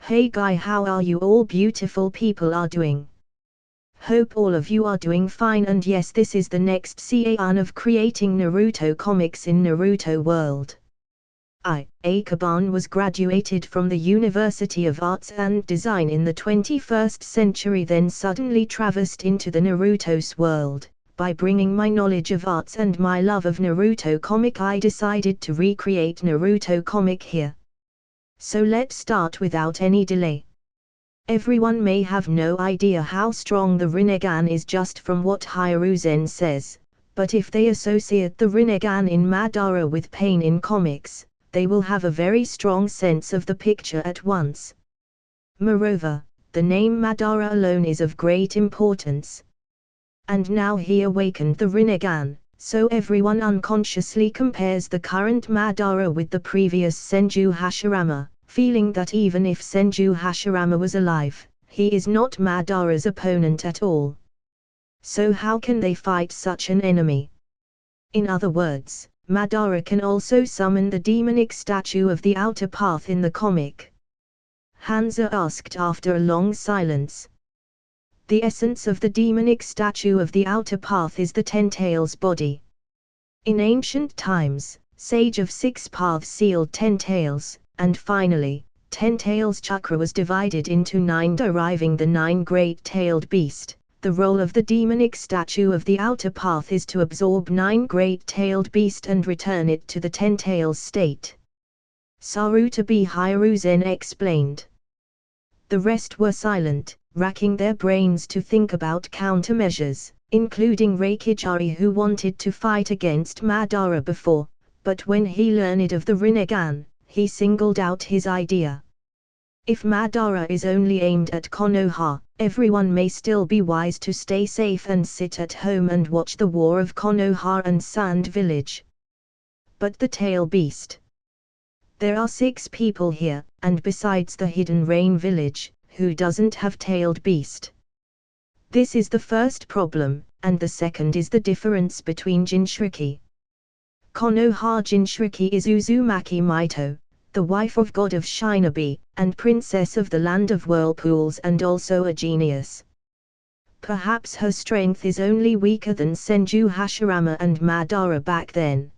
Hey guy, how are you all beautiful people are doing? Hope all of you are doing fine, and yes, this is the next season of creating Naruto comics in Naruto world. Akaban was graduated from the University of Arts and Design in the 21st century, then suddenly traversed into the Naruto's world. By bringing my knowledge of arts and my love of Naruto comic, I decided to recreate Naruto comic here. So let's start without any delay. Everyone may have no idea how strong the Rinnegan is just from what Hiruzen says, but if they associate the Rinnegan in Madara with pain in comics, they will have a very strong sense of the picture at once. Moreover, the name Madara alone is of great importance. And now he awakened the Rinnegan, so everyone unconsciously compares the current Madara with the previous Senju Hashirama, feeling that even if Senju Hashirama was alive, he is not Madara's opponent at all. So how can they fight such an enemy? In other words, Madara can also summon the demonic statue of the outer path in the comic. Hanzo asked after a long silence. The essence of the demonic statue of the outer path is the Ten Tails body. In ancient times, Sage of Six Paths sealed Ten Tails, and finally, Ten Tails chakra was divided into 9, deriving the 9 great-tailed beast. The role of the demonic statue of the outer path is to absorb 9 great-tailed beast and return it to the Ten Tails state. Sarutobi Hiruzen explained. The rest were silent, racking their brains to think about countermeasures, including Reikijari, who wanted to fight against Madara before, but when he learned of the Rinnegan, he singled out his idea. If Madara is only aimed at Konoha, everyone may still be wise to stay safe and sit at home and watch the war of Konoha and Sand Village. But the tail beast. There are 6 people here, and besides the Hidden Rain village, who doesn't have tailed beast? This is the first problem, and the second is the difference between Jinchuriki. Konoha Jinchuriki is Uzumaki Mito, the wife of god of Shinobi, and princess of the land of whirlpools, and also a genius. Perhaps her strength is only weaker than Senju Hashirama and Madara back then.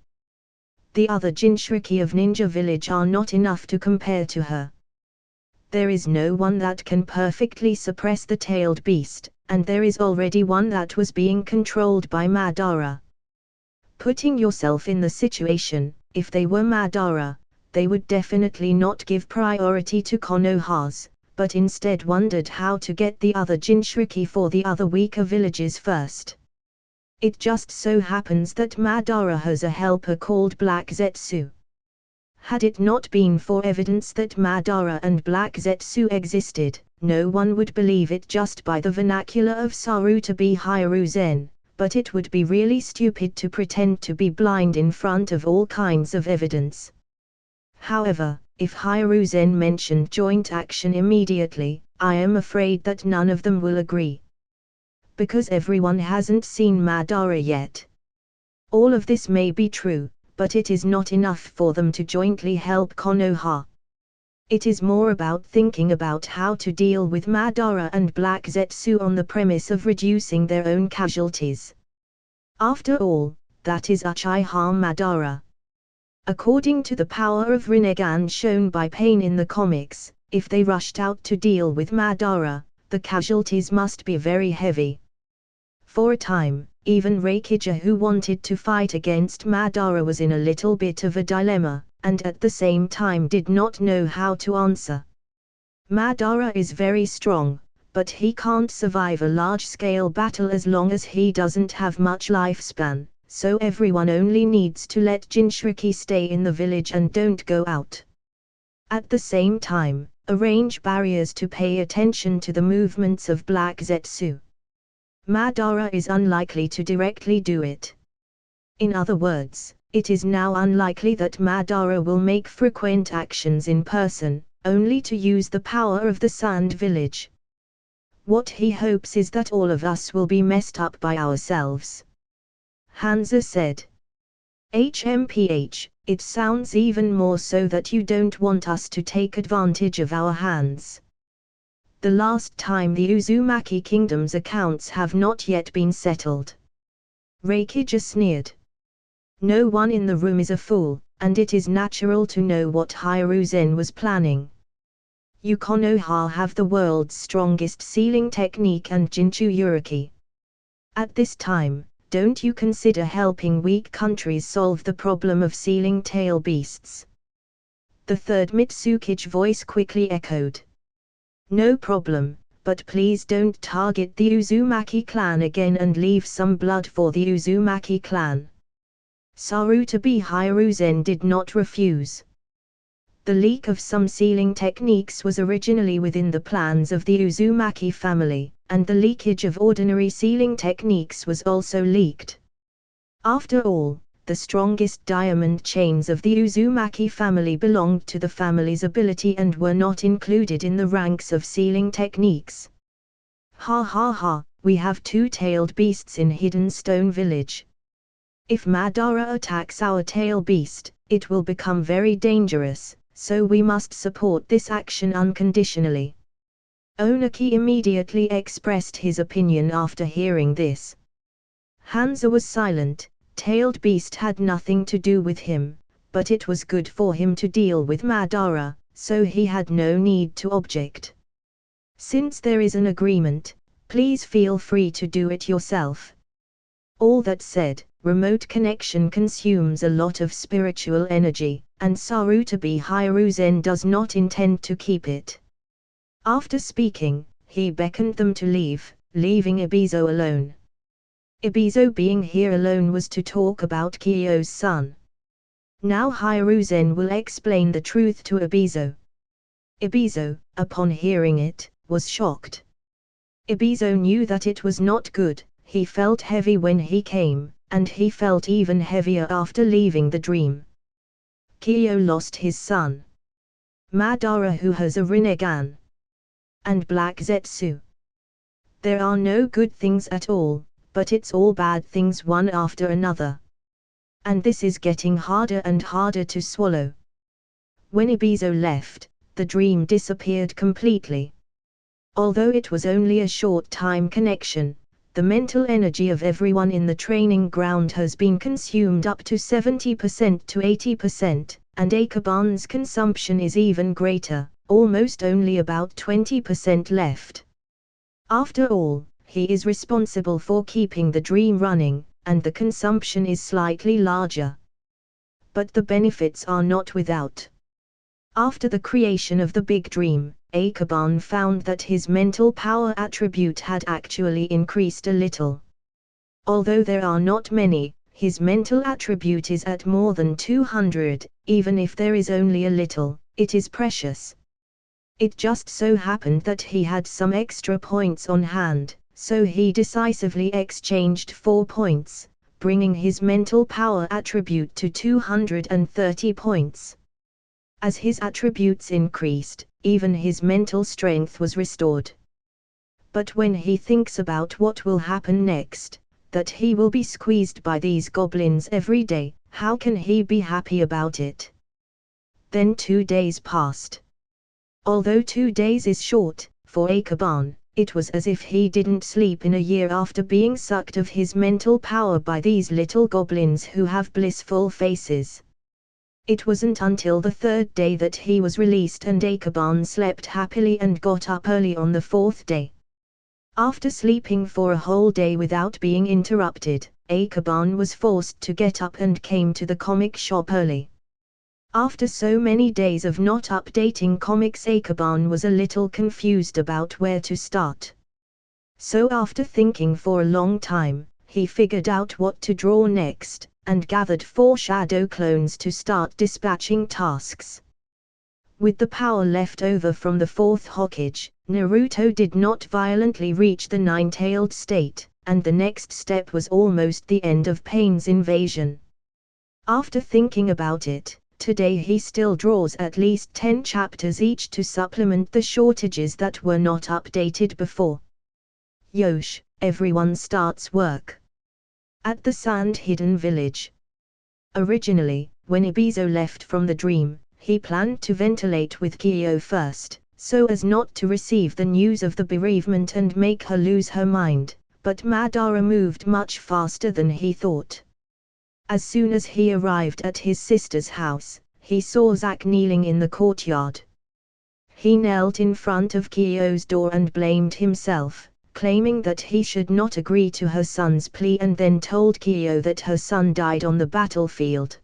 The other Jinchuriki of Ninja Village are not enough to compare to her. There is no one that can perfectly suppress the tailed beast, and there is already one that was being controlled by Madara. Putting yourself in the situation, if they were Madara, they would definitely not give priority to Konoha's, but instead wondered how to get the other Jinchuriki for the other weaker villages first. It just so happens that Madara has a helper called Black Zetsu. Had it not been for evidence that Madara and Black Zetsu existed, no one would believe it just by the vernacular of Sarutobi Hiruzen, but it would be really stupid to pretend to be blind in front of all kinds of evidence. However, if Hiruzen mentioned joint action immediately, I am afraid that none of them will agree. Because everyone hasn't seen Madara yet. All of this may be true, but it is not enough for them to jointly help Konoha. It is more about thinking about how to deal with Madara and Black Zetsu on the premise of reducing their own casualties. After all, that is Uchiha Madara. According to the power of Rinnegan shown by Pain in the comics, if they rushed out to deal with Madara, the casualties must be very heavy. For a time, even Reikija, who wanted to fight against Madara, was in a little bit of a dilemma, and at the same time did not know how to answer. Madara is very strong, but he can't survive a large-scale battle as long as he doesn't have much lifespan. So everyone only needs to let Jinchuriki stay in the village and don't go out. At the same time, arrange barriers to pay attention to the movements of Black Zetsu. Madara is unlikely to directly do it. In other words, it is now unlikely that Madara will make frequent actions in person, only to use the power of the Sand Village. What he hopes is that all of us will be messed up by ourselves. Hanzo said. HMPH, It sounds even more so that you don't want us to take advantage of our hands. The last time the Uzumaki Kingdom's accounts have not yet been settled. Reikija sneered. No one in the room is a fool, and it is natural to know what Hiruzen was planning. You Konoha have the world's strongest sealing technique and Jinchu Uriki. At this time, don't you consider helping weak countries solve the problem of sealing tail beasts? The third Mitsuki's voice quickly echoed. No problem, but please don't target the Uzumaki clan again and leave some blood for the Uzumaki clan. Sarutabi Hiruzen did not refuse. The leak of some sealing techniques was originally within the plans of the Uzumaki family, and the leakage of ordinary sealing techniques was also leaked. After all, the strongest diamond chains of the Uzumaki family belonged to the family's ability and were not included in the ranks of sealing techniques. Ha ha ha, we have two-tailed beasts in Hidden Stone Village. If Madara attacks our tail beast, it will become very dangerous, so we must support this action unconditionally. Onaki immediately expressed his opinion after hearing this. Hanzo was silent. Tailed beast had nothing to do with him, but it was good for him to deal with Madara, so he had no need to object. Since there is an agreement, please feel free to do it yourself. All that said, remote connection consumes a lot of spiritual energy, and Sarutabi Hiruzen does not intend to keep it. After speaking, he beckoned them to leave, leaving Ebizo alone. Ebizo being here alone was to talk about Kyo's son. Now Hiruzen will explain the truth to Ebizo. Ebizo, upon hearing it, was shocked. Ebizo knew that it was not good. He felt heavy when he came, and he felt even heavier after leaving the dream. Kyo lost his son. Madara who has a Rinnegan. And Black Zetsu. There are no good things at all, but it's all bad things one after another. And this is getting harder and harder to swallow. When Ebizo left, the dream disappeared completely. Although it was only a short time connection, the mental energy of everyone in the training ground has been consumed up to 70% to 80%, and Akaban's consumption is even greater, almost only about 20% left. After all, he is responsible for keeping the dream running, and the consumption is slightly larger. But the benefits are not without. After the creation of the big dream, Akaban found that his mental power attribute had actually increased a little. Although there are not many, his mental attribute is at more than 200, even if there is only a little, it is precious. It just so happened that he had some extra points on hand, so he decisively exchanged 4 points, bringing his mental power attribute to 230 points. As his attributes increased, even his mental strength was restored. But when he thinks about what will happen next, that he will be squeezed by these goblins every day, how can he be happy about it? Then 2 days passed. Although 2 days is short, for Akaban, it was as if he didn't sleep in a year after being sucked of his mental power by these little goblins who have blissful faces. It wasn't until the 3rd day that he was released and Akaban slept happily and got up early on the 4th day. After sleeping for a whole day without being interrupted, Akaban was forced to get up and came to the comic shop early. After so many days of not updating comics, Akaban was a little confused about where to start. So after thinking for a long time, he figured out what to draw next, and gathered 4 shadow clones to start dispatching tasks. With the power left over from the 4th Hokage, Naruto did not violently reach the 9-tailed state, and the next step was almost the end of Pain's invasion. After thinking about it, today he still draws at least 10 chapters each to supplement the shortages that were not updated before. Yosh, everyone starts work. At the Sand Hidden Village. Originally, when Ibizo left from the dream, he planned to ventilate with Kyo first, so as not to receive the news of the bereavement and make her lose her mind, but Madara moved much faster than he thought. As soon as he arrived at his sister's house, he saw Zack kneeling in the courtyard. He knelt in front of Kyo's door and blamed himself, claiming that he should not agree to her son's plea, and then told Kyo that her son died on the battlefield.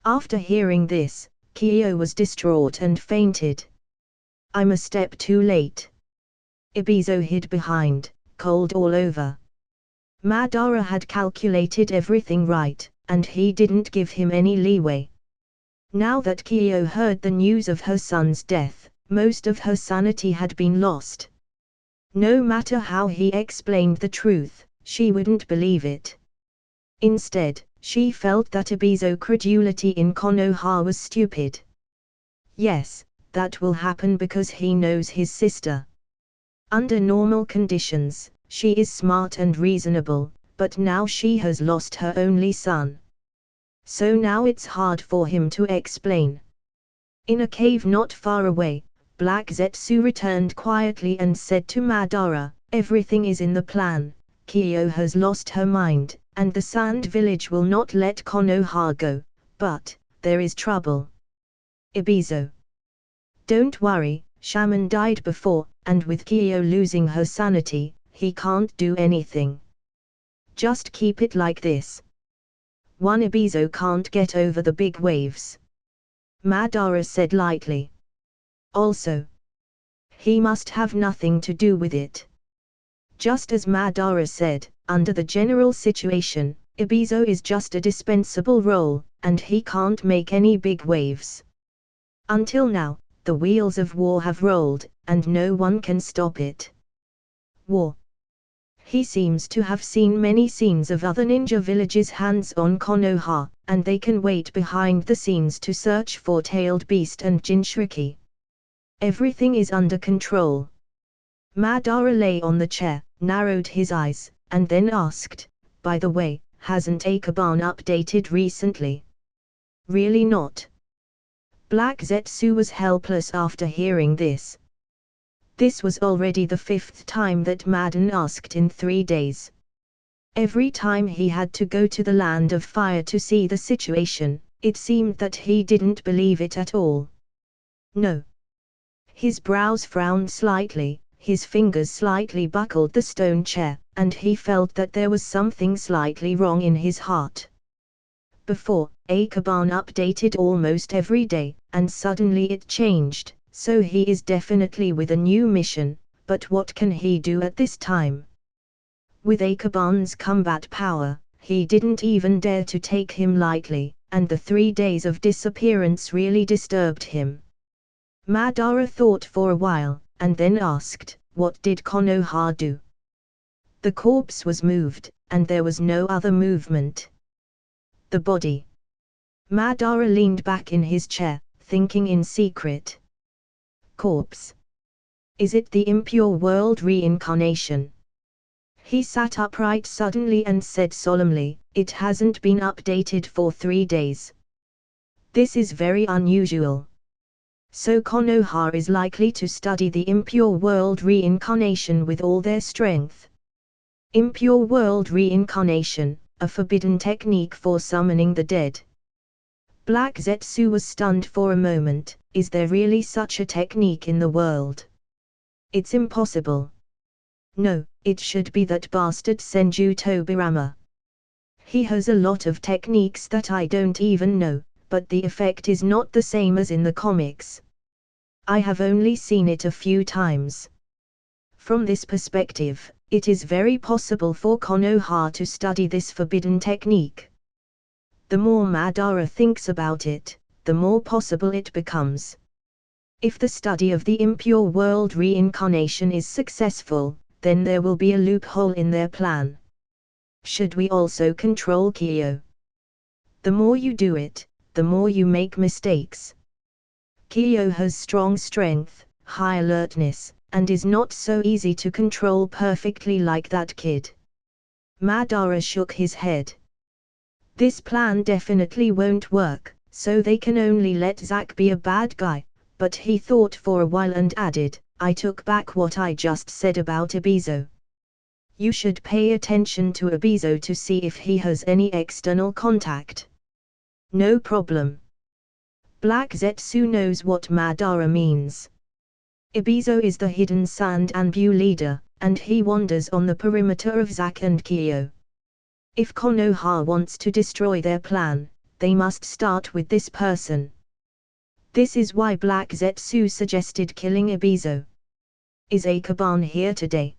After hearing this, Kyo was distraught and fainted. "I'm a step too late." Ibizo hid behind, cold all over. Madara had calculated everything right, and he didn't give him any leeway. Now that Kyo heard the news of her son's death, most of her sanity had been lost. No matter how he explained the truth, she wouldn't believe it. Instead, she felt that Ibizo's credulity in Konoha was stupid. Yes, that will happen because he knows his sister. Under normal conditions, she is smart and reasonable, but now she has lost her only son. So now it's hard for him to explain. In a cave not far away, Black Zetsu returned quietly and said to Madara, "Everything is in the plan. Kyo has lost her mind, and the Sand Village will not let Konoha go, but there is trouble." Ibizo: "Don't worry, Shaman died before, and with Kyo losing her sanity, he can't do anything. Just keep it like this. One Ibizo can't get over the big waves," Madara said lightly. "Also, he must have nothing to do with it." Just as Madara said, under the general situation, Ibizo is just a dispensable role, and he can't make any big waves. Until now, the wheels of war have rolled, and no one can stop it. War. He seems to have seen many scenes of other ninja villages hands-on Konoha, and they can wait behind the scenes to search for Tailed Beast and Jinchuriki. Everything is under control. Madara lay on the chair, narrowed his eyes, and then asked, "By the way, hasn't Akaban updated recently?" "Really not?" Black Zetsu was helpless after hearing this. This was already the 5th time that Madden asked in 3 days. Every time he had to go to the Land of Fire to see the situation, it seemed that he didn't believe it at all. "No." His brows frowned slightly, his fingers slightly buckled the stone chair, and he felt that there was something slightly wrong in his heart. Before, Akaban updated almost every day, and suddenly it changed, so he is definitely with a new mission, but what can he do at this time? With Akaban's combat power, he didn't even dare to take him lightly, and the 3 days of disappearance really disturbed him. Madara thought for a while, and then asked, "What did Konoha do?" "The corpse was moved, and there was no other movement." "The body?" Madara leaned back in his chair, thinking in secret. "Corpse? Is it the impure world reincarnation?" He sat upright suddenly and said solemnly, "It hasn't been updated for 3 days. This is very unusual. So Konoha is likely to study the impure world reincarnation with all their strength." Impure world reincarnation, a forbidden technique for summoning the dead. Black Zetsu was stunned for a moment. Is there really such a technique in the world? It's impossible. No, it should be that bastard Senju Tobirama. He has a lot of techniques that I don't even know, but the effect is not the same as in the comics. I have only seen it a few times. From this perspective, it is very possible for Konoha to study this forbidden technique. The more Madara thinks about it, the more possible it becomes. If the study of the impure world reincarnation is successful, then there will be a loophole in their plan. Should we also control Kyo? The more you do it, the more you make mistakes. Kyo has strong strength, high alertness, and is not so easy to control perfectly like that kid. Madara shook his head. This plan definitely won't work, so they can only let Zack be a bad guy, but he thought for a while and added, I took back what I just said about Ibizo. You should pay attention to Ibizo to see if he has any external contact. No problem. Black Zetsu knows what Madara means. Ibizo is the hidden sand Anbu leader, and he wanders on the perimeter of Zack and Kyo. If Konoha wants to destroy their plan, they must start with this person. This is why Black Zetsu suggested killing Ibizo. Is Akaban here today?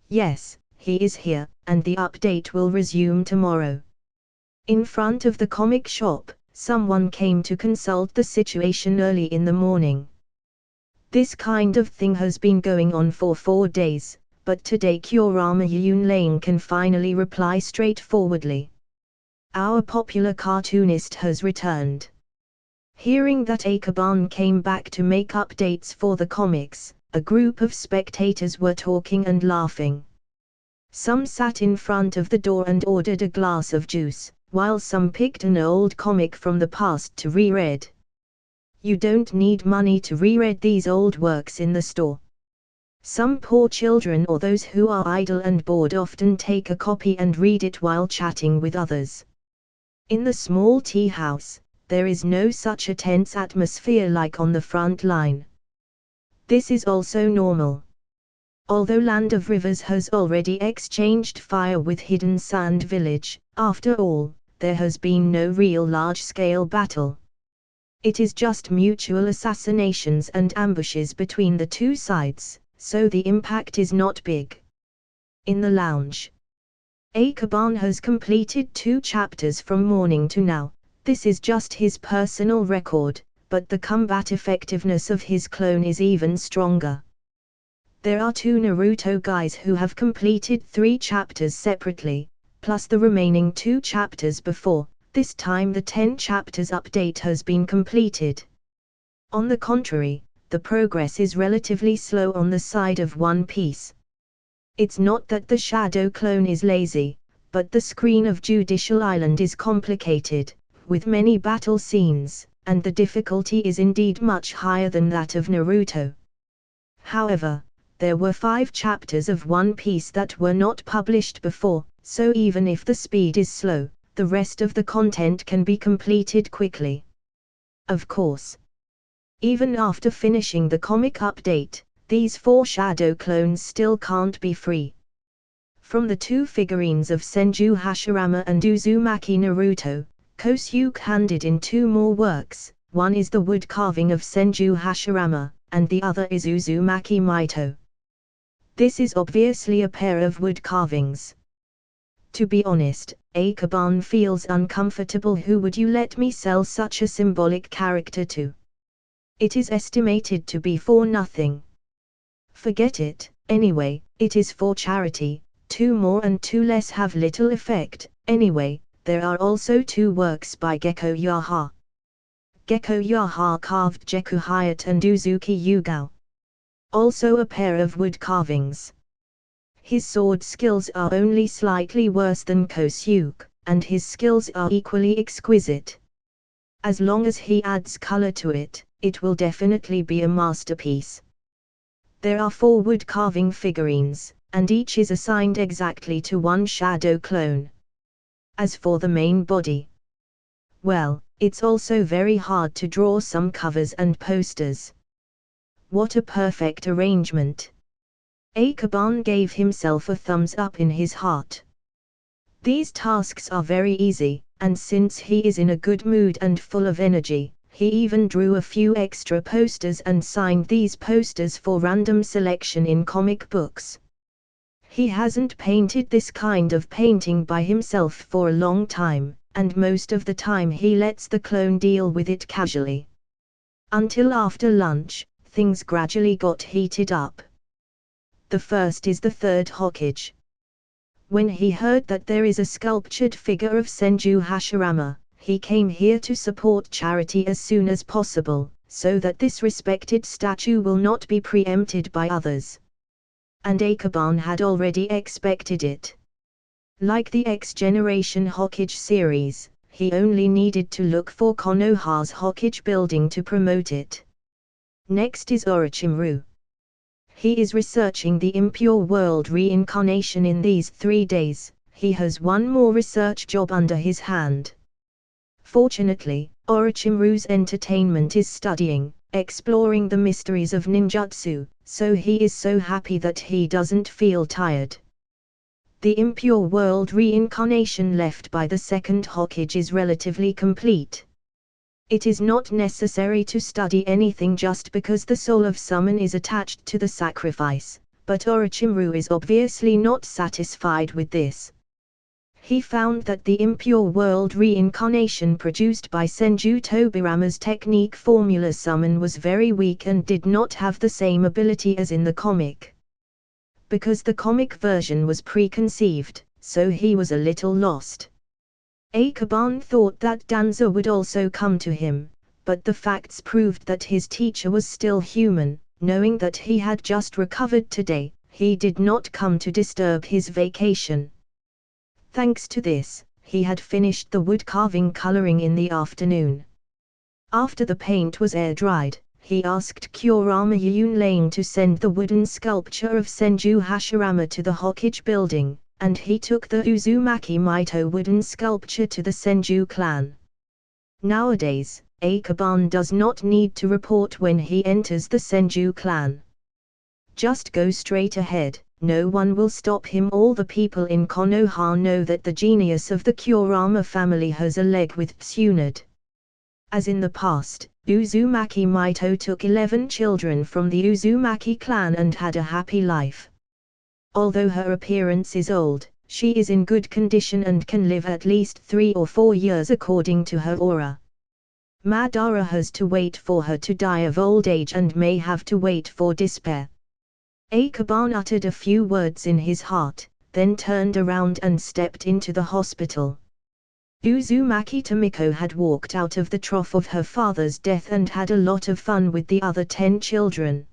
Yes, he is here, and the update will resume tomorrow. In front of the comic shop, someone came to consult the situation early in the morning. This kind of thing has been going on for 4 days, but today Kurama Yunlane can finally reply straightforwardly. Our popular cartoonist has returned. Hearing that Akaban came back to make updates for the comics, a group of spectators were talking and laughing. Some sat in front of the door and ordered a glass of juice, while some picked an old comic from the past to reread. You don't need money to reread these old works in the store. Some poor children or those who are idle and bored often take a copy and read it while chatting with others. In the small tea house, there is no such a tense atmosphere like on the front line. This is also normal. Although Land of Rivers has already exchanged fire with Hidden Sand Village, after all, there has been no real large-scale battle. It is just mutual assassinations and ambushes between the two sides, so the impact is not big. In the lounge, Akaban has completed 2 chapters from morning to now. This is just his personal record, but the combat effectiveness of his clone is even stronger. There are 2 Naruto guys who have completed 3 chapters separately, plus the remaining 2 chapters before. This time the 10 chapters update has been completed. On the contrary, the progress is relatively slow on the side of One Piece. It's not that the Shadow clone is lazy, but the screen of Judicial Island is complicated, with many battle scenes, and the difficulty is indeed much higher than that of Naruto. However, there were 5 chapters of One Piece that were not published before, so even if the speed is slow, the rest of the content can be completed quickly. Of course, even after finishing the comic update, these 4 Shadow clones still can't be free. From the 2 figurines of Senju Hashirama and Uzumaki Naruto, Kosuke handed in 2 more works. One is the wood carving of Senju Hashirama, and the other is Uzumaki Maito. This is obviously a pair of wood carvings. To be honest, Akaban feels uncomfortable. Who would you let me sell such a symbolic character to? It is estimated to be for nothing. Forget it, anyway, it is for charity. 2 more and 2 less have little effect, anyway. There are also 2 works by Gekko Yaha. Gekko Yaha carved Jeku Hayat and Uzuki Yugao. Also a pair of wood carvings. His sword skills are only slightly worse than Kosuke, and his skills are equally exquisite. As long as he adds color to it, it will definitely be a masterpiece. There are 4 wood carving figurines, and each is assigned exactly to 1 Shadow clone. As for the main body, well, it's also very hard to draw some covers and posters. What a perfect arrangement! Akaban gave himself a thumbs up in his heart. These tasks are very easy, and since he is in a good mood and full of energy, he even drew a few extra posters and signed these posters for random selection in comic books. He hasn't painted this kind of painting by himself for a long time, and most of the time he lets the clone deal with it casually. Until after lunch, things gradually got heated up. The first is the 3rd Hokage. When he heard that there is a sculptured figure of Senju Hashirama, he came here to support charity as soon as possible, so that this respected statue will not be preempted by others. And Akaban had already expected it. Like the X-Generation Hokage series, he only needed to look for Konoha's Hokage building to promote it. Next is Orochimaru. He is researching the impure world reincarnation in these 3 days. He has one more research job under his hand. Fortunately, Orochimaru's entertainment is studying, exploring the mysteries of ninjutsu, so he is so happy that he doesn't feel tired. The impure world reincarnation left by the second Hokage is relatively complete. It is not necessary to study anything just because the soul of someone is attached to the sacrifice, but Orochimaru is obviously not satisfied with this. He found that the impure world reincarnation produced by Senju Tobirama's technique formula summon was very weak and did not have the same ability as in the comic. Because the comic version was preconceived, so he was a little lost. Akaban thought that Danzo would also come to him, but the facts proved that his teacher was still human. Knowing that he had just recovered today, he did not come to disturb his vacation. Thanks to this, he had finished the wood carving coloring in the afternoon. After the paint was air-dried, he asked Kurama Yunlane to send the wooden sculpture of Senju Hashirama to the Hokage building, and he took the Uzumaki Maito wooden sculpture to the Senju clan. Nowadays, Akaban does not need to report when he enters the Senju clan. Just go straight ahead, no one will stop him. All the people in Konoha know that the genius of the Kurama family has a leg with Tsunade. As in the past, Uzumaki Maito took 11 children from the Uzumaki clan and had a happy life. Although her appearance is old, she is in good condition and can live at least 3 or 4 years according to her aura. Madara has to wait for her to die of old age and may have to wait for despair. Akaban uttered a few words in his heart, then turned around and stepped into the hospital. Uzumaki Tomiko had walked out of the trough of her father's death and had a lot of fun with the other 10 children.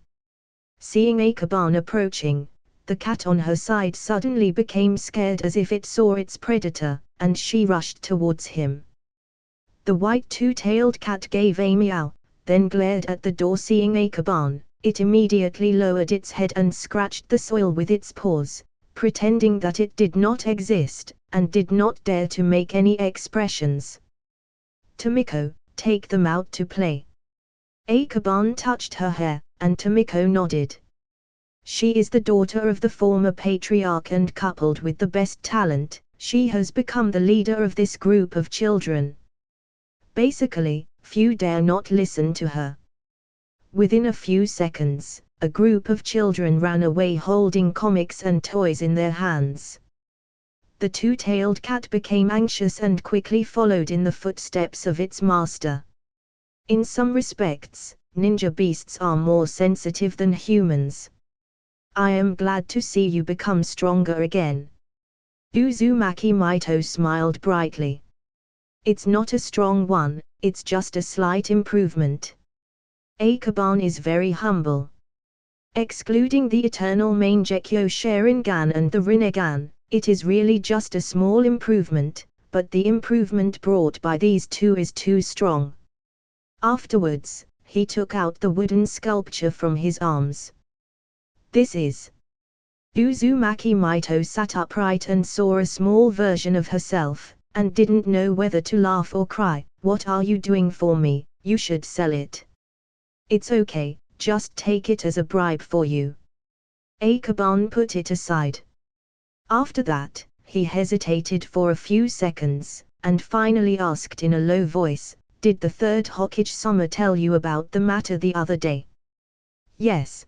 Seeing Akaban approaching, the cat on her side suddenly became scared as if it saw its predator, and she rushed towards him. The white two-tailed cat gave a meow, then glared at the door. Seeing Akaban, it immediately lowered its head and scratched the soil with its paws, pretending that it did not exist, and did not dare to make any expressions. Tomiko, take them out to play. Akaban touched her hair, and Tomiko nodded. She is the daughter of the former patriarch and coupled with the best talent, she has become the leader of this group of children. Basically, few dare not listen to her. Within a few seconds, a group of children ran away holding comics and toys in their hands. The two-tailed cat became anxious and quickly followed in the footsteps of its master. In some respects, ninja beasts are more sensitive than humans. I am glad to see you become stronger again. Uzumaki Maito smiled brightly. It's not a strong one, it's just a slight improvement. Akaban is very humble. Excluding the Eternal Mangekyo Sharingan and the Rinnegan, it is really just a small improvement, but the improvement brought by these two is too strong. Afterwards, he took out the wooden sculpture from his arms. This is. Uzumaki Maito sat upright and saw a small version of herself, and didn't know whether to laugh or cry. What are you doing for me? You should sell it. It's okay, just take it as a bribe for you. Akaban put it aside. After that, he hesitated for a few seconds, and finally asked in a low voice, did the third Hokage-sama tell you about the matter the other day? Yes.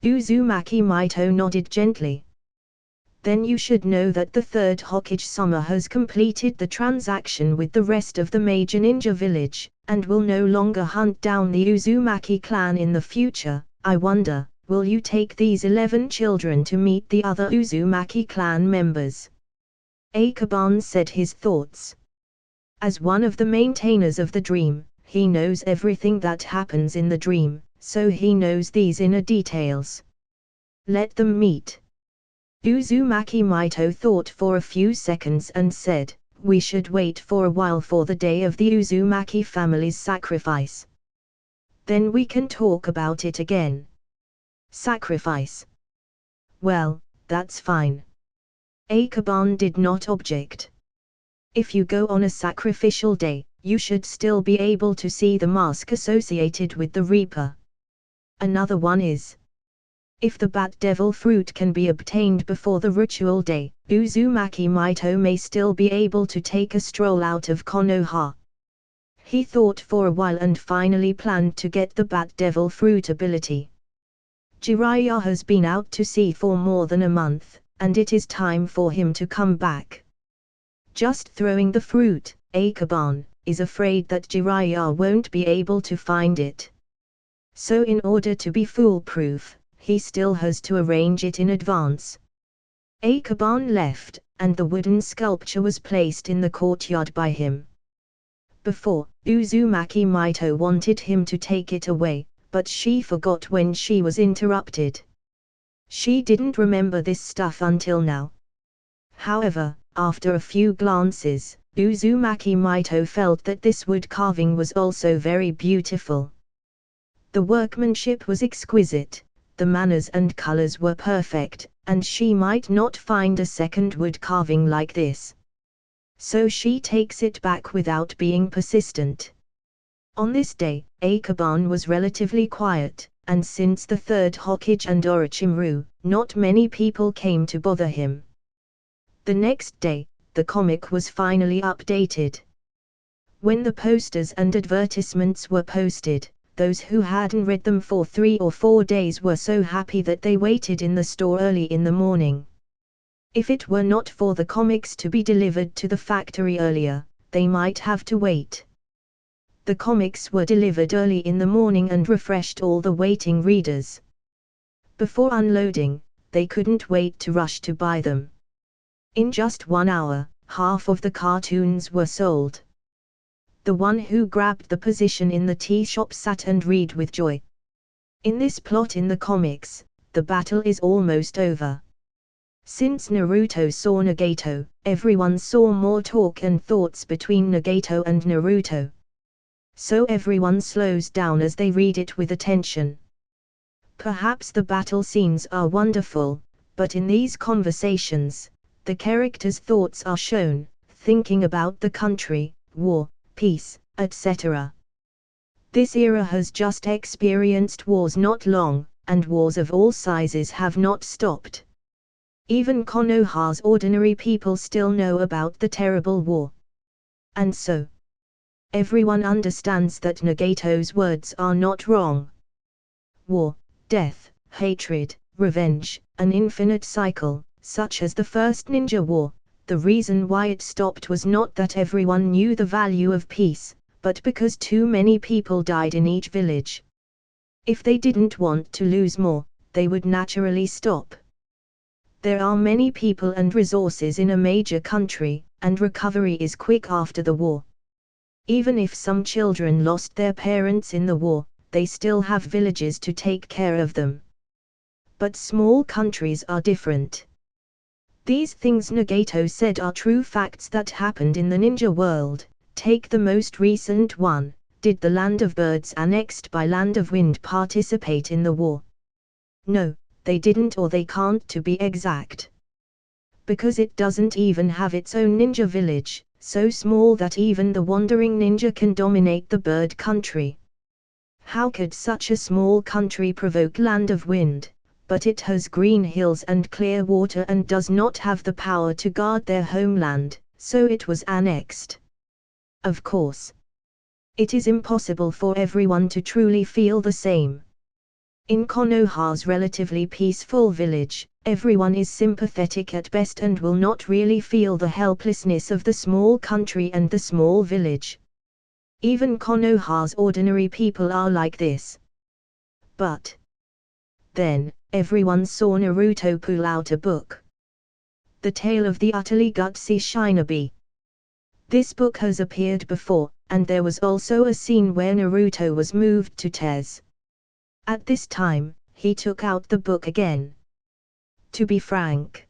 Uzumaki Maito nodded gently. Then you should know that the third Hokage-sama has completed the transaction with the rest of the major ninja village, and will no longer hunt down the Uzumaki clan in the future. I wonder, will you take these 11 children to meet the other Uzumaki clan members? Akaban said his thoughts. As one of the maintainers of the dream, he knows everything that happens in the dream, so he knows these inner details. Let them meet. Uzumaki Maito thought for a few seconds and said, "We should wait for a while for the day of the Uzumaki family's sacrifice. Then we can talk about it again." Sacrifice. Well, that's fine. Akaban did not object. If you go on a sacrificial day, you should still be able to see the mask associated with the Reaper. Another one is, if the Bat Devil fruit can be obtained before the ritual day, Uzumaki Maito may still be able to take a stroll out of Konoha. He thought for a while and finally planned to get the Bat Devil fruit ability. Jiraiya has been out to sea for more than a month, and it is time for him to come back. Just throwing the fruit, Akaban is afraid that Jiraiya won't be able to find it. So in order to be foolproof, he still has to arrange it in advance. Akaban left, and the wooden sculpture was placed in the courtyard by him. Before, Uzumaki Maito wanted him to take it away, but she forgot when she was interrupted. She didn't remember this stuff until now. However, after a few glances, Uzumaki Maito felt that this wood carving was also very beautiful. The workmanship was exquisite, the manners and colors were perfect, and she might not find a second wood carving like this. So she takes it back without being persistent. On this day, Akaban was relatively quiet, and since the third Hokage and Orochimaru, not many people came to bother him. The next day, the comic was finally updated. When the posters and advertisements were posted, those who hadn't read them for 3 or 4 days were so happy that they waited in the store early in the morning. If it were not for the comics to be delivered to the factory earlier, they might have to wait. The comics were delivered early in the morning and refreshed all the waiting readers. Before unloading, they couldn't wait to rush to buy them. In just 1 hour, half of the cartoons were sold. The one who grabbed the position in the tea shop sat and read with joy. In this plot in the comics, the battle is almost over. Since Naruto saw Nagato, everyone saw more talk and thoughts between Nagato and Naruto. So everyone slows down as they read it with attention. Perhaps the battle scenes are wonderful, but in these conversations, the characters' thoughts are shown, thinking about the country, war, peace, etc. This era has just experienced wars not long, and wars of all sizes have not stopped. Even Konoha's ordinary people still know about the terrible war. And so, everyone understands that Nagato's words are not wrong. War, death, hatred, revenge, an infinite cycle, such as the first ninja war. The reason why it stopped was not that everyone knew the value of peace, but because too many people died in each village. If they didn't want to lose more, they would naturally stop. There are many people and resources in a major country, and recovery is quick after the war. Even if some children lost their parents in the war, they still have villages to take care of them. But small countries are different. These things Nagato said are true facts that happened in the ninja world. Take the most recent one. Did the Land of Birds annexed by Land of Wind participate in the war? No, they didn't, or they can't, to be exact. Because it doesn't even have its own ninja village, so small that even the wandering ninja can dominate the bird country. How could such a small country provoke Land of Wind? But it has green hills and clear water and does not have the power to guard their homeland, so it was annexed. Of course, it is impossible for everyone to truly feel the same. In Konoha's relatively peaceful village, everyone is sympathetic at best and will not really feel the helplessness of the small country and the small village. Even Konoha's ordinary people are like this. But then, everyone saw Naruto pull out a book. The Tale of the Utterly Gutsy Shinobi. This book has appeared before, and there was also a scene where Naruto was moved to tears. At this time, he took out the book again. To be frank,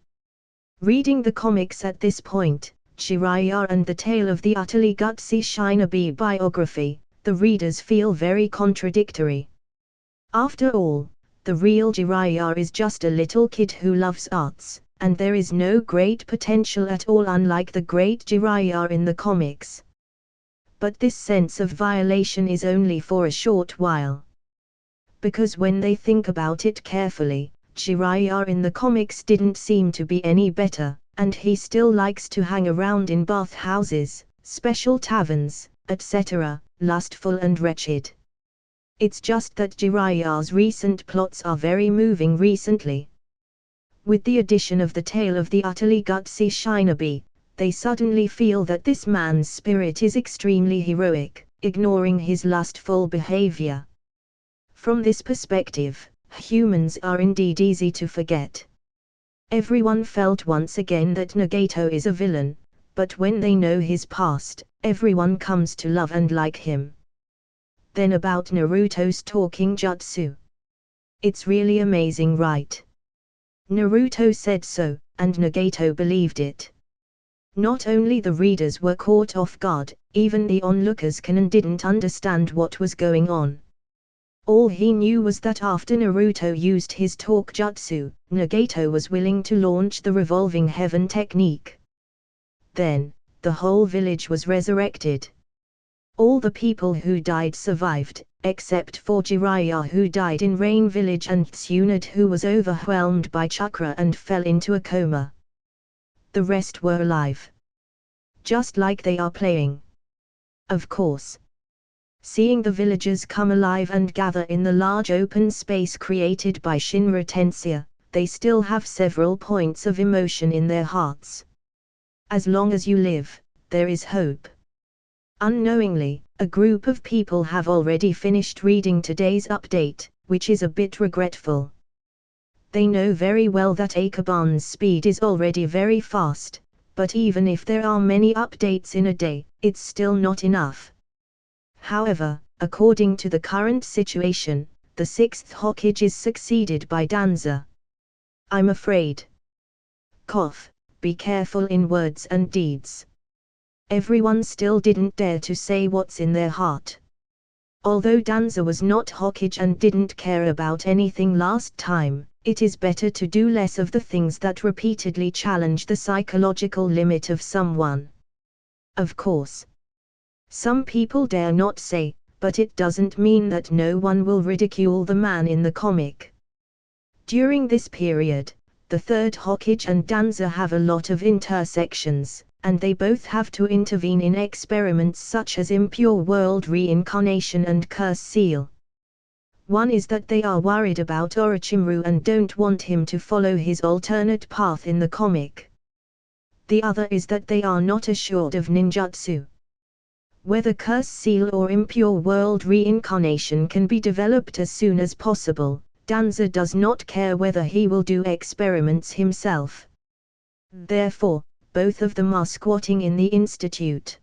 Reading the comics at this point, Jiraiya and the tale of the utterly gutsy Shinobi biography, the readers feel very contradictory. After all, the real Jiraiya is just a little kid who loves arts, and there is no great potential at all, unlike the great Jiraiya in the comics. But this sense of violation is only for a short while. Because when they think about it carefully, Jiraiya in the comics didn't seem to be any better, and he still likes to hang around in bathhouses, special taverns, etc., lustful and wretched. It's just that Jiraiya's recent plots are very moving recently. With the addition of the tale of the utterly gutsy Shinobi, they suddenly feel that this man's spirit is extremely heroic, ignoring his lustful behavior. From this perspective, humans are indeed easy to forget. Everyone felt once again that Nagato is a villain, but when they know his past, everyone comes to love and like him. Then about Naruto's talking jutsu. It's really amazing, right? Naruto said so, and Nagato believed it. Not only the readers were caught off guard, even the onlookers didn't understand what was going on. All he knew was that after Naruto used his talk jutsu, Nagato was willing to launch the revolving heaven technique. Then, the whole village was resurrected. All the people who died survived, except for Jiraiya, who died in Rain Village, and Tsunade, who was overwhelmed by chakra and fell into a coma. The rest were alive. Just like they are playing. Of course. Seeing the villagers come alive and gather in the large open space created by Shinra Tensei, they still have several points of emotion in their hearts. As long as you live, there is hope. Unknowingly, a group of people have already finished reading today's update, which is a bit regretful. They know very well that Akaban's speed is already very fast, but even if there are many updates in a day, it's still not enough. However, according to the current situation, the 6th Hokage is succeeded by Danza. I'm afraid. Be careful in words and deeds. Everyone still didn't dare to say what's in their heart. Although Danza was not Hokage and didn't care about anything last time, it is better to do less of the things that repeatedly challenge the psychological limit of someone. Of course. Some people dare not say, but it doesn't mean that no one will ridicule the man in the comic. During this period, the 3rd Hokage and Danza have a lot of intersections, and they both have to intervene in experiments such as Impure World Reincarnation and Curse Seal. One is that they are worried about Orochimaru and don't want him to follow his alternate path in the comic. The other is that they are not assured of ninjutsu. Whether Curse Seal or Impure World Reincarnation can be developed as soon as possible, Danza does not care whether he will do experiments himself. Therefore, both of them are squatting in the institute.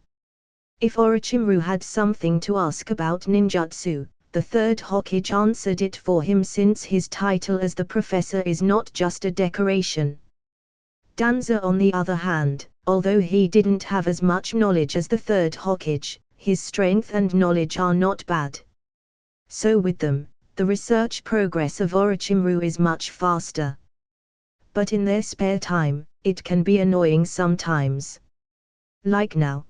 If Orochimaru had something to ask about ninjutsu, the 3rd Hokage answered it for him, since his title as the professor is not just a decoration. Danza, on the other hand, although he didn't have as much knowledge as the 3rd Hokage, his strength and knowledge are not bad. So with them, the research progress of Orochimaru is much faster. But in their spare time, it can be annoying sometimes. Like now.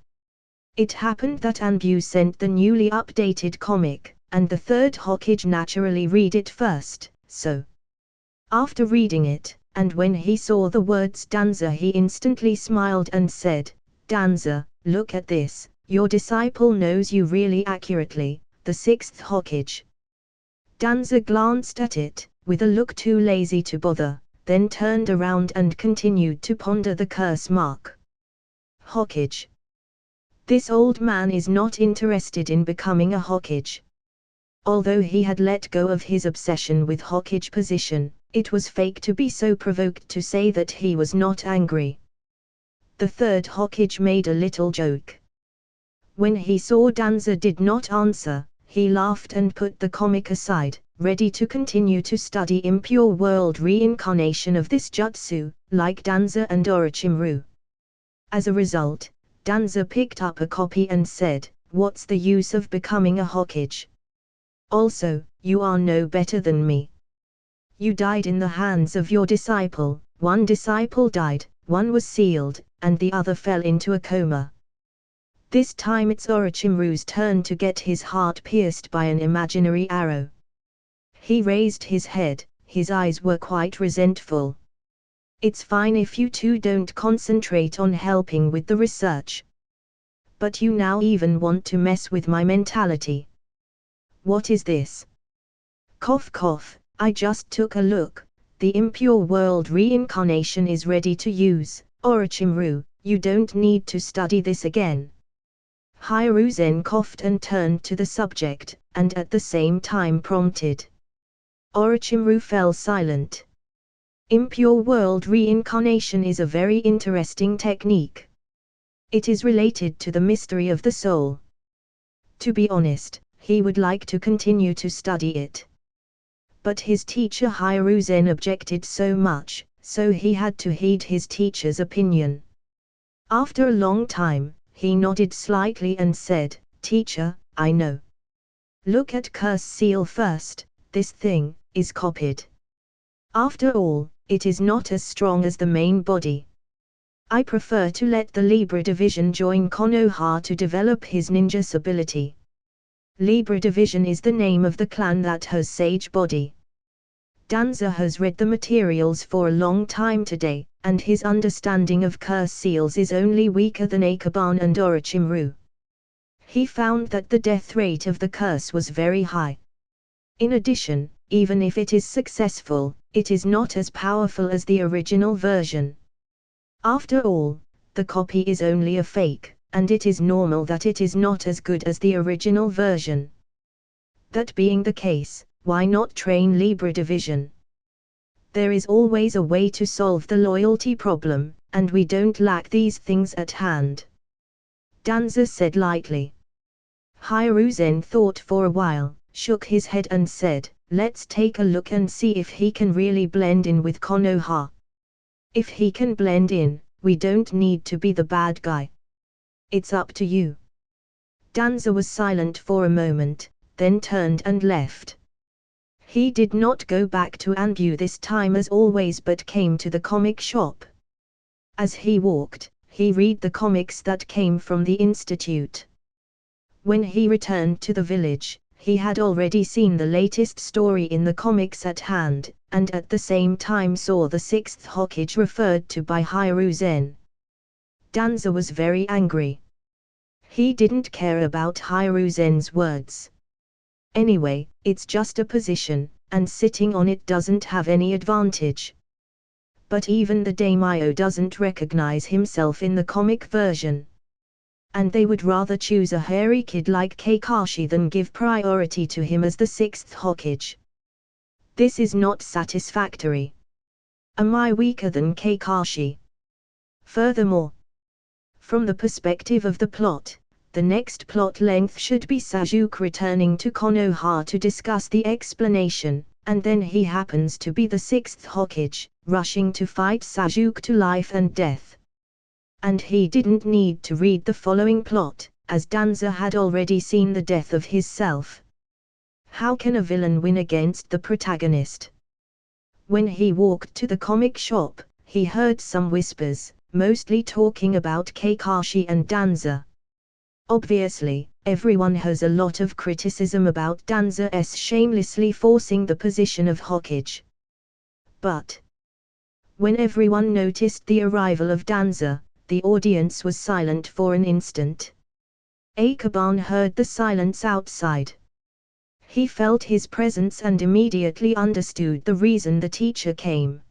It happened that Anbu sent the newly updated comic, and the 3rd Hokage naturally read it first, so. After reading it, and when he saw the words Danza, he instantly smiled and said, "Danza, look at this, your disciple knows you really accurately, the 6th Hokage." Danza glanced at it, with a look too lazy to bother, then turned around and continued to ponder the curse mark. Hokage. This old man is not interested in becoming a Hokage. Although he had let go of his obsession with Hokage position, it was fake to be so provoked to say that he was not angry. The 3rd Hokage made a little joke. When he saw Danza did not answer, he laughed and put the comic aside, ready to continue to study impure world reincarnation of this jutsu, like Danza and Orochimaru. As a result, Danza picked up a copy and said, "What's the use of becoming a Hokage? Also, you are no better than me. You died in the hands of your disciple, one disciple died, one was sealed, and the other fell into a coma. This time it's Orochimaru's turn to get his heart pierced by an imaginary arrow." He raised his head, his eyes were quite resentful. "It's fine if you two don't concentrate on helping with the research. But you now even want to mess with my mentality. What is this?" Cough cough, "I just took a look, the impure world reincarnation is ready to use, Orochimaru, you don't need to study this again." Hiruzen coughed and turned to the subject, and at the same time prompted. Orochimaru fell silent. Impure world reincarnation is a very interesting technique. It is related to the mystery of the soul. To be honest, he would like to continue to study it. But his teacher Hiruzen objected so much, so he had to heed his teacher's opinion. After a long time, he nodded slightly and said, "Teacher, I know. Look at curse seal first, this thing is copied. After all, it is not as strong as the main body. I prefer to let the Libra division join Konoha to develop his ninja's ability. Libra division is the name of the clan that has sage body." Danza has read the materials for a long time today, and his understanding of curse seals is only weaker than Ikeban and Orochimaru. He found that the death rate of the curse was very high. In addition, even if it is successful, it is not as powerful as the original version. After all, the copy is only a fake, and it is normal that it is not as good as the original version. That being the case, why not train Libra division? There is always a way to solve the loyalty problem, and we don't lack these things at hand. Danza said lightly. Hiruzen thought for a while, shook his head and said, "Let's take a look and see if he can really blend in with Konoha. If he can blend in, we don't need to be the bad guy. It's up to you." Danza was silent for a moment, then turned and left. He did not go back to Anbu this time as always but came to the comic shop. As he walked, he read the comics that came from the institute. When he returned to the village, he had already seen the latest story in the comics at hand, and at the same time saw the sixth Hokage referred to by Hiruzen. Danza was very angry. He didn't care about Hiruzen's words. Anyway, it's just a position, and sitting on it doesn't have any advantage. But even the daimyo doesn't recognize himself in the comic version. And they would rather choose a hairy kid like Kakashi than give priority to him as the sixth Hokage. This is not satisfactory. Am I weaker than Kakashi? Furthermore, from the perspective of the plot, the next plot length should be Sasuke returning to Konoha to discuss the explanation, and then he happens to be the sixth Hokage, rushing to fight Sasuke to life and death. And he didn't need to read the following plot, as Danza had already seen the death of his self. How can a villain win against the protagonist? When he walked to the comic shop, he heard some whispers, mostly talking about Kakashi and Danza. Obviously, everyone has a lot of criticism about Danza's shamelessly forcing the position of Hokage. But when everyone noticed the arrival of Danza, the audience was silent for an instant. Ikeban heard the silence outside. He felt his presence and immediately understood the reason the teacher came.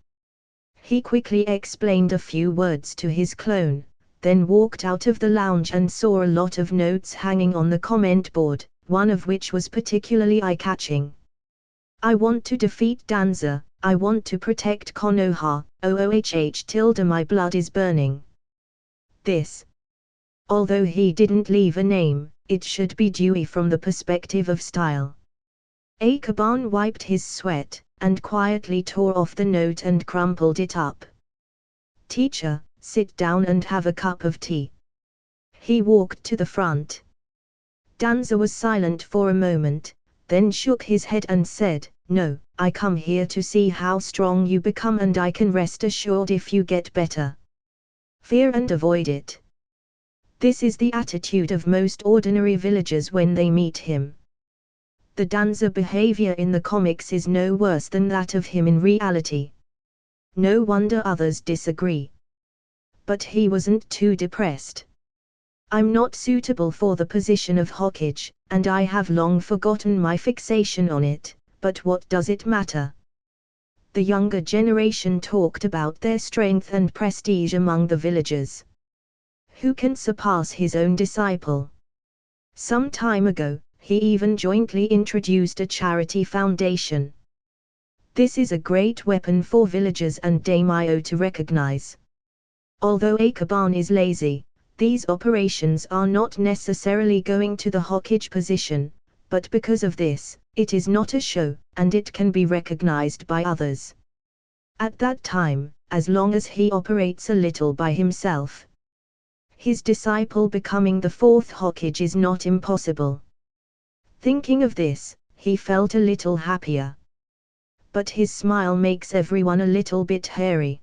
He quickly explained a few words to his clone, then walked out of the lounge and saw a lot of notes hanging on the comment board, one of which was particularly eye-catching. "I want to defeat Danza, I want to protect Konoha, OOHH my blood is burning." This. Although he didn't leave a name, it should be Dewey from the perspective of style. Akaban wiped his sweat, and quietly tore off the note and crumpled it up. "Teacher, sit down and have a cup of tea." He walked to the front. Danza was silent for a moment, then shook his head and said, "No, I come here to see how strong you become, and I can rest assured if you get better. Fear and avoid it." This is the attitude of most ordinary villagers when they meet him. The Danza behavior in the comics is no worse than that of him in reality. No wonder others disagree. But he wasn't too depressed. "I'm not suitable for the position of Hokage, and I have long forgotten my fixation on it, but what does it matter?" The younger generation talked about their strength and prestige among the villagers. Who can surpass his own disciple? Some time ago, he even jointly introduced a charity foundation. This is a great weapon for villagers and daimyo to recognize. Although Akaban is lazy, these operations are not necessarily going to the Hokage position, but because of this, it is not a show, and it can be recognized by others. At that time, as long as he operates a little by himself, his disciple becoming the fourth Hokage is not impossible. Thinking of this, he felt a little happier. But his smile makes everyone a little bit hairy.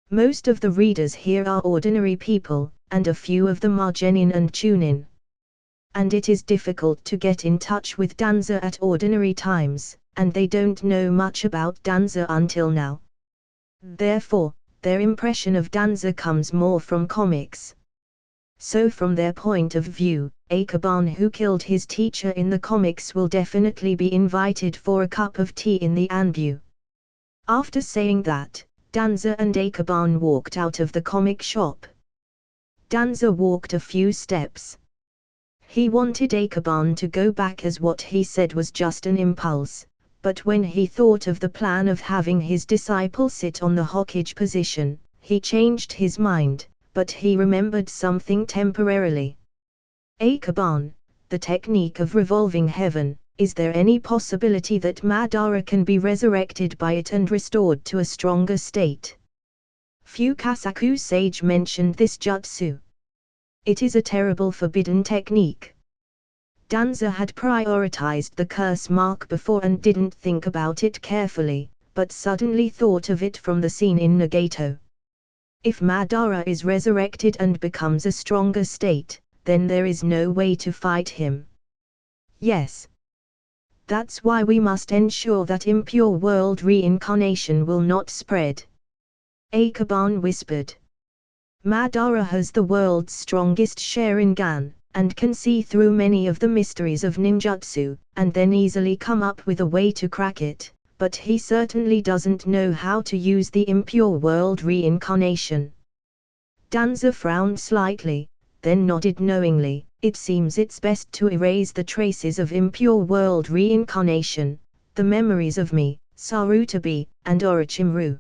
Most of the readers here are ordinary people, and a few of them are Genin and Chunin. And it is difficult to get in touch with Danza at ordinary times, and they don't know much about Danza until now. Therefore, their impression of Danza comes more from comics. So from their point of view, Akaban who killed his teacher in the comics will definitely be invited for a cup of tea in the Anbu. After saying that, Danza and Akaban walked out of the comic shop. Danza walked a few steps. He wanted Akaban to go back as what he said was just an impulse, but when he thought of the plan of having his disciple sit on the Hokage position, he changed his mind, but he remembered something temporarily. "Akaban, the technique of revolving heaven, is there any possibility that Madara can be resurrected by it and restored to a stronger state?" Fukasaku sage mentioned this jutsu. It is a terrible forbidden technique. Danza had prioritized the curse mark before and didn't think about it carefully, but suddenly thought of it from the scene in Nagato. If Madara is resurrected and becomes a stronger state, then there is no way to fight him. Yes. That's why we must ensure that impure world reincarnation will not spread. Akaban whispered. Madara has the world's strongest Sharingan, and can see through many of the mysteries of ninjutsu, and then easily come up with a way to crack it, but he certainly doesn't know how to use the impure world reincarnation. Danza frowned slightly, then nodded knowingly. "It seems it's best to erase the traces of impure world reincarnation, the memories of me, Sarutobi, and Orochimaru.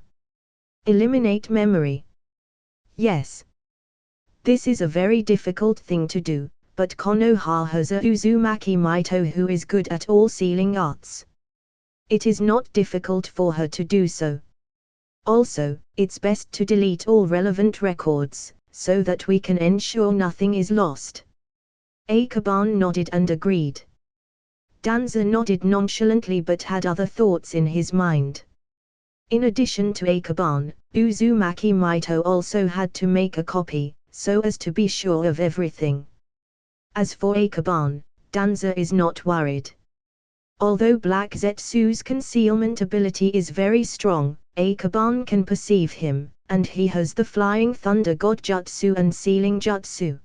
Eliminate memory." Yes. This is a very difficult thing to do, but Konoha has a Uzumaki Mito who is good at all sealing arts. It is not difficult for her to do so. Also, it's best to delete all relevant records, so that we can ensure nothing is lost. Akaban nodded and agreed. Danza nodded nonchalantly but had other thoughts in his mind. In addition to Akaban, Uzumaki Mito also had to make a copy, so as to be sure of everything. As for Akaban, Danza is not worried. Although Black Zetsu's concealment ability is very strong, Akaban can perceive him, and he has the Flying Thunder God Jutsu and Sealing Jutsu.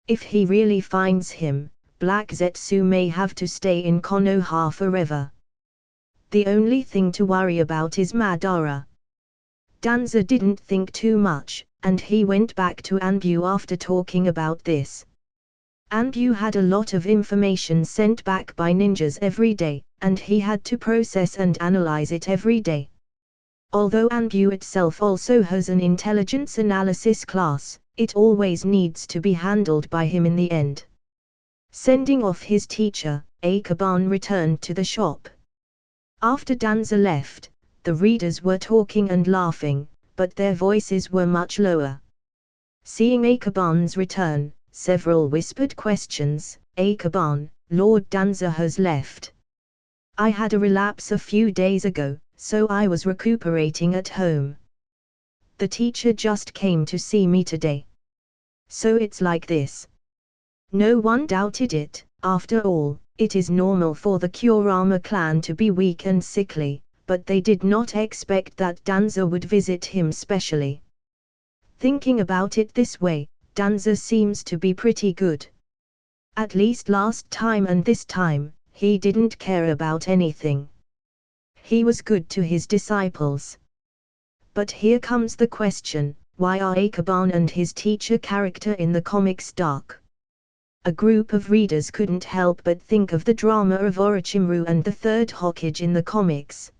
If he really finds him, Black Zetsu may have to stay in Konoha forever. The only thing to worry about is Madara. Danza didn't think too much, and he went back to Anbu after talking about this. Anbu had a lot of information sent back by ninjas every day, and he had to process and analyze it every day. Although Anbu itself also has an intelligence analysis class, it always needs to be handled by him in the end. Sending off his teacher, Akaban returned to the shop. After Danza left, the readers were talking and laughing, but their voices were much lower. Seeing Akaban's return, several whispered questions. Akaban, Lord Danza has left. I had a relapse a few days ago, so I was recuperating at home. The teacher just came to see me today. So it's like this. No one doubted it. After all, it is normal for the Kurama clan to be weak and sickly, but they did not expect that Danza would visit him specially. Thinking about it this way, Danza seems to be pretty good. At least last time and this time, he didn't care about anything. He was good to his disciples. But here comes the question, why are Akaban and his teacher character in the comics dark? A group of readers couldn't help but think of the drama of Orochimaru and the third Hokage in the comics.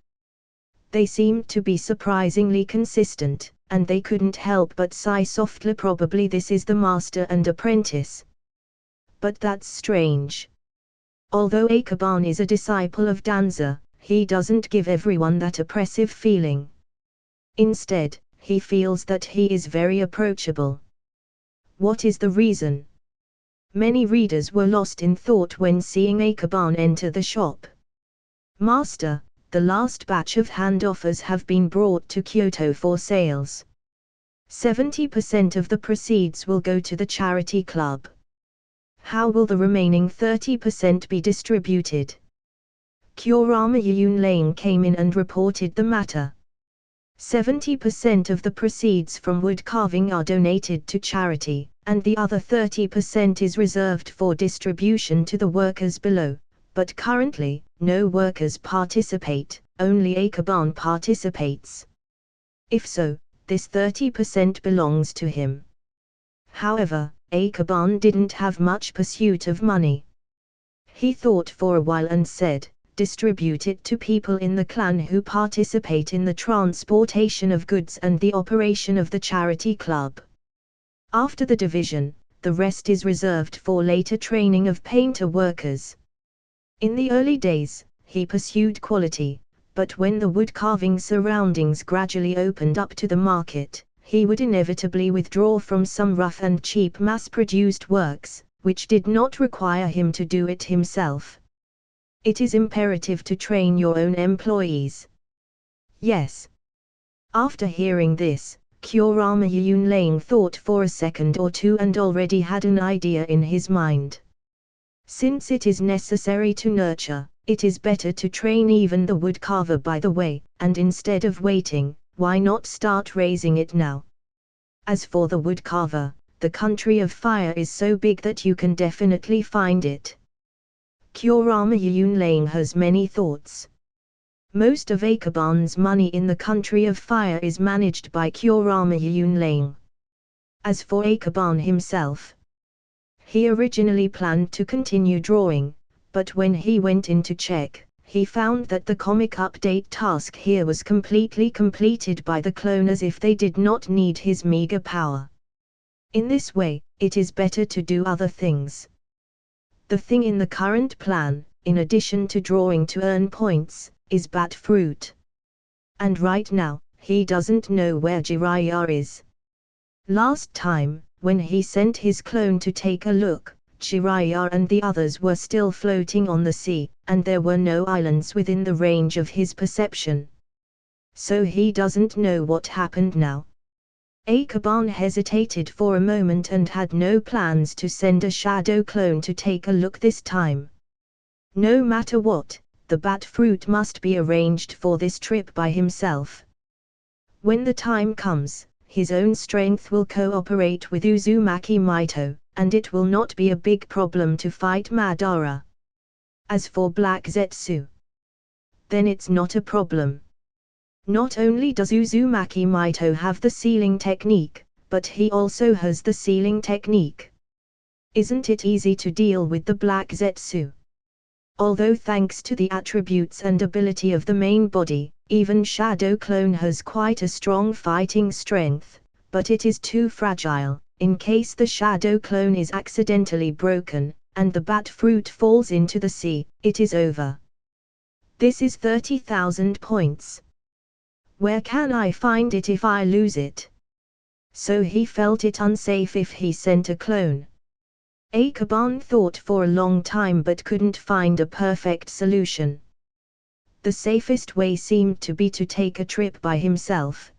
They seemed to be surprisingly consistent, and they couldn't help but sigh softly. Probably this is the master and apprentice. But that's strange. Although Akaban is a disciple of Danza, he doesn't give everyone that oppressive feeling. Instead, he feels that he is very approachable. What is the reason? Many readers were lost in thought when seeing Akaban enter the shop. Master, the last batch of hand offers have been brought to Kyoto for sales. 70% of the proceeds will go to the charity club. How will the remaining 30% be distributed? Kurama Yunlane came in and reported the matter. 70% of the proceeds from wood carving are donated to charity, and the other 30% is reserved for distribution to the workers below. But currently, no workers participate, only Akaban participates. If so, this 30% belongs to him. However, Akaban didn't have much pursuit of money. He thought for a while and said, distribute it to people in the clan who participate in the transportation of goods and the operation of the charity club. After the division, the rest is reserved for later training of painter workers. In the early days, he pursued quality, but when the wood carving surroundings gradually opened up to the market, he would inevitably withdraw from some rough and cheap mass-produced works, which did not require him to do it himself. It is imperative to train your own employees. Yes. After hearing this, Kurama Yunlane thought for a second or two and already had an idea in his mind. Since it is necessary to nurture, it is better to train even the woodcarver by the way, and instead of waiting, why not start raising it now? As for the woodcarver, the country of fire is so big that you can definitely find it. Kurama Yunlane has many thoughts. Most of Akaban's money in the country of fire is managed by Kurama Yunlane. As for Akaban himself, he originally planned to continue drawing, but when he went in to check, he found that the comic update task here was completely completed by the cloners if they did not need his meager power. In this way, it is better to do other things. The thing in the current plan, in addition to drawing to earn points, is bat fruit. And right now, he doesn't know where Jiraiya is. Last time, when he sent his clone to take a look, Jiraiya and the others were still floating on the sea, and there were no islands within the range of his perception. So he doesn't know what happened now. Akaban hesitated for a moment and had no plans to send a shadow clone to take a look this time. No matter what, the bat fruit must be arranged for this trip by himself. When the time comes, his own strength will cooperate with Uzumaki Maito, and it will not be a big problem to fight Madara. As for Black Zetsu, then it's not a problem. Not only does Uzumaki Maito have the sealing technique, but he also has the sealing technique. Isn't it easy to deal with the Black Zetsu? Although thanks to the attributes and ability of the main body, even Shadow Clone has quite a strong fighting strength, but it is too fragile, in case the Shadow Clone is accidentally broken, and the bat fruit falls into the sea, it is over. This is 30,000 points. Where can I find it if I lose it? So he felt it unsafe if he sent a clone. Akaban thought for a long time but couldn't find a perfect solution. The safest way seemed to be to take a trip by himself.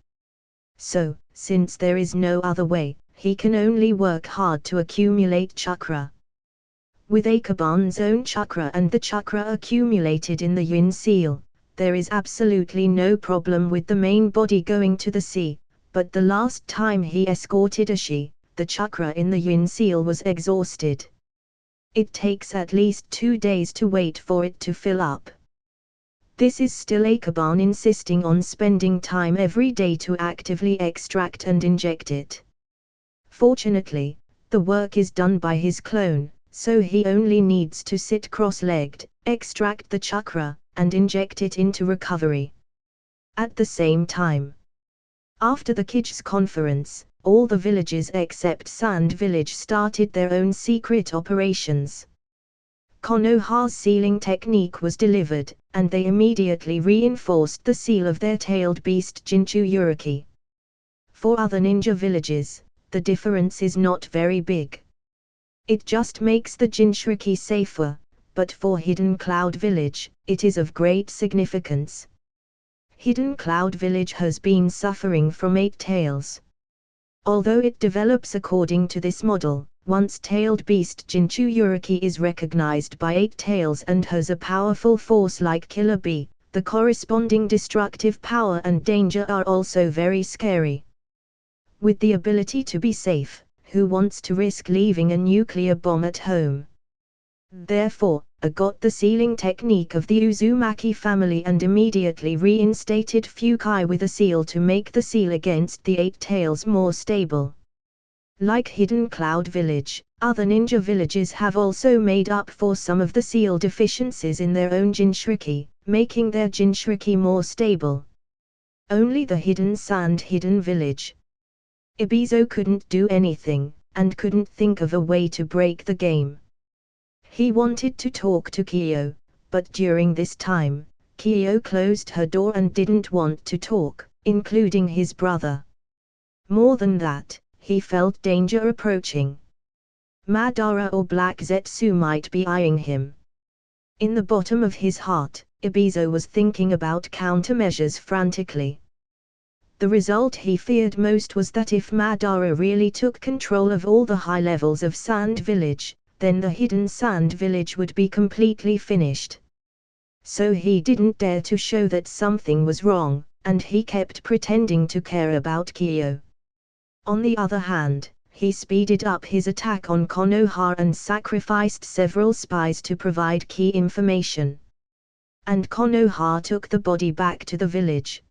So, since there is no other way, he can only work hard to accumulate chakra. With Akaban's own chakra and the chakra accumulated in the Yin seal, there is absolutely no problem with the main body going to the sea, but the last time he escorted Ashi, the chakra in the Yin seal was exhausted. It takes at least 2 days to wait for it to fill up. This is still Akaban insisting on spending time every day to actively extract and inject it. Fortunately, the work is done by his clone, so he only needs to sit cross-legged, extract the chakra, and inject it into recovery. At the same time, after the Kij's conference, all the villages except Sand Village started their own secret operations. Konoha's sealing technique was delivered, and they immediately reinforced the seal of their tailed beast Jinchu Uriki. For other ninja villages, the difference is not very big. It just makes the Jinchuriki safer, but for Hidden Cloud Village, it is of great significance. Hidden Cloud Village has been suffering from 8 tails. Although it develops according to this model, once tailed beast Jinchu Uriki is recognized by 8 tails and has a powerful force like Killer Bee, the corresponding destructive power and danger are also very scary. With the ability to be safe, who wants to risk leaving a nuclear bomb at home? Therefore, A got the sealing technique of the Uzumaki family and immediately reinstated Fukai with a seal to make the seal against the 8 tails more stable. Like Hidden Cloud Village, other ninja villages have also made up for some of the seal deficiencies in their own Jinchuriki, making their Jinchuriki more stable. Only the Hidden Village. Ibizo couldn't do anything, and couldn't think of a way to break the game. He wanted to talk to Kyo, but during this time, Kyo closed her door and didn't want to talk, including his brother. More than that, he felt danger approaching. Madara or Black Zetsu might be eyeing him. In the bottom of his heart, Ibizo was thinking about countermeasures frantically. The result he feared most was that if Madara really took control of all the high levels of Sand Village, then the Hidden Sand Village would be completely finished. So he didn't dare to show that something was wrong, and he kept pretending to care about Kyo. On the other hand, he speeded up his attack on Konoha and sacrificed several spies to provide key information. And Konoha took the body back to the village.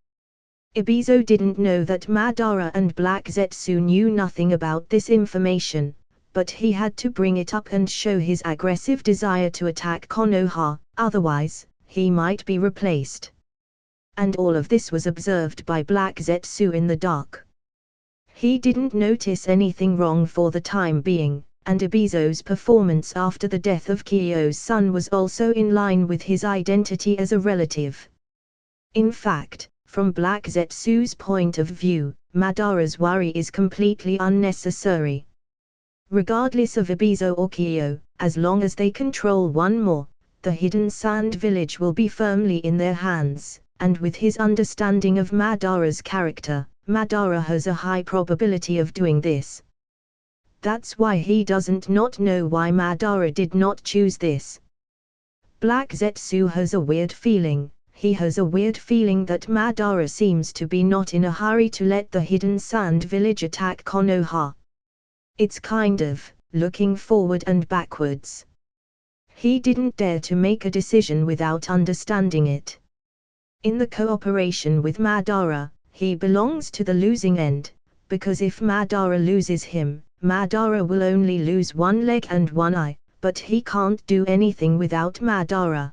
Ibizo didn't know that Madara and Black Zetsu knew nothing about this information, but he had to bring it up and show his aggressive desire to attack Konoha, otherwise, he might be replaced. And all of this was observed by Black Zetsu in the dark. He didn't notice anything wrong for the time being, and Ibizo's performance after the death of Kyo's son was also in line with his identity as a relative. In fact, from Black Zetsu's point of view, Madara's worry is completely unnecessary. Regardless of Ibizo or Kyo, as long as they control one more, the Hidden Sand Village will be firmly in their hands, and with his understanding of Madara's character, Madara has a high probability of doing this. That's why he doesn't not know why Madara did not choose this. Black Zetsu has a weird feeling. He has a weird feeling that Madara seems to be not in a hurry to let the Hidden Sand Village attack Konoha. It's kind of looking forward and backwards. He didn't dare to make a decision without understanding it. In the cooperation with Madara, he belongs to the losing end, because if Madara loses him, Madara will only lose one leg and one eye, but he can't do anything without Madara.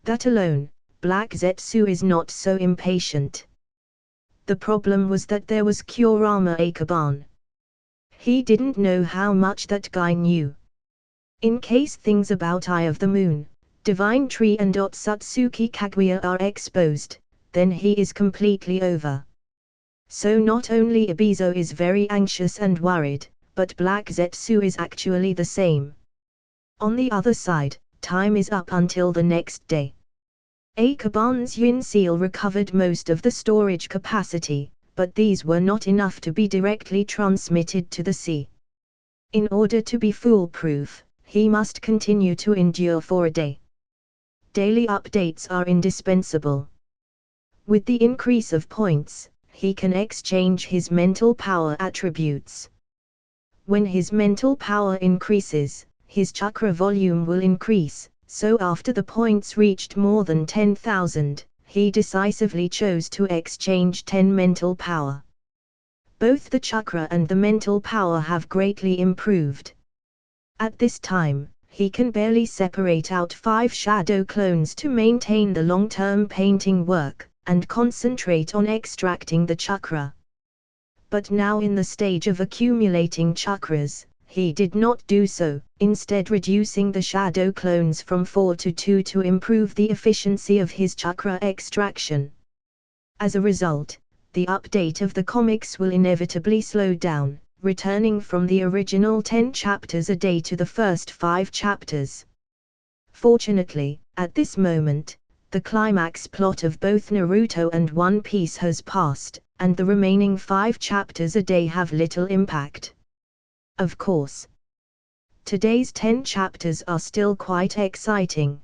That alone, Black Zetsu is not so impatient. The problem was that there was Kurama Akaban. He didn't know how much that guy knew. In case things about Eye of the Moon, Divine Tree and Otsutsuki Kaguya are exposed, then he is completely over. So not only Ibizo is very anxious and worried, but Black Zetsu is actually the same. On the other side, time is up until the next day. Akaban's Yin seal recovered most of the storage capacity, but these were not enough to be directly transmitted to the sea. In order to be foolproof, he must continue to endure for a day. Daily updates are indispensable. With the increase of points, he can exchange his mental power attributes. When his mental power increases, his chakra volume will increase, so after the points reached more than 10,000, he decisively chose to exchange 10 mental power. Both the chakra and the mental power have greatly improved. At this time, he can barely separate out 5 shadow clones to maintain the long-term painting work, and concentrate on extracting the chakra. But now in the stage of accumulating chakras, he did not do so, instead reducing the shadow clones from 4 to 2 to improve the efficiency of his chakra extraction. As a result, the update of the comics will inevitably slow down, returning from the original 10 chapters a day to the first 5 chapters. Fortunately, at this moment, the climax plot of both Naruto and One Piece has passed, and the remaining 5 chapters a day have little impact. Of course, today's 10 chapters are still quite exciting.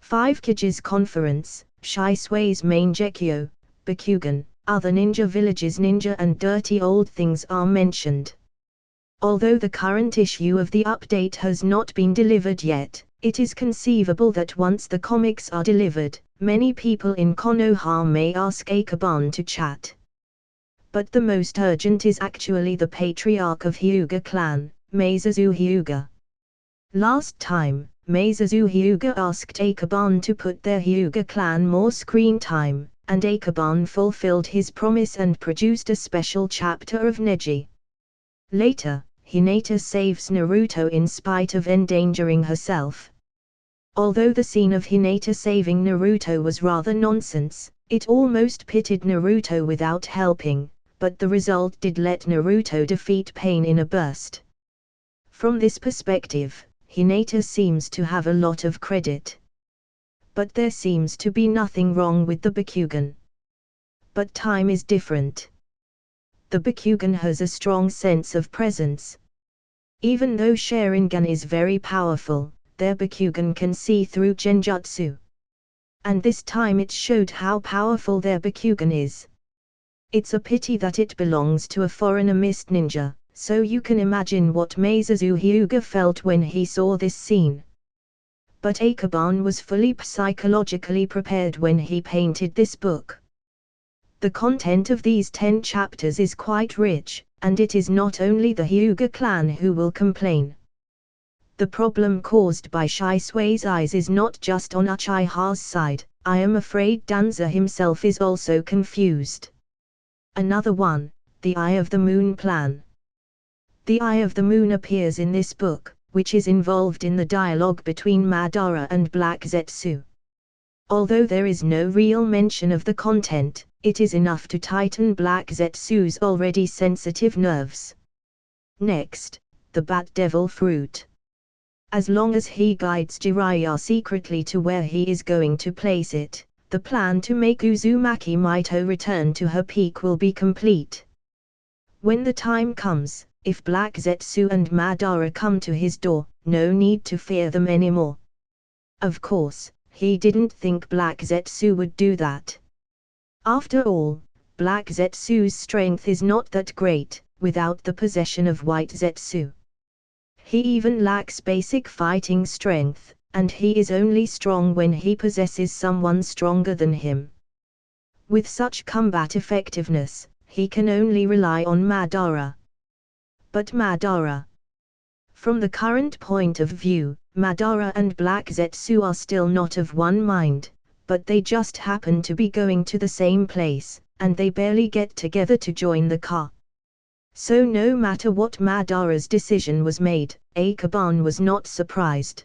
5 Kage's Conference, Shisei's Mangekyo, Bakugan, other ninja villages, ninja and dirty old things are mentioned. Although the current issue of the update has not been delivered yet, it is conceivable that once the comics are delivered, many people in Konoha may ask Akaban to chat. But the most urgent is actually the patriarch of Hyuga clan, Meizazu Hyuga. Last time, Meizazu Hyuga asked Akaban to put their Hyuga clan more screen time, and Akaban fulfilled his promise and produced a special chapter of Neji. Later, Hinata saves Naruto in spite of endangering herself. Although the scene of Hinata saving Naruto was rather nonsense, it almost pitted Naruto without helping, but the result did let Naruto defeat Pain in a burst. From this perspective, Hinata seems to have a lot of credit. But there seems to be nothing wrong with the Bakugan. But time is different. The Bakugan has a strong sense of presence. Even though Sharingan is very powerful, their Bakugan can see through Genjutsu. And this time it showed how powerful their Bakugan is. It's a pity that it belongs to a foreigner mist ninja, so you can imagine what Meizazu Hyuga felt when he saw this scene. But Akaban was fully psychologically prepared when he painted this book. The content of these 10 chapters is quite rich, and it is not only the Hyuga clan who will complain. The problem caused by Shisei's eyes is not just on Uchiha's side. I am afraid Danza himself is also confused. Another one, the Eye of the Moon plan. The Eye of the Moon appears in this book, which is involved in the dialogue between Madara and Black Zetsu. Although there is no real mention of the content, it is enough to tighten Black Zetsu's already sensitive nerves. Next, the Bat Devil Fruit. As long as he guides Jiraiya secretly to where he is going to place it, the plan to make Uzumaki Mito return to her peak will be complete. When the time comes, if Black Zetsu and Madara come to his door, no need to fear them anymore. Of course, he didn't think Black Zetsu would do that. After all, Black Zetsu's strength is not that great, without the possession of White Zetsu. He even lacks basic fighting strength, and he is only strong when he possesses someone stronger than him. With such combat effectiveness, he can only rely on Madara. But Madara. From the current point of view, Madara and Black Zetsu are still not of one mind, but they just happen to be going to the same place, and they barely get together to join the car. So no matter what Madara's decision was made, Akaban was not surprised.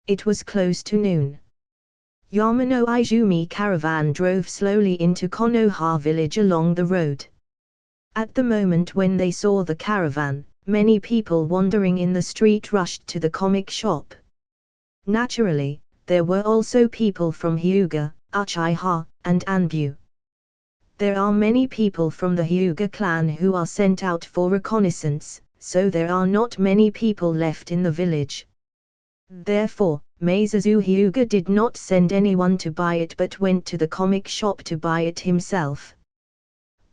It was close to noon. Yamano Izumi caravan drove slowly into Konoha village along the road. At the moment when they saw the caravan, many people wandering in the street rushed to the comic shop. Naturally, there were also people from Hyuga, Uchiha, and Anbu. There are many people from the Hyuga clan who are sent out for reconnaissance, so there are not many people left in the village. Therefore, Meizazu Hyuga did not send anyone to buy it but went to the comic shop to buy it himself.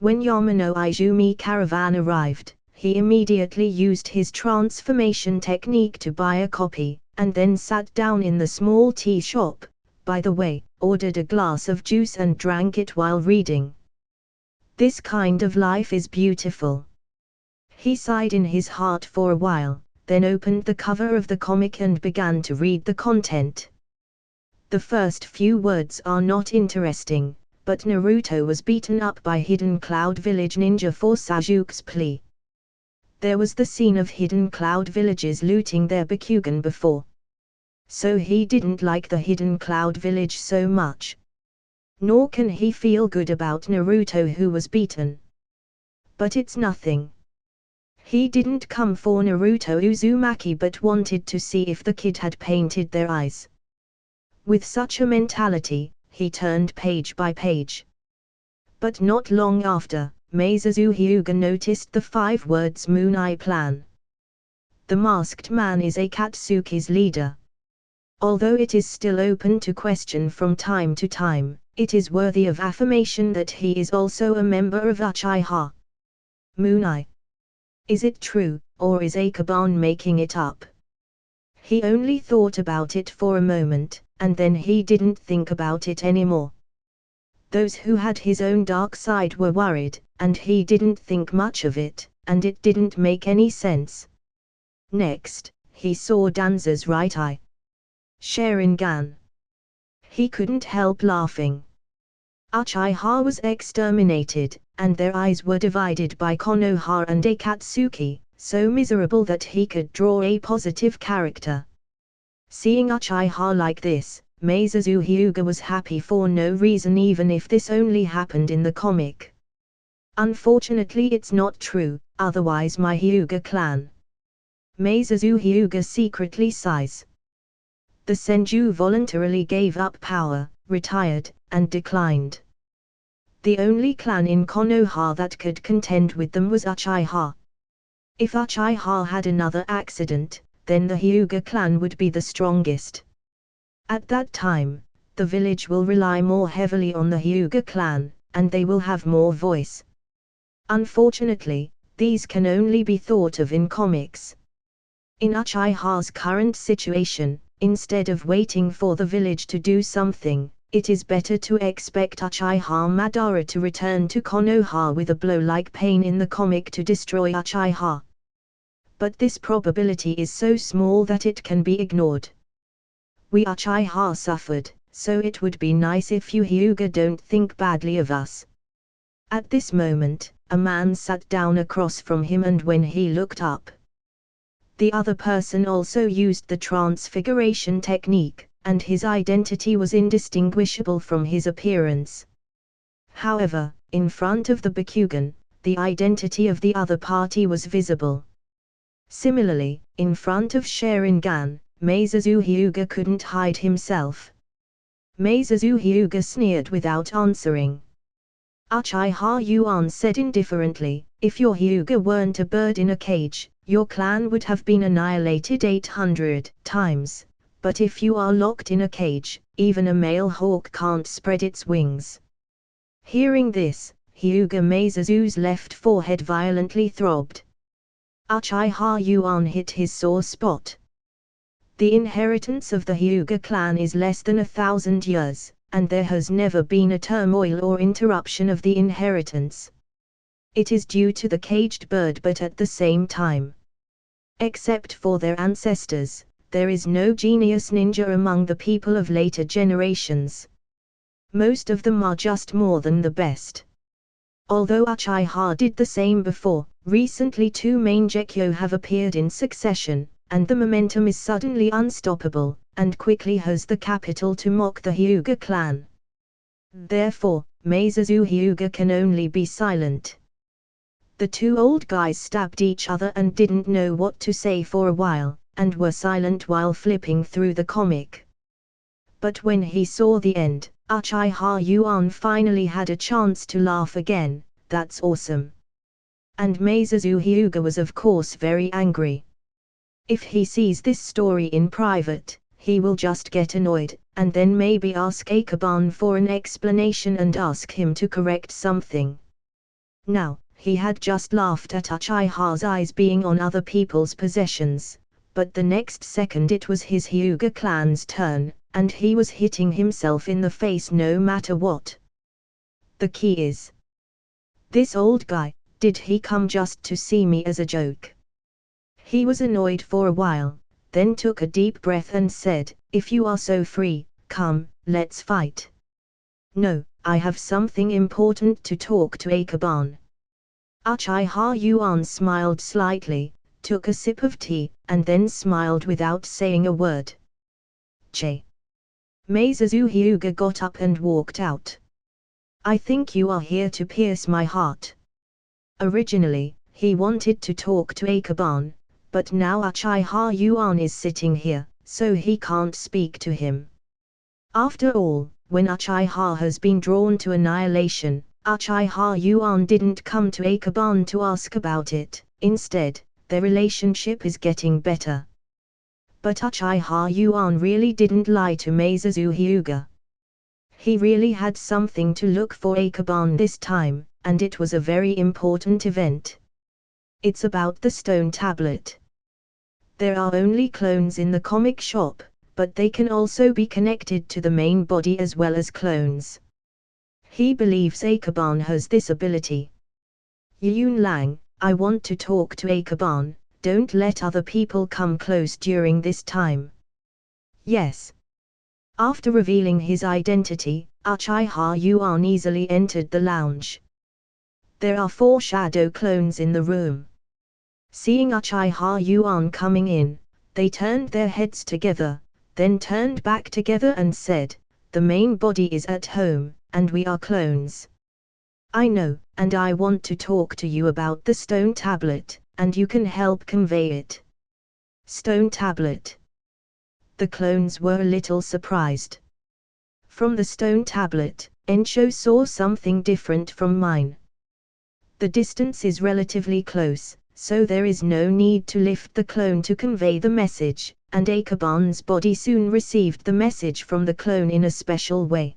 When Yamano Izumi caravan arrived, he immediately used his transformation technique to buy a copy, and then sat down in the small tea shop, by the way, ordered a glass of juice and drank it while reading. This kind of life is beautiful. He sighed in his heart for a while, then opened the cover of the comic and began to read the content. The first few words are not interesting, but Naruto was beaten up by Hidden Cloud Village ninja for Sasuke's plea. There was the scene of Hidden Cloud villages looting their Bakugan before. So he didn't like the Hidden Cloud village so much. Nor can he feel good about Naruto who was beaten. But it's nothing. He didn't come for Naruto Uzumaki but wanted to see if the kid had painted their eyes. With such a mentality, he turned page by page. But not long after, Meizazu Hyuga noticed the 5 words Moon Eye Plan. The masked man is Akatsuki's leader. Although it is still open to question from time to time, it is worthy of affirmation that he is also a member of Uchiha. Moon Eye. Is it true, or is Akaban making it up? He only thought about it for a moment, and then he didn't think about it anymore. Those who had his own dark side were worried, and he didn't think much of it, and it didn't make any sense. Next, he saw Danza's right eye. Sharingan. He couldn't help laughing. Uchiha was exterminated, and their eyes were divided by Konoha and Akatsuki, so miserable that he could draw a positive character. Seeing Uchiha like this, Meizazu Hyuga was happy for no reason even if this only happened in the comic. Unfortunately it's not true, otherwise my Hyuga clan. Meizazu Hyuga secretly sighs. The Senju voluntarily gave up power, retired, and declined. The only clan in Konoha that could contend with them was Uchiha. If Uchiha had another accident, then the Hyuga clan would be the strongest. At that time, the village will rely more heavily on the Hyuga clan, and they will have more voice. Unfortunately, these can only be thought of in comics. In Uchiha's current situation, instead of waiting for the village to do something, it is better to expect Uchiha Madara to return to Konoha with a blow like Pain in the comic to destroy Uchiha. But this probability is so small that it can be ignored. We Uchiha suffered, so it would be nice if you Hyuga don't think badly of us. At this moment, a man sat down across from him and when he looked up, the other person also used the transfiguration technique, and his identity was indistinguishable from his appearance. However, in front of the Bakugan, the identity of the other party was visible. Similarly, in front of Sharingan, Meizazu Hyuga couldn't hide himself. Meizazu Hyuga sneered without answering. Uchiha Yuan said indifferently, if your Hyuga weren't a bird in a cage, your clan would have been annihilated 800 times, but if you are locked in a cage, even a male hawk can't spread its wings. Hearing this, Hyuga Meizazu's left forehead violently throbbed. Uchiha Yuan hit his sore spot. The inheritance of the Hyuga clan is less than 1,000 years, and there has never been a turmoil or interruption of the inheritance. It is due to the caged bird, but at the same time, except for their ancestors, there is no genius ninja among the people of later generations. Most of them are just more than the best. Although Uchiha did the same before, recently 2 main Gekyo have appeared in succession, and the momentum is suddenly unstoppable, and quickly has the capital to mock the Hyuga clan. Therefore, Meizuzu Hyuga can only be silent. The 2 old guys stabbed each other and didn't know what to say for a while, and were silent while flipping through the comic. But when he saw the end, Uchiha Yuan finally had a chance to laugh again. That's awesome. And Meizuzu Hyuga was of course very angry. If he sees this story in private, he will just get annoyed, and then maybe ask Akaban for an explanation and ask him to correct something. Now, he had just laughed at Uchiha's eyes being on other people's possessions, but the next second it was his Hyuga clan's turn, and he was hitting himself in the face no matter what. The key is, this old guy, did he come just to see me as a joke? He was annoyed for a while, then took a deep breath and said, if you are so free, come, let's fight. No, I have something important to talk to Akaban. Uchiha Yuan smiled slightly, took a sip of tea, and then smiled without saying a word. Che. Meizuzu Hyuga got up and walked out. I think you are here to pierce my heart. Originally, he wanted to talk to Akaban, but now Uchiha Yuan is sitting here, so he can't speak to him. After all, when Uchiha has been drawn to annihilation, Uchiha Yuan didn't come to Akaban to ask about it, instead, their relationship is getting better. But Uchiha Yuan really didn't lie to Meizuzu Hyuga. He really had something to look for Akaban this time, and it was a very important event. It's about the stone tablet. There are only clones in the comic shop, but they can also be connected to the main body as well as clones. He believes Akaban has this ability. Yun Lang, I want to talk to Akaban. Don't let other people come close during this time. Yes. After revealing his identity, Uchiha Yuan easily entered the lounge. There are 4 shadow clones in the room. Seeing Uchiha Yuan coming in, they turned their heads together, then turned back together and said, the main body is at home, and we are clones. I know, and I want to talk to you about the stone tablet, and you can help convey it. Stone tablet. The clones were a little surprised. From the stone tablet, Ensho saw something different from mine. The distance is relatively close, so there is no need to lift the clone to convey the message, and Akaban's body soon received the message from the clone in a special way.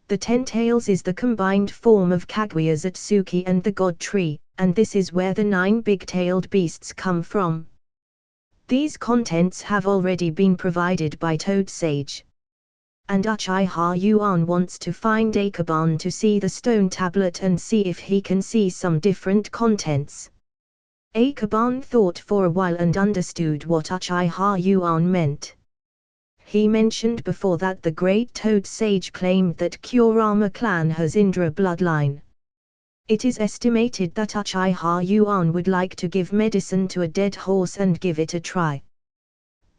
The Ten-Tails is the combined form of Kaguya Zatsuki and the God Tree, and this is where the 9 big-tailed beasts come from. These contents have already been provided by Toad Sage. And Uchiha Yuan wants to find Akaban to see the stone tablet and see if he can see some different contents. Akaban thought for a while and understood what Uchiha Yuan meant. He mentioned before that the great Toad Sage claimed that Kurama clan has Indra bloodline. It is estimated that Uchiha Yuan would like to give medicine to a dead horse and give it a try.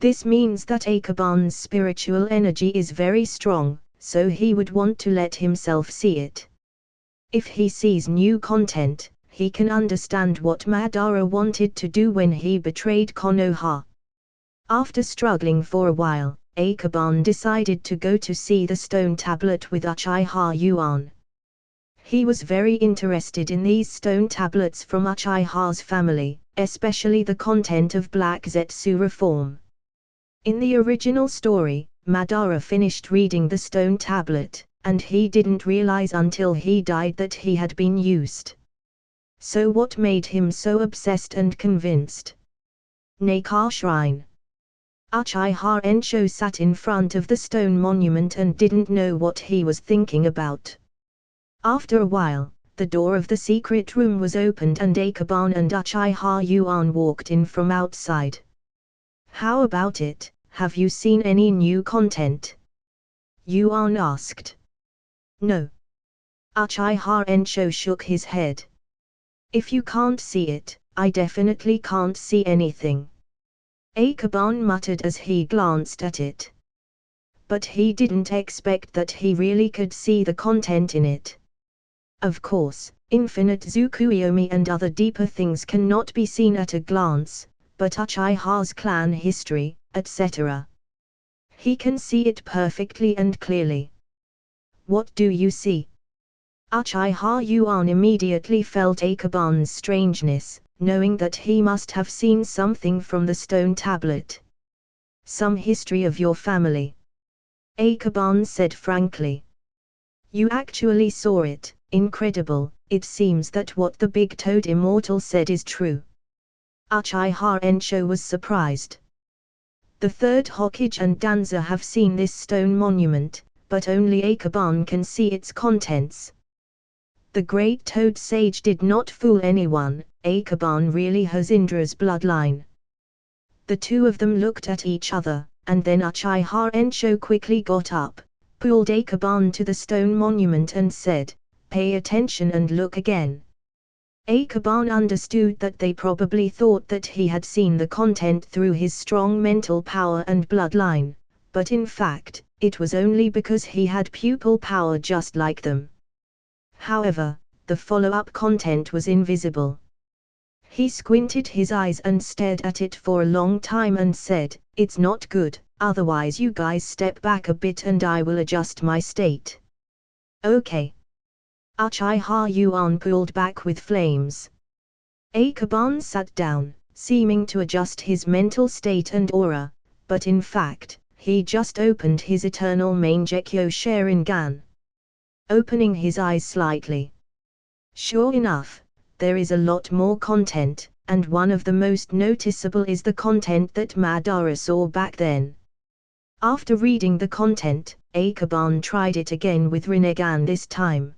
This means that Akaban's spiritual energy is very strong, so he would want to let himself see it. If he sees new content, he can understand what Madara wanted to do when he betrayed Konoha. After struggling for a while, Akaban decided to go to see the stone tablet with Uchiha Yuan. He was very interested in these stone tablets from Uchiha's family, especially the content of Black Zetsu reform. In the original story, Madara finished reading the stone tablet, and he didn't realize until he died that he had been used. So what made him so obsessed and convinced? Nakar Shrine. Uchiha Ensho sat in front of the stone monument and didn't know what he was thinking about. After a while, the door of the secret room was opened and Akaban and Uchiha Yuan walked in from outside. How about it, have you seen any new content? Yuan asked. No. Uchiha Ensho shook his head. If you can't see it, I definitely can't see anything. Akaban muttered as he glanced at it. But he didn't expect that he really could see the content in it. Of course, infinite Tsukuyomi and other deeper things cannot be seen at a glance, but Uchiha's clan history, etc. He can see it perfectly and clearly. What do you see? Uchiha Yuan immediately felt Akaban's strangeness, knowing that he must have seen something from the stone tablet. Some history of your family. Akaban said frankly. You actually saw it, incredible. It seems that what the big toad immortal said is true. Uchiha Ensho was surprised. The third Hokage and Danza have seen this stone monument, but only Akaban can see its contents. The great toad sage did not fool anyone. Akaban really has Indra's bloodline. The two of them looked at each other, and then Uchiha Ensho quickly got up, pulled Akaban to the stone monument and said, "Pay attention and look again." Akaban understood that they probably thought that he had seen the content through his strong mental power and bloodline, but in fact, it was only because he had pupil power just like them. However, the follow-up content was invisible. He squinted his eyes and stared at it for a long time and said, "It's not good, otherwise you guys step back a bit and I will adjust my state." Okay. Uchiha Yuan pulled back with flames. Akaban sat down, seeming to adjust his mental state and aura, but in fact, he just opened his eternal Mangekyo Sharingan. Opening his eyes slightly. Sure enough, there is a lot more content, and one of the most noticeable is the content that Madara saw back then. After reading the content, Akaban tried it again with Rinnegan this time.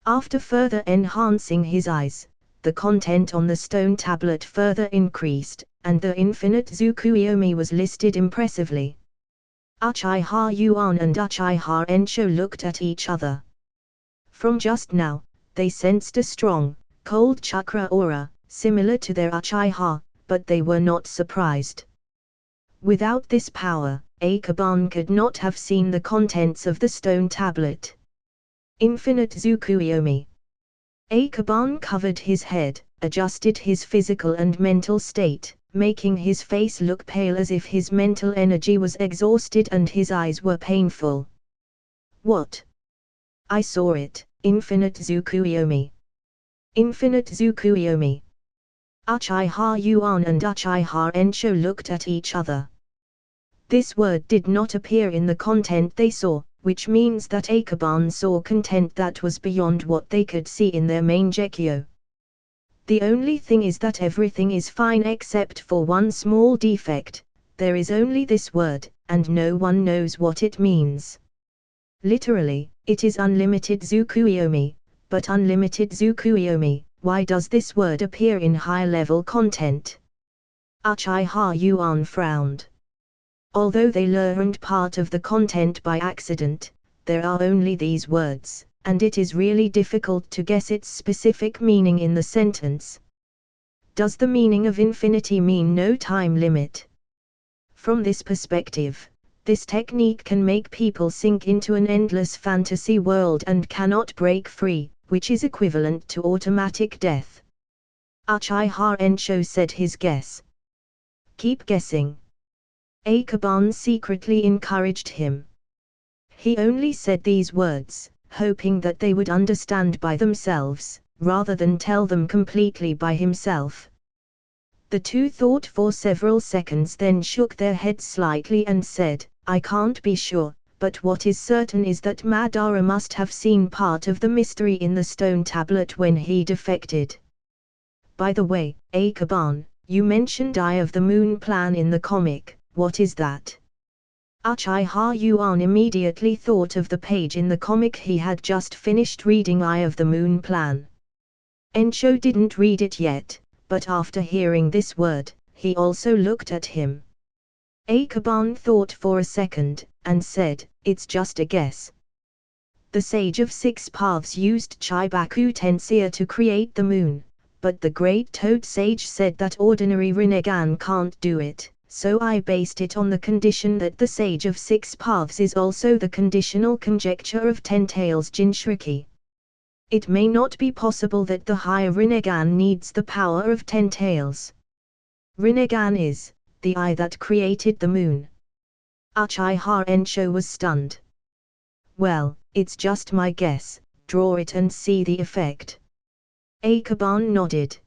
After further enhancing his eyes, the content on the stone tablet further increased, and the infinite Tsukuyomi was listed impressively. Uchiha Yuan and Uchiha Ensho looked at each other. From just now, they sensed a strong, cold chakra aura, similar to their Uchiha, but they were not surprised. Without this power, Akaban could not have seen the contents of the stone tablet. Infinite Tsukuyomi. Akaban covered his head, adjusted his physical and mental state, making his face look pale as if his mental energy was exhausted and his eyes were painful. What? I saw it, Infinite Tsukuyomi. Infinite Tsukuyomi. Uchiha Yuan and Uchiha Ensho looked at each other. This word did not appear in the content they saw, which means that Akaban saw content that was beyond what they could see in their Mangekyo. The only thing is that everything is fine except for one small defect. There is only this word, and no one knows what it means. Literally, it is unlimited Tsukuyomi, but unlimited Tsukuyomi, why does this word appear in high-level content? Uchiha Yuan frowned. Although they learned part of the content by accident, there are only these words, and it is really difficult to guess its specific meaning in the sentence. Does the meaning of infinity mean no time limit? From this perspective, this technique can make people sink into an endless fantasy world and cannot break free, which is equivalent to automatic death. Uchiha Ensho said his guess. Keep guessing. Akaban secretly encouraged him. He only said these words, hoping that they would understand by themselves, rather than tell them completely by himself. The two thought for several seconds, then shook their heads slightly and said, I can't be sure, but what is certain is that Madara must have seen part of the mystery in the stone tablet when he defected. By the way, Akaban, you mentioned Eye of the Moon plan in the comic. What is that? Uchiha Yuan immediately thought of the page in the comic he had just finished reading, Eye of the Moon plan. Ensho didn't read it yet, but after hearing this word, he also looked at him. Akaban thought for a second, and said, it's just a guess. The Sage of Six Paths used Chibaku Tensei to create the moon, but the Great Toad Sage said that ordinary Rinnegan can't do it, so I based it on the condition that the Sage of Six Paths is also the conditional conjecture of Ten Tails Jinchuriki. It may not be possible that the higher Rinnegan needs the power of Ten Tails. Rinnegan is the eye that created the moon. Uchiha Ensho was stunned. Well, it's just my guess, draw it and see the effect. Akaban nodded.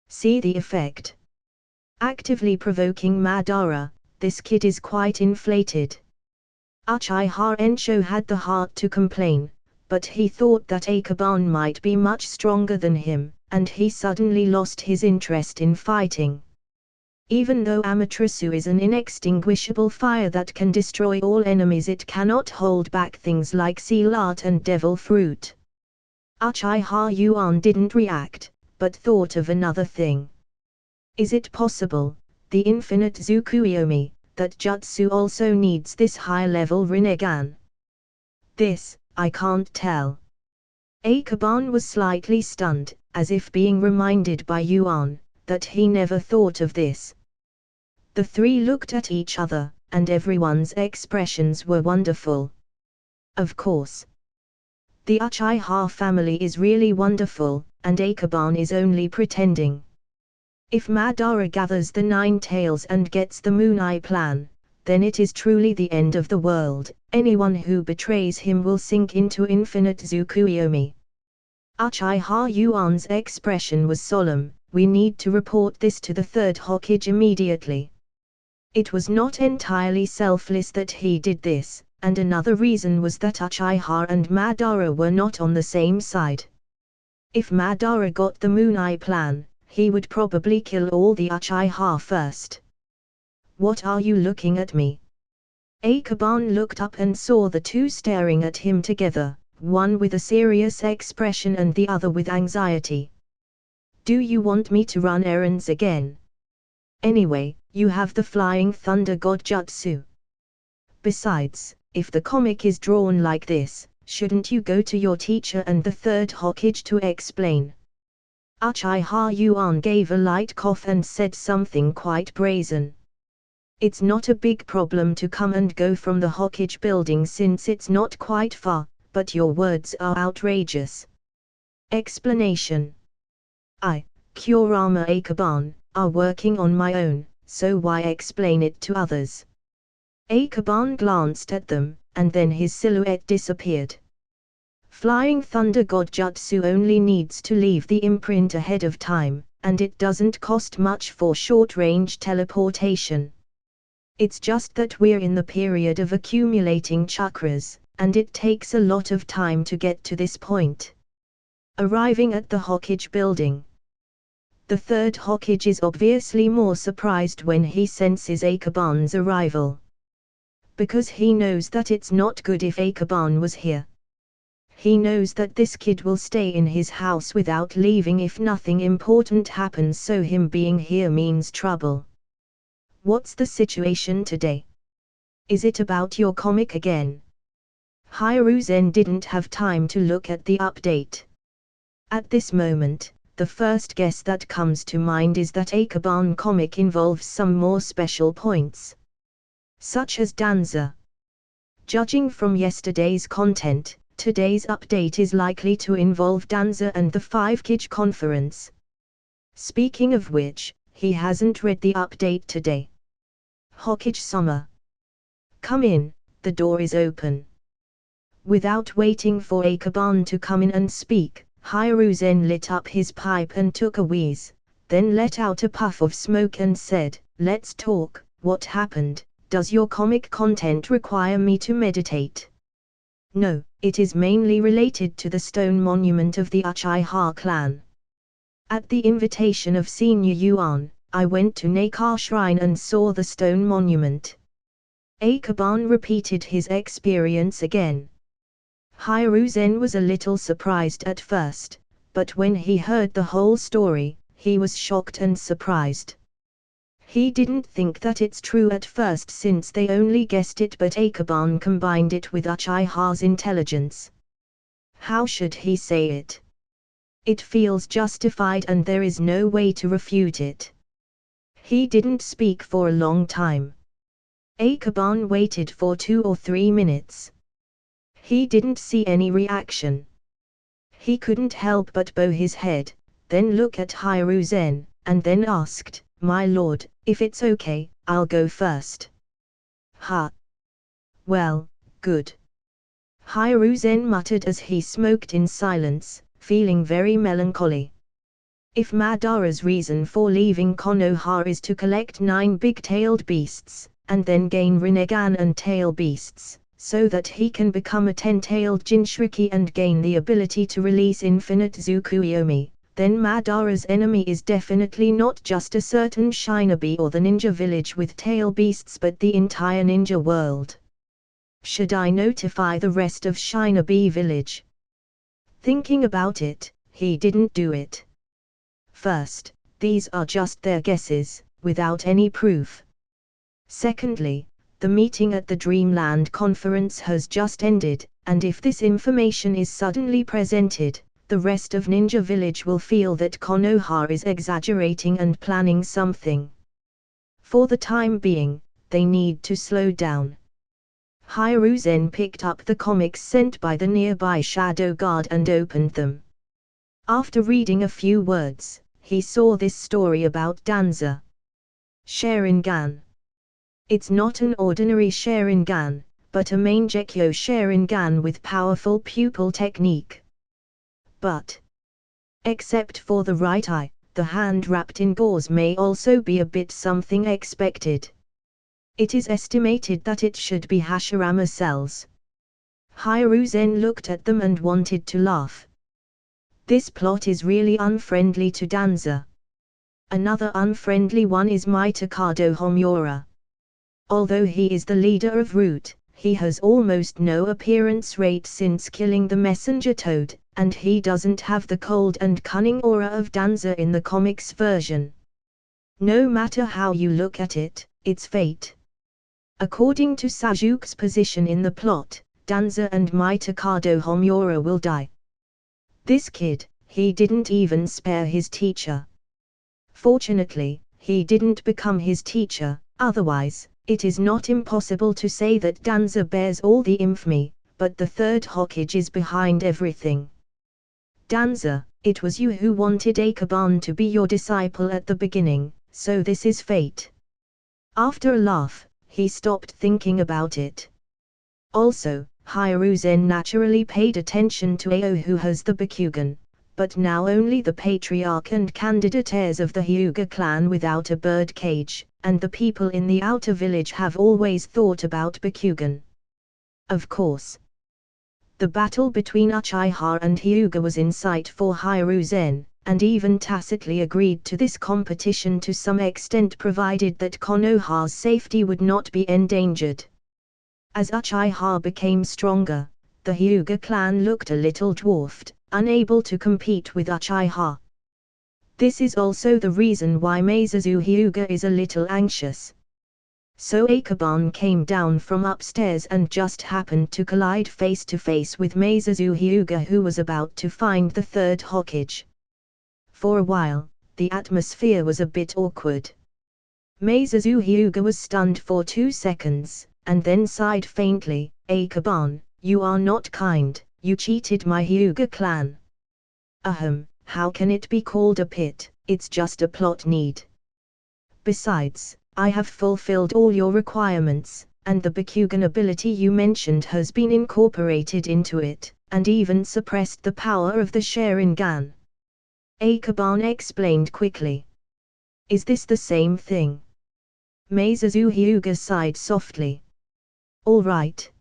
See the effect. Actively provoking Madara, this kid is quite inflated. Uchiha Ensho had the heart to complain, but he thought that Akaban might be much stronger than him, and he suddenly lost his interest in fighting. Even though Amaterasu is an inextinguishable fire that can destroy all enemies, it cannot hold back things like seal art and devil fruit. Uchiha Yuan didn't react, but thought of another thing. Is it possible, the infinite Tsukuyomi, that Jutsu also needs this high-level Rinnegan? This, I can't tell. Akaban was slightly stunned, as if being reminded by Yuan that he never thought of this. The three looked at each other, and everyone's expressions were wonderful. Of course. The Uchiha family is really wonderful, and Akaban is only pretending. If Madara gathers the 9 tails and gets the Moon Eye plan, then it is truly the end of the world. Anyone who betrays him will sink into infinite Tsukuyomi. Uchiha Yuan's expression was solemn. We need to report this to the third Hokage immediately. It was not entirely selfless that he did this, and another reason was that Uchiha and Madara were not on the same side. If Madara got the Moon Eye plan, he would probably kill all the Uchiha first. What are you looking at me? Akaban looked up and saw the two staring at him together, one with a serious expression and the other with anxiety. Do you want me to run errands again? Anyway, you have the Flying Thunder God Jutsu. Besides, if the comic is drawn like this, shouldn't you go to your teacher and the third Hokage to explain? Uchiha Yuan gave a light cough and said something quite brazen. It's not a big problem to come and go from the Hokage building since it's not quite far, but your words are outrageous. Explanation. I, Kurama Akaban, are working on my own, so why explain it to others? Akaban glanced at them, and then his silhouette disappeared. Flying Thunder God Jutsu only needs to leave the imprint ahead of time, and it doesn't cost much for short-range teleportation. It's just that we're in the period of accumulating chakras, and it takes a lot of time to get to this point. Arriving at the Hokage building. The third Hokage is obviously more surprised when he senses Akaban's arrival. Because he knows that it's not good if Akaban was here. He knows that this kid will stay in his house without leaving if nothing important happens, so him being here means trouble. What's the situation today? Is it about your comic again? Hiruzen didn't have time to look at the update. At this moment, the first guess that comes to mind is that Akaban comic involves some more special points. Such as Danza. Judging from yesterday's content, today's update is likely to involve Danza and the 5 Kage conference. Speaking of which, he hasn't read the update today. Hokage-sama. Come in, the door is open. Without waiting for Akaban to come in and speak, Hiruzen lit up his pipe and took a wheeze, then let out a puff of smoke and said, "Let's talk, what happened? Does your comic content require me to meditate?" No, it is mainly related to the stone monument of the Uchiha clan. At the invitation of Senior Yuan, I went to Nakar Shrine and saw the stone monument. Akaban repeated his experience again. Hiruzen was a little surprised at first, but when he heard the whole story, he was shocked and surprised. He didn't think that it's true at first since they only guessed it, but Akaban combined it with Uchiha's intelligence. How should he say it? It feels justified and there is no way to refute it. He didn't speak for a long time. Akaban waited for 2 or 3 minutes. He didn't see any reaction. He couldn't help but bow his head, then look at Hiruzen, and then asked, "My lord, if it's okay, I'll go first." "Ha! Well, good." Hiruzen muttered as he smoked in silence, feeling very melancholy. If Madara's reason for leaving Konoha is to collect 9 big-tailed beasts, and then gain Rinnegan and tail beasts, so that he can become a 10-tailed Jinchuriki and gain the ability to release infinite Tsukuyomi, then Madara's enemy is definitely not just a certain shinobi or the ninja village with tail beasts but the entire ninja world. Should I notify the rest of Shinobi village? Thinking about it, he didn't do it. First, these are just their guesses, without any proof. Secondly, the meeting at the Dreamland conference has just ended, and if this information is suddenly presented, the rest of Ninja Village will feel that Konoha is exaggerating and planning something. For the time being, they need to slow down. Hiruzen picked up the comics sent by the nearby Shadow Guard and opened them. After reading a few words, he saw this story about Danza. Sharingan. It's not an ordinary Sharingan, but a Mangekyo Sharingan with powerful pupil technique. But, except for the right eye, the hand wrapped in gauze may also be a bit something expected. It is estimated that it should be Hashirama cells. Hiruzen looked at them and wanted to laugh. This plot is really unfriendly to Danza. Another unfriendly one is Mitokado Homura. Although he is the leader of Root, he has almost no appearance rate since killing the messenger toad, and he doesn't have the cold and cunning aura of Danza in the comics version. No matter how you look at it, it's fate. According to Sajuke's position in the plot, Danza and Mitokado Homura will die. This kid, he didn't even spare his teacher. Fortunately, he didn't become his teacher, otherwise, it is not impossible to say that Danza bears all the infamy, but the third Hokage is behind everything. Danza, it was you who wanted Akaban to be your disciple at the beginning, so this is fate. After a laugh, he stopped thinking about it. Also, Hiruzen naturally paid attention to Ao who has the Bakugan, but now only the patriarch and candidate heirs of the Hyuga clan without a bird cage, and the people in the outer village have always thought about Bakugan. Of course. The battle between Uchiha and Hyuga was in sight for Hiruzen, and even tacitly agreed to this competition to some extent provided that Konoha's safety would not be endangered. As Uchiha became stronger, the Hyuga clan looked a little dwarfed, unable to compete with Uchiha. This is also the reason why Meizazu Hyuga is a little anxious. So Akaban came down from upstairs and just happened to collide face to face with Meizazu Hyuga, who was about to find the third Hokage. For a while, the atmosphere was a bit awkward. Meizazu Hyuga was stunned for 2 seconds, and then sighed faintly, "Akaban, you are not kind, you cheated my Hyuga clan." "Ahem, how can it be called a pit, it's just a plot need. Besides, I have fulfilled all your requirements, and the Bakugan ability you mentioned has been incorporated into it, and even suppressed the power of the Sharingan." Akaban explained quickly. "Is this the same thing?" Meizazu Hyuga sighed softly. "All right.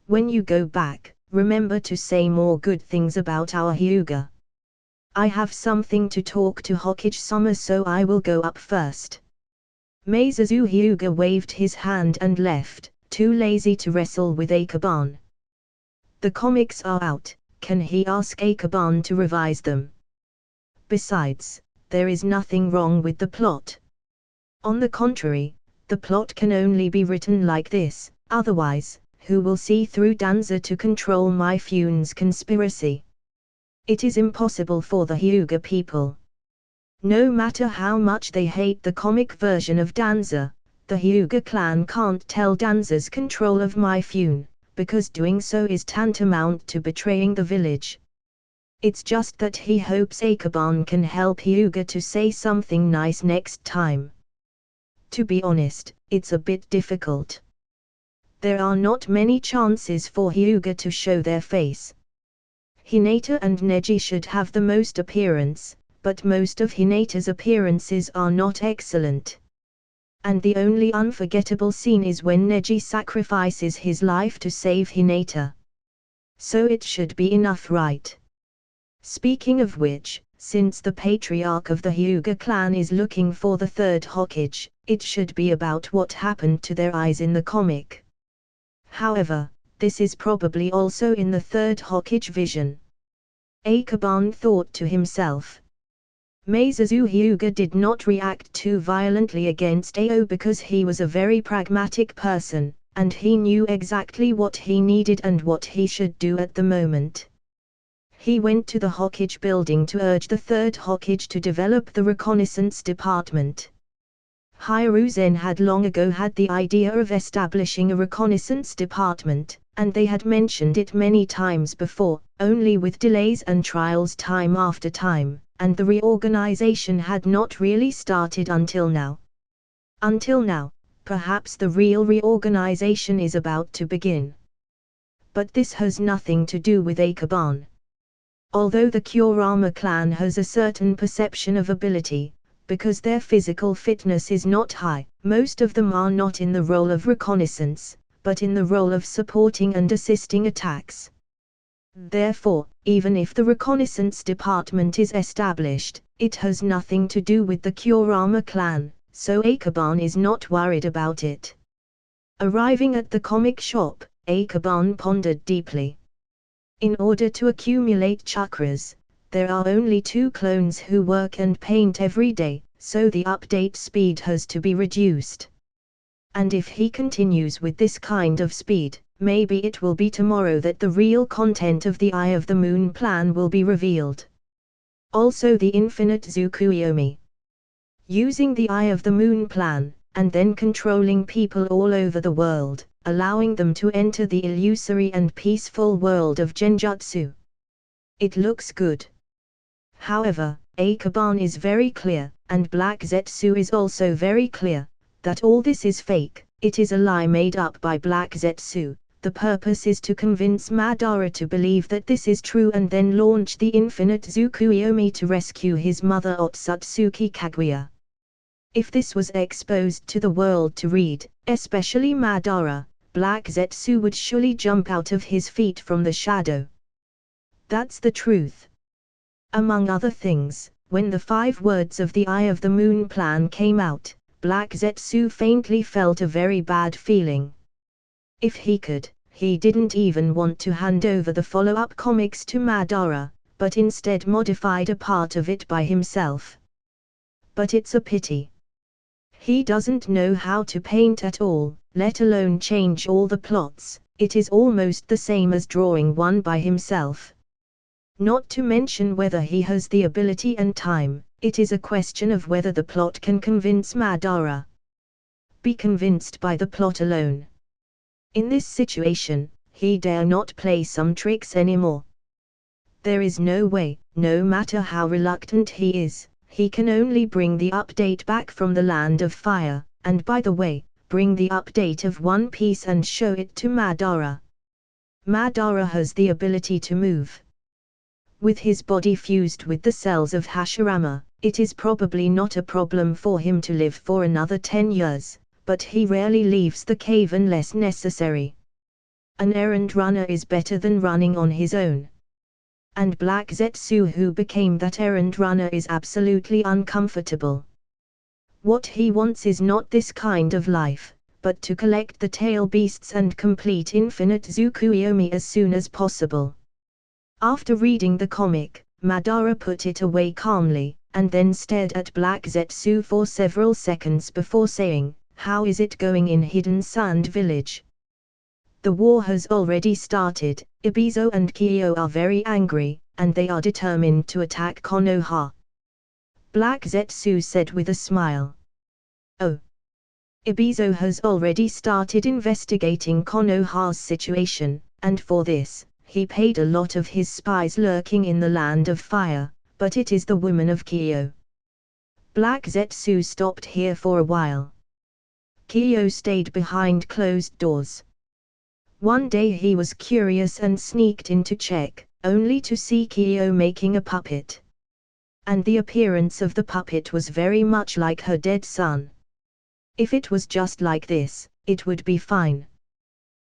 When you go back, remember to say more good things about our Hyuga. I have something to talk to Hokage-sama, so I will go up first." Meizazu Hyuga waved his hand and left, too lazy to wrestle with Akaban. The comics are out, can he ask Akaban to revise them? Besides, there is nothing wrong with the plot. On the contrary, the plot can only be written like this, otherwise, who will see through Danza to control my Fun's conspiracy. It is impossible for the Hyuga people. No matter how much they hate the comic version of Danza, the Hyuga clan can't tell Danza's control of my Fun, because doing so is tantamount to betraying the village. It's just that he hopes Akaban can help Hyuga to say something nice next time. To be honest, it's a bit difficult. There are not many chances for Hyuga to show their face. Hinata and Neji should have the most appearance, but most of Hinata's appearances are not excellent. And the only unforgettable scene is when Neji sacrifices his life to save Hinata. So it should be enough, right? Speaking of which, since the patriarch of the Hyuga clan is looking for the third Hokage, it should be about what happened to their eyes in the comic. However, this is probably also in the third Hokage vision. Akaban thought to himself. Meizazu Hyuga did not react too violently against Ao because he was a very pragmatic person, and he knew exactly what he needed and what he should do at the moment. He went to the Hokage building to urge the third Hokage to develop the reconnaissance department. Hiruzen had long ago had the idea of establishing a reconnaissance department, and they had mentioned it many times before, only with delays and trials time after time, and the reorganization had not really started until now. Until now, perhaps the real reorganization is about to begin. But this has nothing to do with Akaban. Although the Kurama clan has a certain perception of ability, because their physical fitness is not high, most of them are not in the role of reconnaissance, but in the role of supporting and assisting attacks. Therefore, even if the reconnaissance department is established, it has nothing to do with the Kurama clan, so Akaban is not worried about it. Arriving at the comic shop, Akaban pondered deeply. In order to accumulate chakras, there are only 2 clones who work and paint every day, so the update speed has to be reduced. And if he continues with this kind of speed, maybe it will be tomorrow that the real content of the Eye of the Moon plan will be revealed. Also the infinite Tsukuyomi. Using the Eye of the Moon plan, and then controlling people all over the world, allowing them to enter the illusory and peaceful world of Genjutsu. It looks good. However, Akaban is very clear, and Black Zetsu is also very clear, that all this is fake, it is a lie made up by Black Zetsu. The purpose is to convince Madara to believe that this is true and then launch the infinite Tsukuyomi to rescue his mother Otsutsuki Kaguya. If this was exposed to the world to read, especially Madara, Black Zetsu would surely jump out of his feet from the shadow. That's the truth. Among other things, when the 5 words of the Eye of the Moon plan came out, Black Zetsu faintly felt a very bad feeling. If he could, he didn't even want to hand over the follow-up comics to Madara, but instead modified a part of it by himself. But it's a pity. He doesn't know how to paint at all, let alone change all the plots. It is almost the same as drawing one by himself. Not to mention whether he has the ability and time, it is a question of whether the plot can convince Madara. Be convinced by the plot alone. In this situation, he dare not play some tricks anymore. There is no way, no matter how reluctant he is, he can only bring the update back from the Land of Fire, and by the way, bring the update of One Piece and show it to Madara. Madara has the ability to move. With his body fused with the cells of Hashirama, it is probably not a problem for him to live for another 10 years, but he rarely leaves the cave unless necessary. An errand runner is better than running on his own. And Black Zetsu, who became that errand runner, is absolutely uncomfortable. What he wants is not this kind of life, but to collect the tail beasts and complete infinite Tsukuyomi as soon as possible. After reading the comic, Madara put it away calmly, and then stared at Black Zetsu for several seconds before saying, "How is it going in Hidden Sand Village?" The war has already started. Ibizo and Kyo are very angry, and they are determined to attack Konoha. Black Zetsu said with a smile. Oh. Ibizo has already started investigating Konoha's situation, and for this, he paid a lot of his spies lurking in the land of fire, but it is the woman of Kyo. Black Zetsu stopped here for a while. Kyo stayed behind closed doors. One day he was curious and sneaked in to check, only to see Kyo making a puppet. And the appearance of the puppet was very much like her dead son. If it was just like this, it would be fine.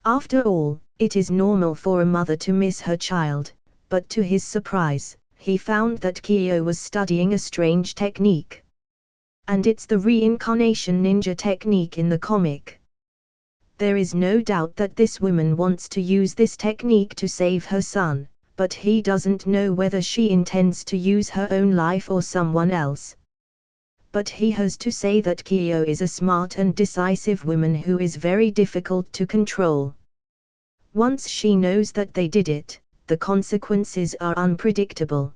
After all, it is normal for a mother to miss her child, but to his surprise, he found that Kyo was studying a strange technique. And it's the reincarnation ninja technique in the comic. There is no doubt that this woman wants to use this technique to save her son, but he doesn't know whether she intends to use her own life or someone else. But he has to say that Kyo is a smart and decisive woman who is very difficult to control. Once she knows that they did it, the consequences are unpredictable.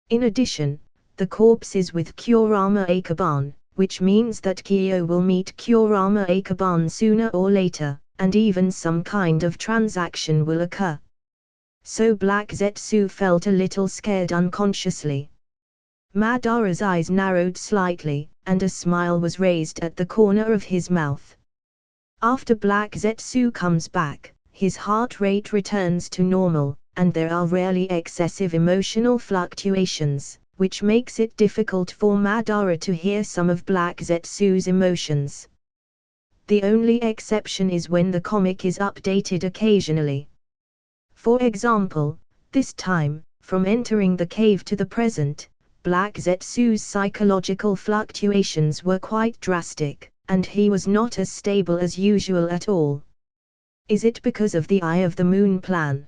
In addition, the corpse is with Kurama Akaban, which means that Kyo will meet Kurama Akaban sooner or later, and even some kind of transaction will occur. So Black Zetsu felt a little scared unconsciously. Madara's eyes narrowed slightly, and a smile was raised at the corner of his mouth. After Black Zetsu comes back, his heart rate returns to normal, and there are rarely excessive emotional fluctuations, which makes it difficult for Madara to hear some of Black Zetsu's emotions. The only exception is when the comic is updated occasionally. For example, this time, from entering the cave to the present, Black Zetsu's psychological fluctuations were quite drastic, and he was not as stable as usual at all. Is it because of the Eye of the Moon plan?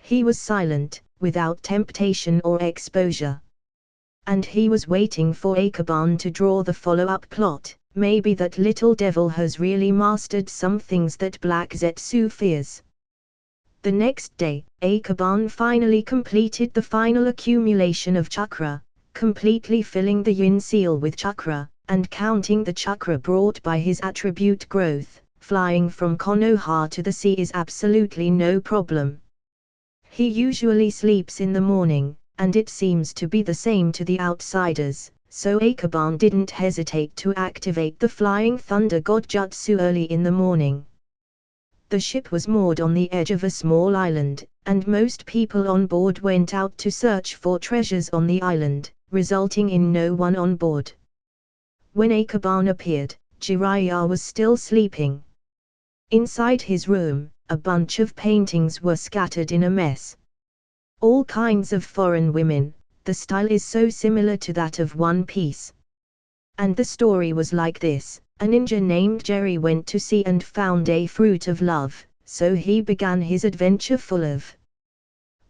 He was silent, without temptation or exposure. And he was waiting for Akaban to draw the follow-up plot. Maybe that little devil has really mastered some things that Black Zetsu fears. The next day, Akaban finally completed the final accumulation of chakra, completely filling the yin seal with chakra, and counting the chakra brought by his attribute growth. Flying from Konoha to the sea is absolutely no problem. He usually sleeps in the morning, and it seems to be the same to the outsiders, so Akaban didn't hesitate to activate the Flying Thunder God Jutsu early in the morning. The ship was moored on the edge of a small island, and most people on board went out to search for treasures on the island, resulting in no one on board. When Akaban appeared, Jiraiya was still sleeping. Inside his room, a bunch of paintings were scattered in a mess. All kinds of foreign women, the style is so similar to that of One Piece. And the story was like this: a ninja named Jerry went to sea and found a fruit of love, so he began his adventure full of...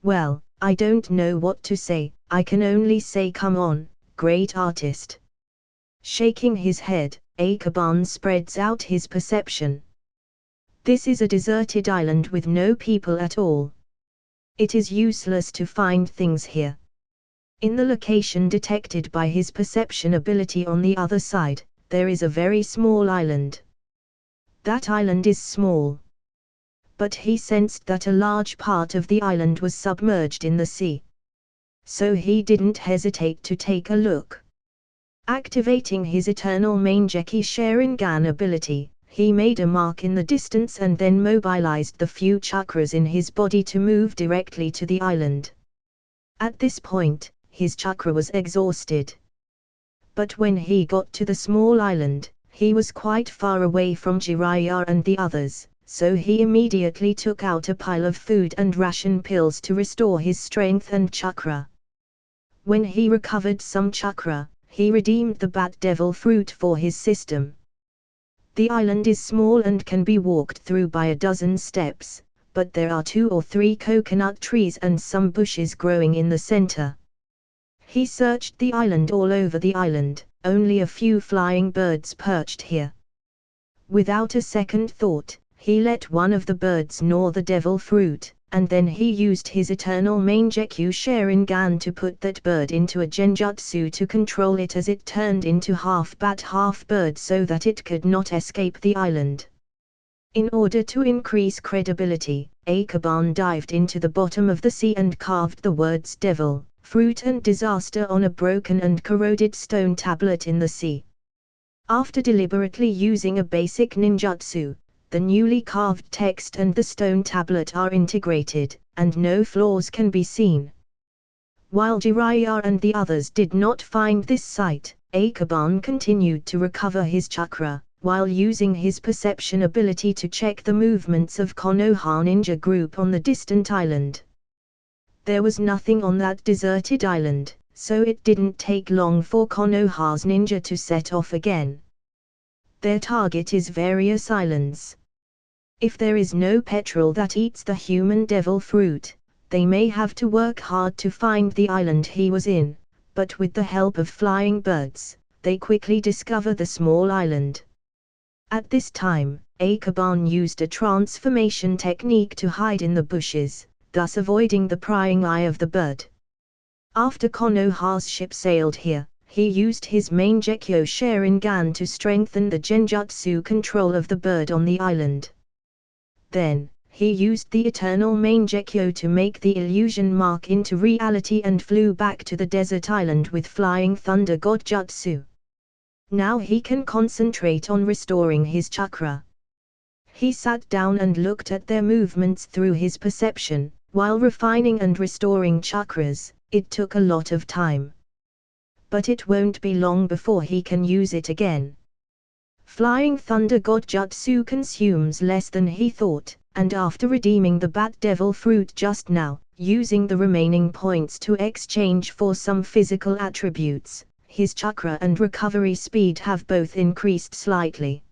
Well, I don't know what to say, I can only say come on, great artist. Shaking his head, Akaban spreads out his perception. This is a deserted island with no people at all. It is useless to find things here. In the location detected by his perception ability on the other side, there is a very small island. That island is small. But he sensed that a large part of the island was submerged in the sea. So he didn't hesitate to take a look. Activating his Eternal Mangeki Sharingan ability, he made a mark in the distance and then mobilized the few chakras in his body to move directly to the island. At this point, his chakra was exhausted. But when he got to the small island, he was quite far away from Jiraiya and the others, so he immediately took out a pile of food and ration pills to restore his strength and chakra. When he recovered some chakra, he redeemed the Bat Devil fruit for his system. The island is small and can be walked through by a dozen steps, but there are 2 or 3 coconut trees and some bushes growing in the center. He searched the island all over the island, only a few flying birds perched here. Without a second thought, he let one of the birds gnaw the devil fruit, and then he used his eternal Mangekyo Sharingan to put that bird into a genjutsu to control it as it turned into half bat half bird so that it could not escape the island. In order to increase credibility, Akaban dived into the bottom of the sea and carved the words devil, fruit and disaster on a broken and corroded stone tablet in the sea. After deliberately using a basic ninjutsu, the newly carved text and the stone tablet are integrated, and no flaws can be seen. While Jiraiya and the others did not find this sight, Akaban continued to recover his chakra, while using his perception ability to check the movements of Konoha ninja group on the distant island. There was nothing on that deserted island, so it didn't take long for Konoha's ninja to set off again. Their target is various islands. If there is no petrel that eats the human devil fruit, they may have to work hard to find the island he was in, but with the help of flying birds, they quickly discover the small island. At this time, Akaban used a transformation technique to hide in the bushes, thus avoiding the prying eye of the bird. After Konoha's ship sailed here, he used his Mangekyo Sharingan to strengthen the genjutsu control of the bird on the island. Then, he used the eternal Mangekyo to make the illusion mark into reality and flew back to the desert island with flying thunder god jutsu. Now he can concentrate on restoring his chakra. He sat down and looked at their movements through his perception. While refining and restoring chakras, it took a lot of time. But it won't be long before he can use it again. Flying Thunder God Jutsu consumes less than he thought, and after redeeming the Bat Devil fruit just now, using the remaining points to exchange for some physical attributes, his chakra and recovery speed have both increased slightly.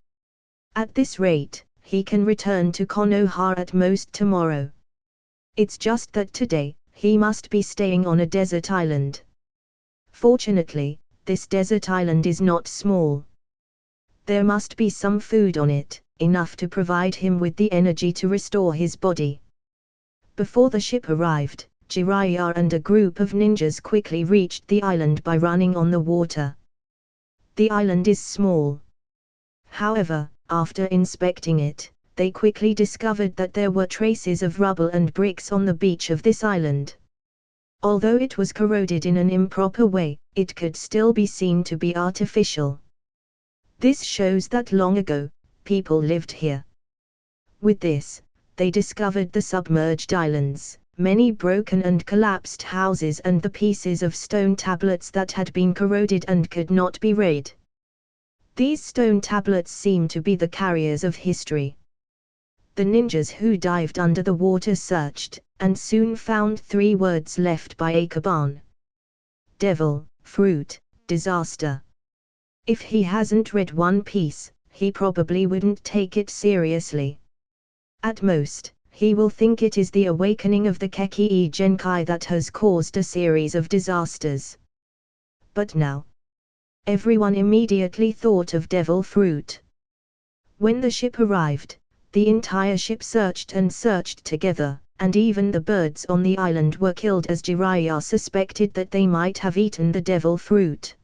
At this rate, he can return to Konoha at most tomorrow. It's just that today, he must be staying on a desert island. Fortunately, this desert island is not small. There must be some food on it, enough to provide him with the energy to restore his body. Before the ship arrived, Jiraiya and a group of ninjas quickly reached the island by running on the water. The island is small. However, after inspecting it, they quickly discovered that there were traces of rubble and bricks on the beach of this island. Although it was corroded in an improper way, it could still be seen to be artificial. This shows that long ago, people lived here. With this, they discovered the submerged islands, many broken and collapsed houses and the pieces of stone tablets that had been corroded and could not be read. These stone tablets seem to be the carriers of history. The ninjas who dived under the water searched, and soon found 3 words left by Akaban. Devil, fruit, disaster. If he hasn't read One Piece, he probably wouldn't take it seriously. At most, he will think it is the awakening of the Kekii Genkai that has caused a series of disasters. But now, everyone immediately thought of devil fruit. When the ship arrived, the entire ship searched and searched together, and even the birds on the island were killed as Jiraiya suspected that they might have eaten the devil fruit.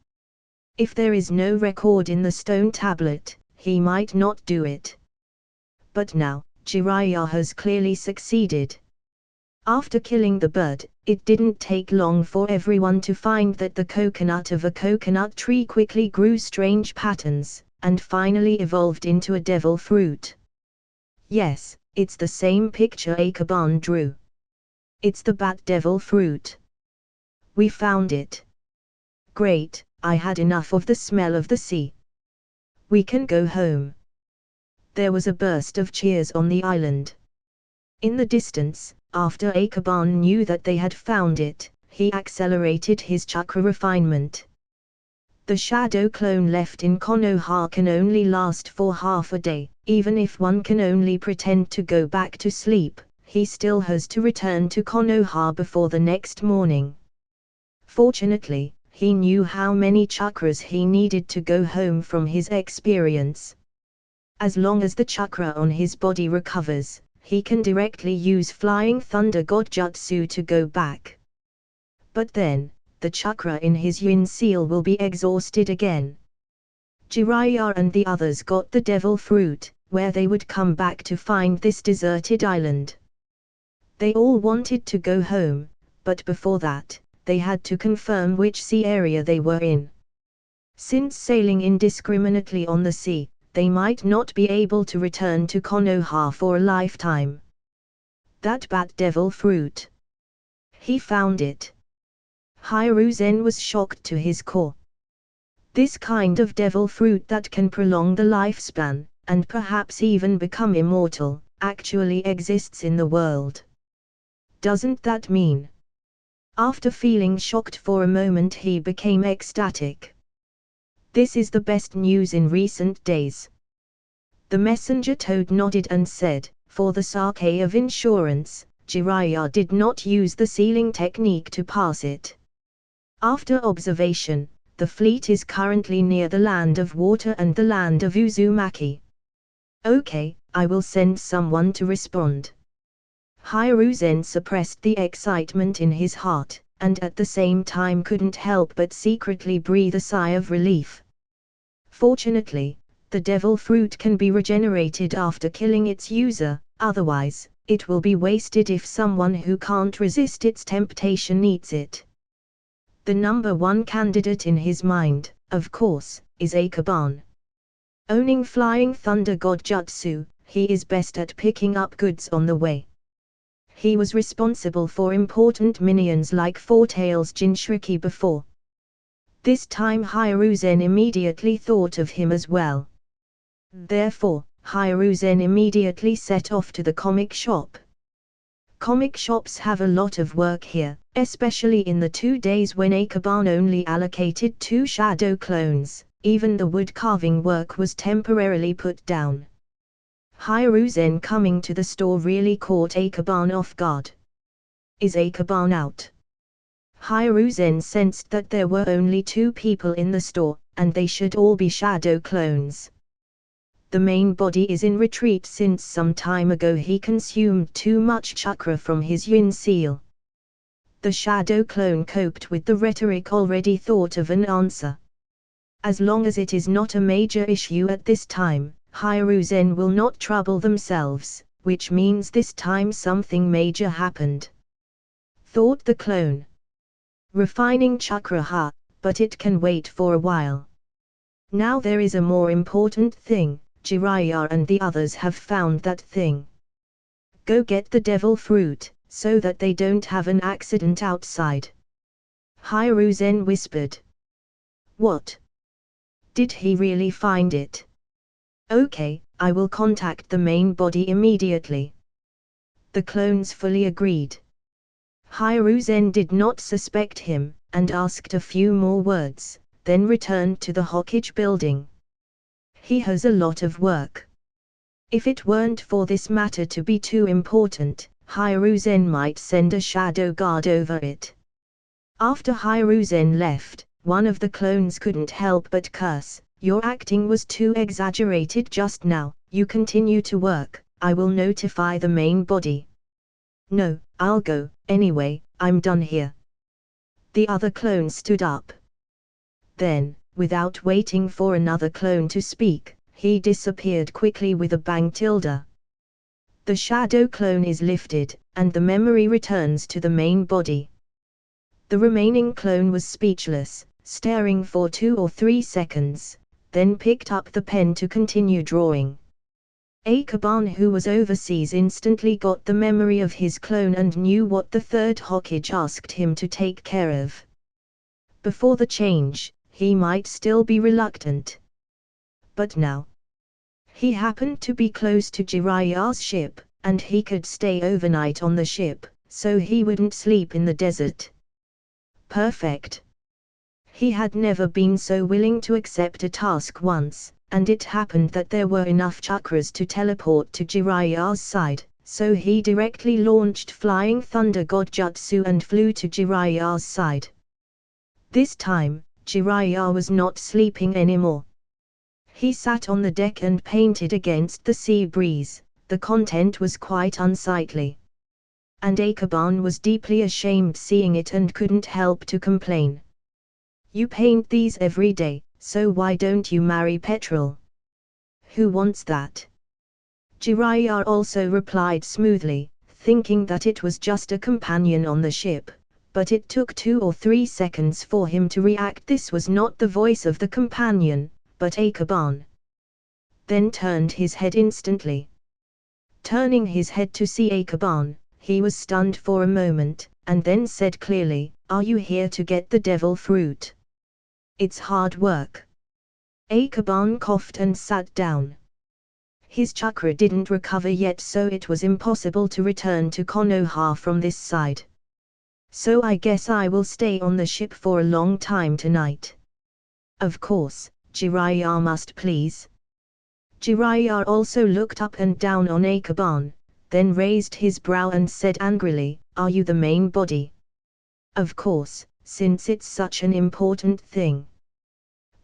If there is no record in the stone tablet, he might not do it. But now, Jiraiya has clearly succeeded. After killing the bird, it didn't take long for everyone to find that the coconut of a coconut tree quickly grew strange patterns, and finally evolved into a devil fruit. Yes, it's the same picture Akaban drew. It's the bat devil fruit. We found it. Great, I had enough of the smell of the sea. We can go home. There was a burst of cheers on the island. In the distance, after Akaban knew that they had found it, he accelerated his chakra refinement. The shadow clone left in Konoha can only last for half a day. Even if one can only pretend to go back to sleep, he still has to return to Konoha before the next morning. Fortunately, he knew how many chakras he needed to go home from his experience. As long as the chakra on his body recovers, he can directly use Flying Thunder God Jutsu to go back. But then, the chakra in his yin seal will be exhausted again. Jiraiya and the others got the devil fruit, where they would come back to find this deserted island. They all wanted to go home, but before that, they had to confirm which sea area they were in. Since sailing indiscriminately on the sea, they might not be able to return to Konoha for a lifetime. That bat devil fruit. He found it. Hiruzen was shocked to his core. This kind of devil fruit that can prolong the lifespan, and perhaps even become immortal, actually exists in the world. Doesn't that mean? After feeling shocked for a moment, he became ecstatic. This is the best news in recent days. The messenger toad nodded and said, for the sake of insurance, Jiraiya did not use the sealing technique to pass it. After observation, the fleet is currently near the land of water and the land of Uzumaki. Okay, I will send someone to respond. Hiruzen suppressed the excitement in his heart, and at the same time couldn't help but secretly breathe a sigh of relief. Fortunately, the devil fruit can be regenerated after killing its user, otherwise, it will be wasted if someone who can't resist its temptation eats it. The number one candidate in his mind, of course, is Akaban. Owning Flying Thunder God Jutsu, he is best at picking up goods on the way. He was responsible for important minions like Four Tails Jinchuriki before. This time Hiruzen immediately thought of him as well. Therefore, Hiruzen immediately set off to the comic shop. Comic shops have a lot of work here, especially in the 2 days when Akaban only allocated 2 shadow clones, even the wood carving work was temporarily put down. Hiruzen coming to the store really caught Akaban off guard. Is Akaban out? Hiruzen sensed that there were only 2 people in the store, and they should all be shadow clones. The main body is in retreat since some time ago he consumed too much chakra from his yin seal. The shadow clone coped with the rhetoric, already thought of an answer. As long as it is not a major issue at this time, Hiruzen will not trouble themselves, which means this time something major happened. Thought the clone. Refining chakra but it can wait for a while. Now there is a more important thing. Jiraiya and the others have found that thing. Go get the devil fruit, so that they don't have an accident outside. Hiruzen whispered. What? Did he really find it? Okay, I will contact the main body immediately. The clones fully agreed. Hiruzen did not suspect him, and asked a few more words, then returned to the Hokage building. He has a lot of work. If it weren't for this matter to be too important, Hiruzen might send a shadow guard over it. After Hiruzen left, one of the clones couldn't help but curse. Your acting was too exaggerated just now, you continue to work, I will notify the main body. No, I'll go, anyway, I'm done here. The other clone stood up. Then, without waiting for another clone to speak, he disappeared quickly with a bang. The shadow clone is lifted, and the memory returns to the main body. The remaining clone was speechless, staring for 2 or 3 seconds, then picked up the pen to continue drawing. Akaban, who was overseas, instantly got the memory of his clone and knew what the third Hokage asked him to take care of. Before the change, he might still be reluctant. But now, he happened to be close to Jiraiya's ship, and he could stay overnight on the ship, so he wouldn't sleep in the desert. Perfect. He had never been so willing to accept a task once, and it happened that there were enough chakras to teleport to Jiraiya's side, so he directly launched Flying Thunder God Jutsu and flew to Jiraiya's side. This time, Jiraiya was not sleeping anymore. He sat on the deck and painted against the sea breeze. The content was quite unsightly. And Akaban was deeply ashamed seeing it and couldn't help to complain. You paint these every day, so why don't you marry Petrol? Who wants that? Jiraiya also replied smoothly, thinking that it was just a companion on the ship, but it took 2 or 3 seconds for him to react. This was not the voice of the companion, but Akaban. Then turned his head instantly. Turning his head to see Akaban, he was stunned for a moment, and then said clearly, "Are you here to get the devil fruit? It's hard work." Akaban coughed and sat down. His chakra didn't recover yet, so it was impossible to return to Konoha from this side. "So I guess I will stay on the ship for a long time tonight." "Of course, Jiraiya must please." Jiraiya also looked up and down on Akaban, then raised his brow and said angrily, "Are you the main body?" "Of course, since it's such an important thing."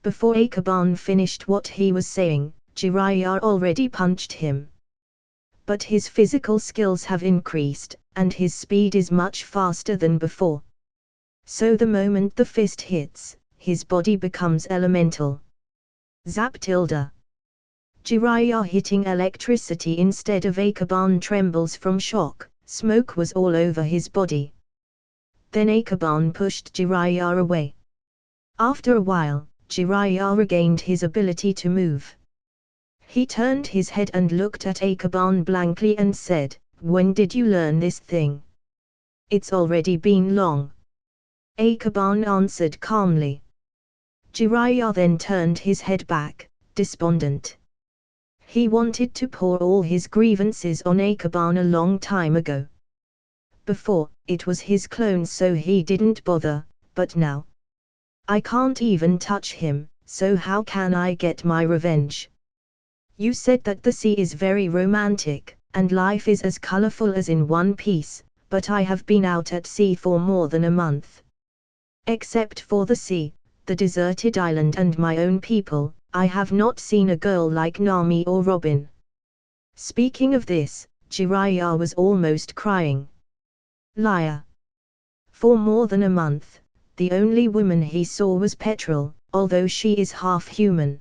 Before Akaban finished what he was saying, Jiraiya already punched him. But his physical skills have increased, and his speed is much faster than before. So the moment the fist hits, his body becomes elemental. Zap tilde. Jiraiya hitting electricity instead of Akaban trembles from shock, smoke was all over his body. Then Akaban pushed Jiraiya away. After a while, Jiraiya regained his ability to move. He turned his head and looked at Akaban blankly and said, "When did you learn this thing?" "It's already been long." Akaban answered calmly. Jiraiya then turned his head back, despondent. He wanted to pour all his grievances on Akaban a long time ago. Before, it was his clone so he didn't bother, but now, "I can't even touch him, so how can I get my revenge?" "You said that the sea is very romantic, and life is as colorful as in One Piece, but I have been out at sea for more than a month. Except for the sea, the deserted island and my own people, I have not seen a girl like Nami or Robin." Speaking of this, Jiraiya was almost crying. Liar. For more than a month, the only woman he saw was Petrol, although she is half human.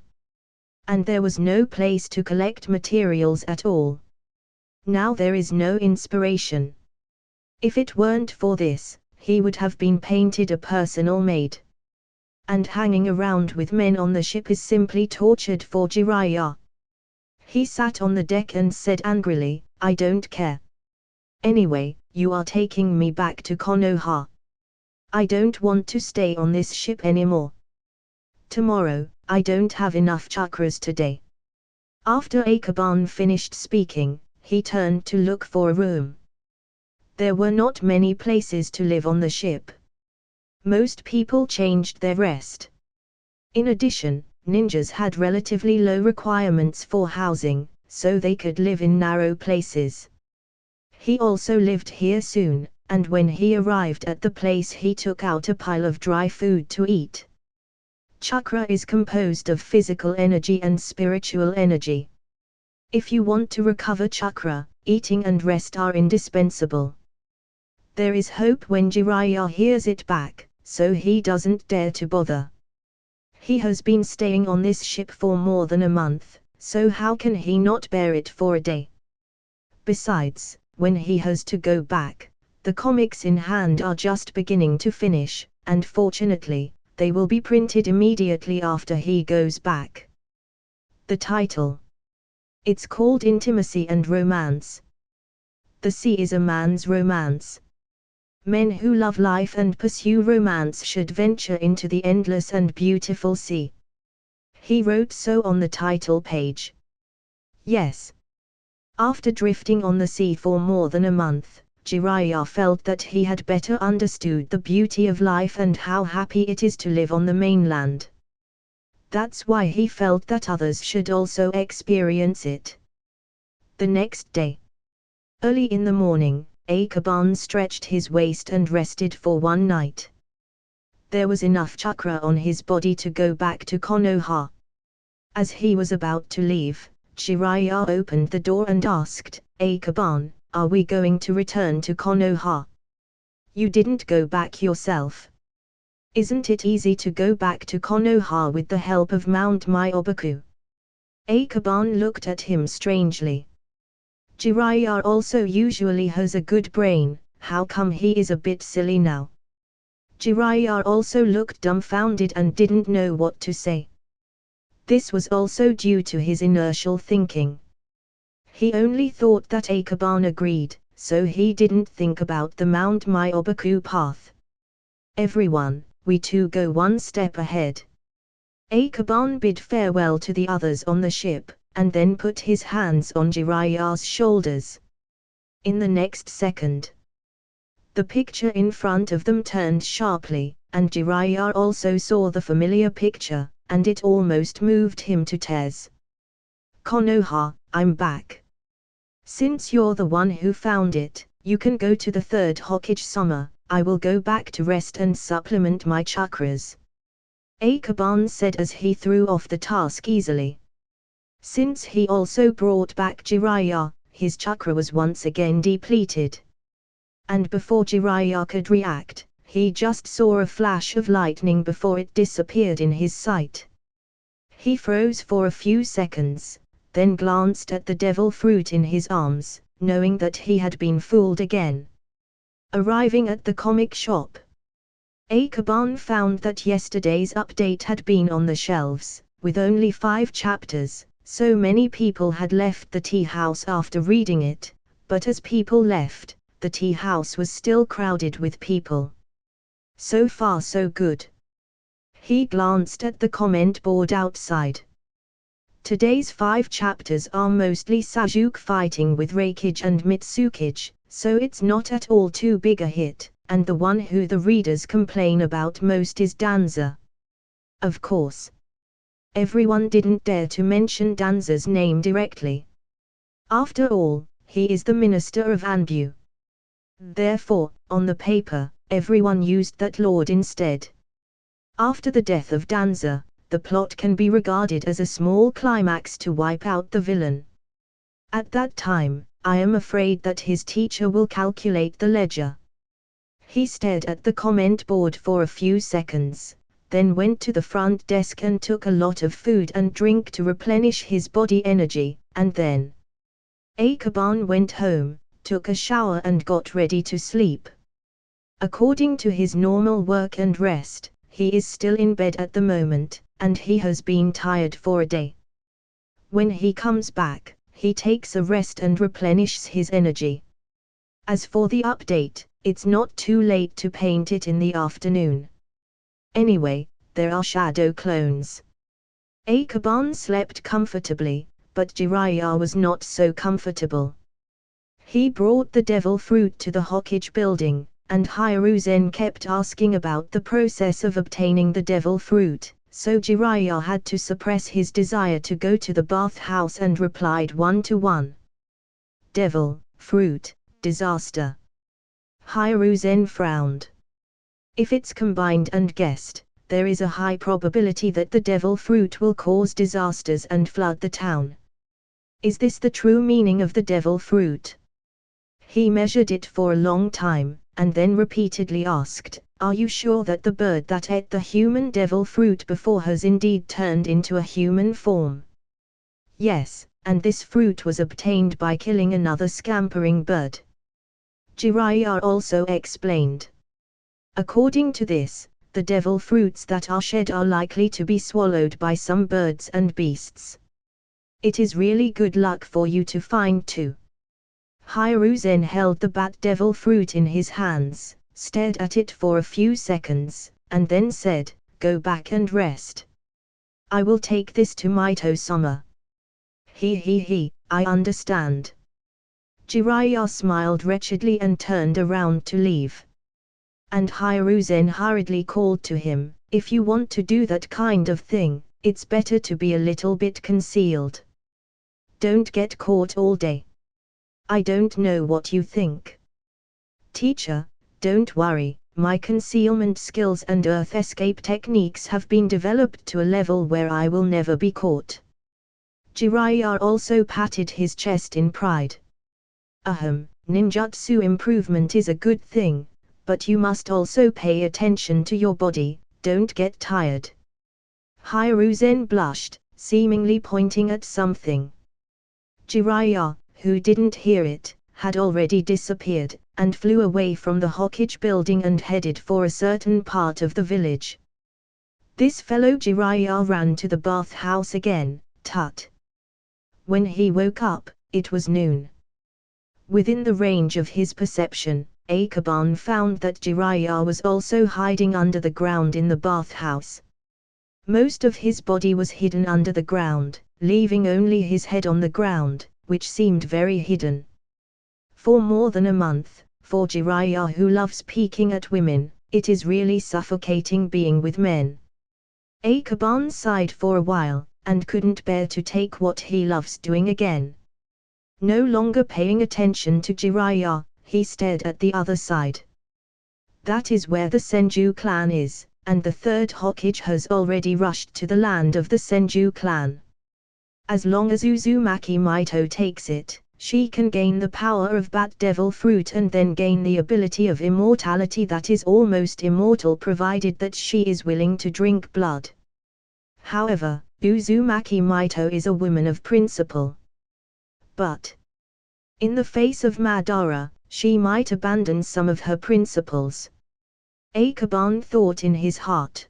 And there was no place to collect materials at all. Now there is no inspiration. If it weren't for this, he would have been painted a personal maid. And hanging around with men on the ship is simply tortured for Jiraiya. He sat on the deck and said angrily, "I don't care. Anyway, you are taking me back to Konoha. I don't want to stay on this ship anymore. Tomorrow, I don't have enough chakras today." After Akaban finished speaking, he turned to look for a room. There were not many places to live on the ship. Most people changed their rest. In addition, ninjas had relatively low requirements for housing, so they could live in narrow places. He also lived here soon, and when he arrived at the place he took out a pile of dry food to eat. Chakra is composed of physical energy and spiritual energy. If you want to recover chakra, eating and rest are indispensable. There is hope when Jiraiya hears it back, so he doesn't dare to bother. He has been staying on this ship for more than a month, so how can he not bear it for a day? Besides, when he has to go back, the comics in hand are just beginning to finish, and fortunately, they will be printed immediately after he goes back. The title. It's called Intimacy and Romance. The sea is a man's romance. Men who love life and pursue romance should venture into the endless and beautiful sea. He wrote so on the title page. Yes. After drifting on the sea for more than a month, Jiraiya felt that he had better understood the beauty of life and how happy it is to live on the mainland. That's why he felt that others should also experience it. The next day. Early in the morning, Akaban stretched his waist and rested for one night. There was enough chakra on his body to go back to Konoha. As he was about to leave, Jiraiya opened the door and asked, "Akaban, are we going to return to Konoha? You didn't go back yourself. Isn't it easy to go back to Konoha with the help of Mount Myoboku?" Akaban looked at him strangely. Jiraiya also usually has a good brain, how come he is a bit silly now? Jiraiya also looked dumbfounded and didn't know what to say. This was also due to his inertial thinking. He only thought that Akaban agreed, so he didn't think about the Mount Myoboku path. "Everyone, we too go one step ahead." Akaban bid farewell to the others on the ship, and then put his hands on Jiraiya's shoulders. In the next second, the picture in front of them turned sharply, and Jiraiya also saw the familiar picture, and it almost moved him to tears. "Konoha, I'm back. Since you're the one who found it, you can go to the third Hokage summer. I will go back to rest and supplement my chakras," Akaban said as he threw off the task easily. Since he also brought back Jiraiya, his chakra was once again depleted. And before Jiraiya could react, he just saw a flash of lightning before it disappeared in his sight. He froze for a few seconds, then glanced at the devil fruit in his arms, knowing that he had been fooled again. Arriving at the comic shop, Akaban found that yesterday's update had been on the shelves, with only 5 chapters, so many people had left the tea house after reading it, but as people left, the tea house was still crowded with people. So far so good. He glanced at the comment board outside. Today's 5 chapters are mostly Sasuke fighting with Raikage and Mitsukage, so it's not at all too big a hit, and the one who the readers complain about most is Danza. Of course, everyone didn't dare to mention Danza's name directly. After all, he is the minister of Anbu. Therefore, on the paper, everyone used that lord instead. After the death of Danza, the plot can be regarded as a small climax to wipe out the villain. At that time, I am afraid that his teacher will calculate the ledger. He stared at the comment board for a few seconds, then went to the front desk and took a lot of food and drink to replenish his body energy, and then Akaban went home, took a shower and got ready to sleep. According to his normal work and rest, he is still in bed at the moment, and he has been tired for a day. When he comes back, he takes a rest and replenishes his energy. As for the update, it's not too late to paint it in the afternoon. Anyway, there are shadow clones. Akaban slept comfortably, but Jiraiya was not so comfortable. He brought the devil fruit to the Hokage building, and Hiruzen kept asking about the process of obtaining the devil fruit, so Jiraiya had to suppress his desire to go to the bathhouse and replied 1-to-1. "Devil fruit, disaster." Hiruzen frowned. If it's combined and guessed, there is a high probability that the devil fruit will cause disasters and flood the town. Is this the true meaning of the devil fruit? He measured it for a long time, and then repeatedly asked, "Are you sure that the bird that ate the human devil fruit before has indeed turned into a human form?" "Yes, and this fruit was obtained by killing another scampering bird," Jiraiya also explained. According to this, the devil fruits that are shed are likely to be swallowed by some birds and beasts. It is really good luck for you to find two. Hiruzen held the bat devil fruit in his hands, stared at it for a few seconds, and then said, "Go back and rest. I will take this to Mito-sama." He, I understand." Jiraiya smiled wretchedly and turned around to leave. And Hiruzen hurriedly called to him, "If you want to do that kind of thing, it's better to be a little bit concealed. Don't get caught all day. I don't know what you think." "Teacher, don't worry, my concealment skills and earth escape techniques have been developed to a level where I will never be caught. Jiraiya also patted his chest in pride. Ninjutsu improvement is a good thing, but you must also pay attention to your body, don't get tired. Hiruzen blushed, seemingly pointing at something. Jiraiya, who didn't hear it, had already disappeared, and flew away from the Hokage building and headed for a certain part of the village. This fellow Jiraiya ran to the bathhouse again, tut. When he woke up, it was noon. Within the range of his perception, Akaban found that Jiraiya was also hiding under the ground in the bathhouse. Most of his body was hidden under the ground, leaving only his head on the ground, which seemed very hidden. For more than a month, for Jiraiya who loves peeking at women, it is really suffocating being with men. Akaban sighed for a while, and couldn't bear to take what he loves doing again. No longer paying attention to Jiraiya, he stared at the other side. That is where the Senju clan is, and the third Hokage has already rushed to the land of the Senju clan. As long as Uzumaki Mito takes it, she can gain the power of Bat Devil Fruit and then gain the ability of immortality that is almost immortal provided that she is willing to drink blood. However, Uzumaki Mito is a woman of principle. But in the face of Madara, she might abandon some of her principles. Akaban thought in his heart.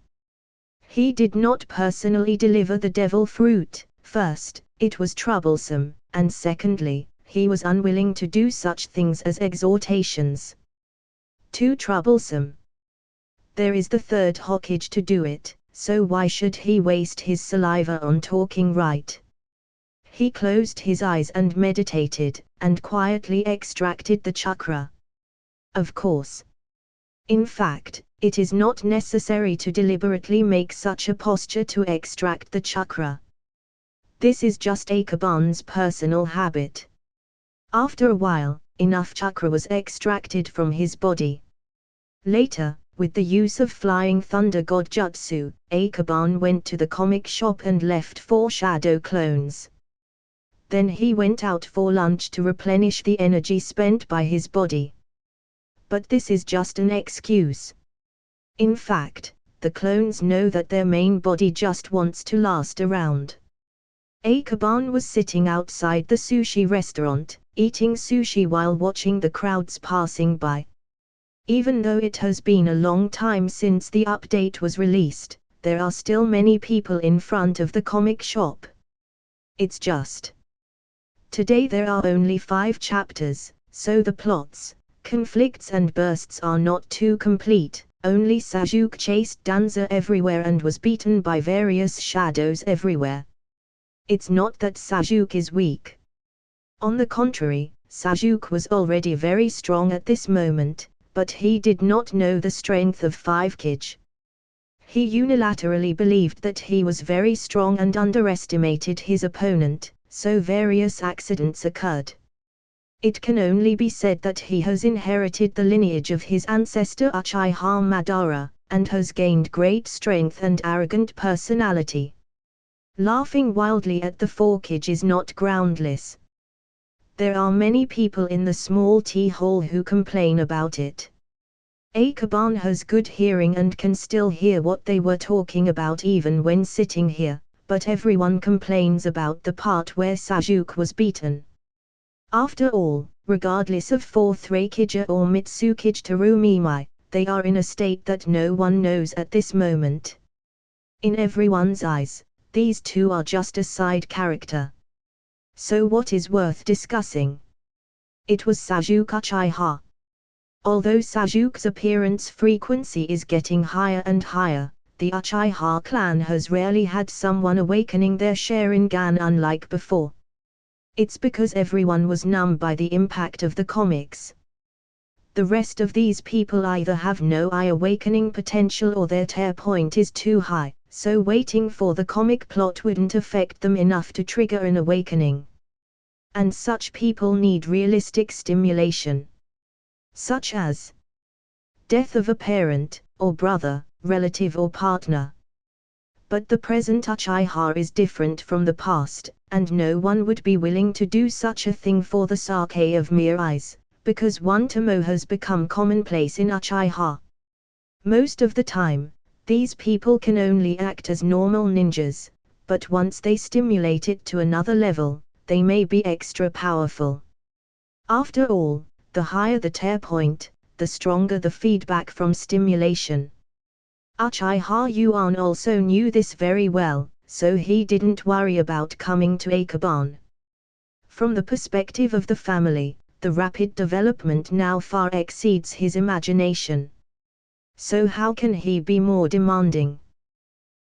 He did not personally deliver the devil fruit. First, it was troublesome, and secondly, he was unwilling to do such things as exhortations. Too troublesome. There is the third Hokage to do it, so why should he waste his saliva on talking right? He closed his eyes and meditated, and quietly extracted the chakra. Of course. In fact, it is not necessary to deliberately make such a posture to extract the chakra. This is just Akaban's personal habit. After a while, enough chakra was extracted from his body. Later, with the use of Flying Thunder God Jutsu, Akaban went to the comic shop and left 4 shadow clones. Then he went out for lunch to replenish the energy spent by his body. But this is just an excuse. In fact, the clones know that their main body just wants to last around. Akaban was sitting outside the sushi restaurant, eating sushi while watching the crowds passing by. Even though it has been a long time since the update was released, there are still many people in front of the comic shop. It's just today there are only 5 chapters, so the plots, conflicts and bursts are not too complete. Only Sasuke chased Danza everywhere and was beaten by various shadows everywhere. It's not that Sasuke is weak. On the contrary, Sasuke was already very strong at this moment, but he did not know the strength of 5 Kage. He unilaterally believed that he was very strong and underestimated his opponent, so various accidents occurred. It can only be said that he has inherited the lineage of his ancestor Uchiha Madara, and has gained great strength and arrogant personality. Laughing wildly at the 4 Kage is not groundless. There are many people in the small tea hall who complain about it. Akaban has good hearing and can still hear what they were talking about even when sitting here, but everyone complains about the part where Sasuke was beaten. After all, regardless of 4th Raikage or Mitsukage Terumimai, they are in a state that no one knows at this moment. In everyone's eyes, these two are just a side character. So what is worth discussing? It was Sasuke Uchiha. Although Sasuke's appearance frequency is getting higher and higher, the Uchiha clan has rarely had someone awakening their Sharingan unlike before. It's because everyone was numb by the impact of the comics. The rest of these people either have no eye awakening potential or their tear point is too high, so waiting for the comic plot wouldn't affect them enough to trigger an awakening. And such people need realistic stimulation. Such as death of a parent, or brother, relative or partner. But the present Uchiha is different from the past, and no one would be willing to do such a thing for the sake of mere eyes, because one tomo has become commonplace in Uchiha. Most of the time, these people can only act as normal ninjas, but once they stimulate it to another level, they may be extra powerful. After all, the higher the tear point, the stronger the feedback from stimulation. Uchiha Yuan also knew this very well, so he didn't worry about coming to Ikeban. From the perspective of the family, the rapid development now far exceeds his imagination. So how can he be more demanding?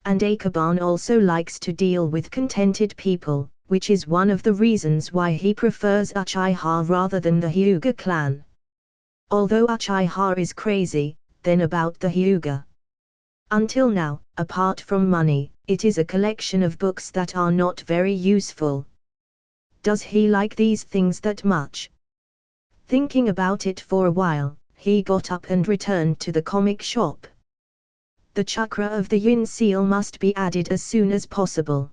And Ikeban also likes to deal with contented people, which is one of the reasons why he prefers Uchiha rather than the Hyuga clan. Although Uchiha is crazy, then about the Hyuga. Until now, apart from money, it is a collection of books that are not very useful. Does he like these things that much? Thinking about it for a while, he got up and returned to the comic shop. The chakra of the yin seal must be added as soon as possible.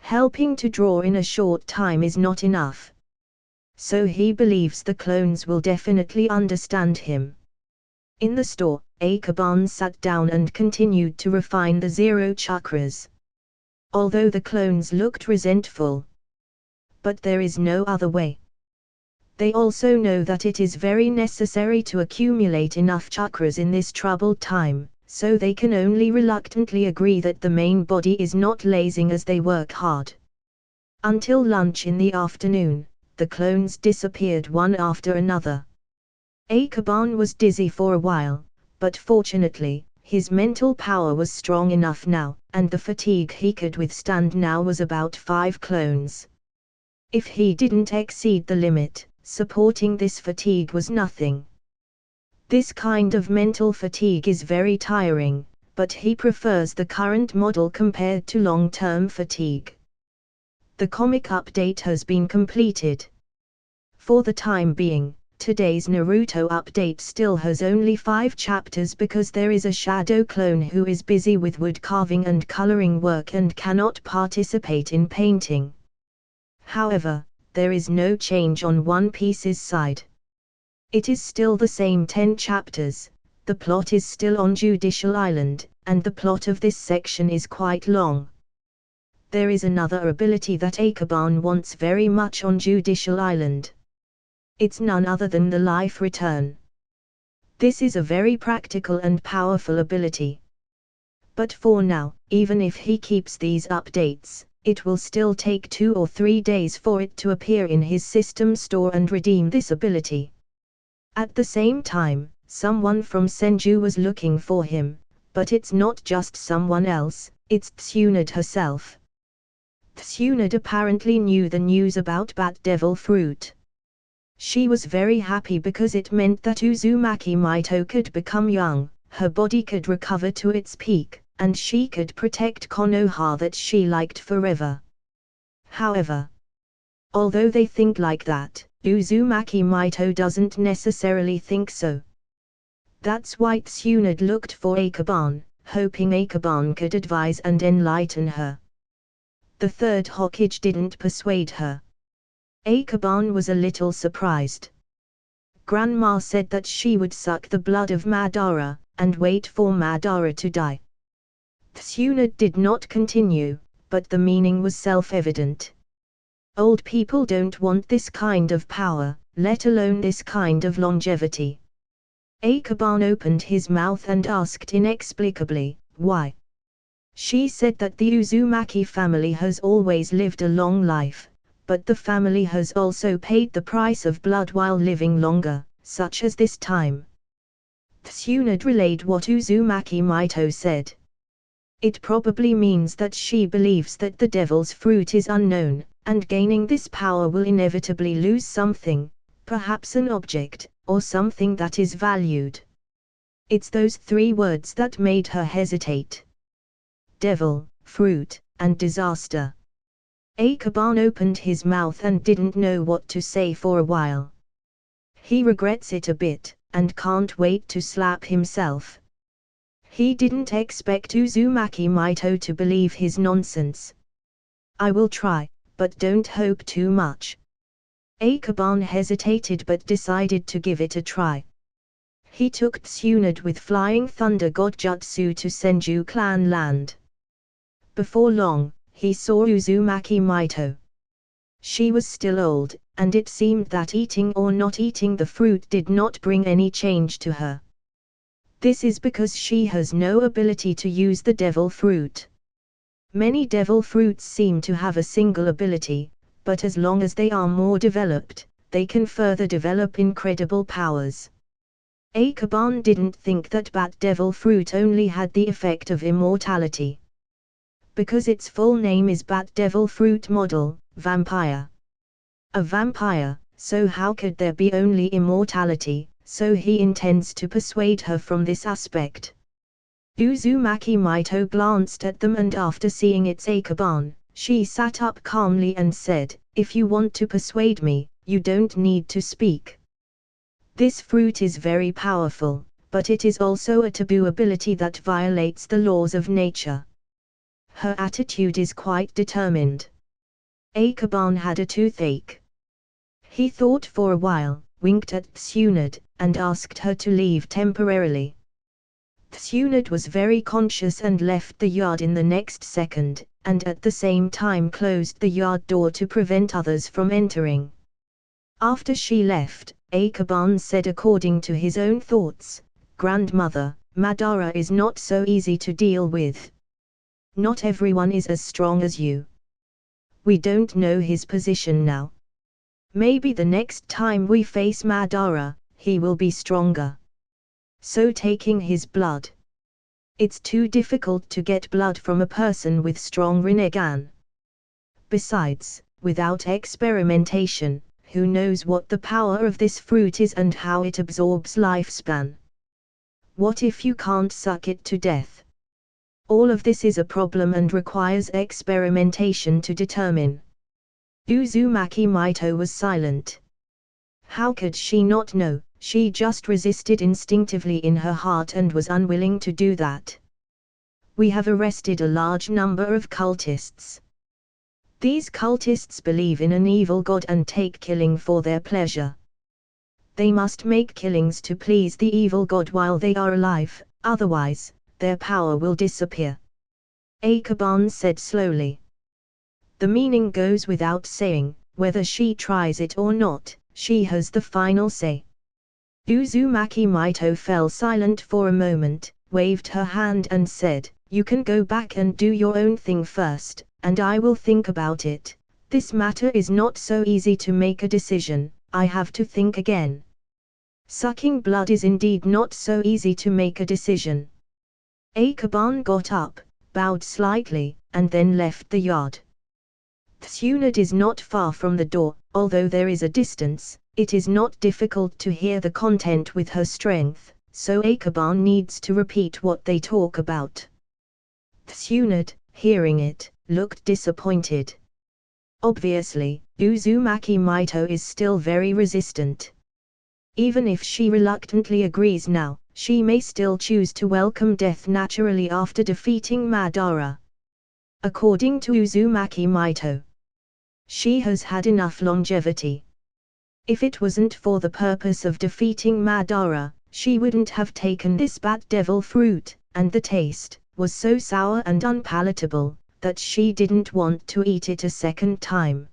Helping to draw in a short time is not enough. So he believes the clones will definitely understand him. In the store, Ikeban sat down and continued to refine the 0 chakras. Although the clones looked resentful. But there is no other way. They also know that it is very necessary to accumulate enough chakras in this troubled time, so they can only reluctantly agree that the main body is not lazing as they work hard. Until lunch in the afternoon, the clones disappeared one after another. Ikeban was dizzy for a while, but fortunately, his mental power was strong enough now, and the fatigue he could withstand now was about 5 clones. If he didn't exceed the limit, supporting this fatigue was nothing. This kind of mental fatigue is very tiring, but he prefers the current model compared to long-term fatigue. The comic update has been completed. For the time being, today's Naruto update still has only 5 chapters because there is a shadow clone who is busy with wood carving and coloring work and cannot participate in painting. However, there is no change on One Piece's side. It is still the same 10 chapters, the plot is still on Judicial Island, and the plot of this section is quite long. There is another ability that Ikeban wants very much on Judicial Island. It's none other than the Life Return. This is a very practical and powerful ability. But for now, even if he keeps these updates, it will still take 2 or 3 days for it to appear in his system store and redeem this ability. At the same time, someone from Senju was looking for him, but it's not just someone else, it's Tsunade herself. Tsunade apparently knew the news about Bat Devil Fruit. She was very happy because it meant that Uzumaki Mito could become young, her body could recover to its peak, and she could protect Konoha that she liked forever. However, although they think like that, Uzumaki Mito doesn't necessarily think so. That's why Tsunade looked for Ikeban, hoping Ikeban could advise and enlighten her. The third Hokage didn't persuade her. Ikeban was a little surprised. Grandma said that she would suck the blood of Madara, and wait for Madara to die. Tsunade did not continue, but the meaning was self-evident. Old people don't want this kind of power, let alone this kind of longevity. Ikeban opened his mouth and asked inexplicably, why? She said that the Uzumaki family has always lived a long life, but the family has also paid the price of blood while living longer, such as this time. Tsunade relayed what Uzumaki Mito said. It probably means that she believes that the devil's fruit is unknown, and gaining this power will inevitably lose something, perhaps an object, or something that is valued. It's those 3 words that made her hesitate. Devil, fruit, and disaster. Ikeban opened his mouth and didn't know what to say for a while. He regrets it a bit, and can't wait to slap himself. He didn't expect Uzumaki Maito to believe his nonsense. I will try, but don't hope too much. Akaban hesitated but decided to give it a try. He took Tsunade with Flying Thunder God Jutsu to Senju Clan land. Before long, he saw Uzumaki Maito. She was still old, and it seemed that eating or not eating the fruit did not bring any change to her. This is because she has no ability to use the devil fruit. Many devil fruits seem to have a single ability, but as long as they are more developed, they can further develop incredible powers. Akaban didn't think that Bat Devil Fruit only had the effect of immortality. Because its full name is Bat Devil Fruit Model, Vampire. A vampire, so how could there be only immortality, so he intends to persuade her from this aspect. Uzumaki Maito glanced at them and after seeing its Akaban, she sat up calmly and said, "If you want to persuade me, you don't need to speak. This fruit is very powerful, but it is also a taboo ability that violates the laws of nature." Her attitude is quite determined. Akaban had a toothache. He thought for a while, winked at Tsunade, and asked her to leave temporarily. Tsunade was very conscious and left the yard in the next second, and at the same time closed the yard door to prevent others from entering. After she left, Akaban said according to his own thoughts, "Grandmother, Madara is not so easy to deal with. Not everyone is as strong as you. We don't know his position now. Maybe the next time we face Madara, he will be stronger. So taking his blood. It's too difficult to get blood from a person with strong Rinnegan. Besides, without experimentation, who knows what the power of this fruit is and how it absorbs lifespan? What if you can't suck it to death? All of this is a problem and requires experimentation to determine." Uzumaki Maito was silent. How could she not know? She just resisted instinctively in her heart and was unwilling to do that. "We have arrested a large number of cultists. These cultists believe in an evil god and take killing for their pleasure. They must make killings to please the evil god while they are alive, otherwise, their power will disappear," Akaban said slowly. "The meaning goes without saying, whether she tries it or not, she has the final say." Uzumaki Maito fell silent for a moment, waved her hand and said, "You can go back and do your own thing first, and I will think about it. This matter is not so easy to make a decision, I have to think again. Sucking blood is indeed not so easy to make a decision." Akaban got up, bowed slightly, and then left the yard. Tsunade is not far from the door, although there is a distance. It is not difficult to hear the content with her strength, so Akaban needs to repeat what they talk about. Tsunade, hearing it, looked disappointed. Obviously, Uzumaki Maito is still very resistant. Even if she reluctantly agrees now, she may still choose to welcome death naturally after defeating Madara. According to Uzumaki Maito, she has had enough longevity. If it wasn't for the purpose of defeating Madara, she wouldn't have taken this Bat Devil Fruit, and the taste was so sour and unpalatable that she didn't want to eat it a second time.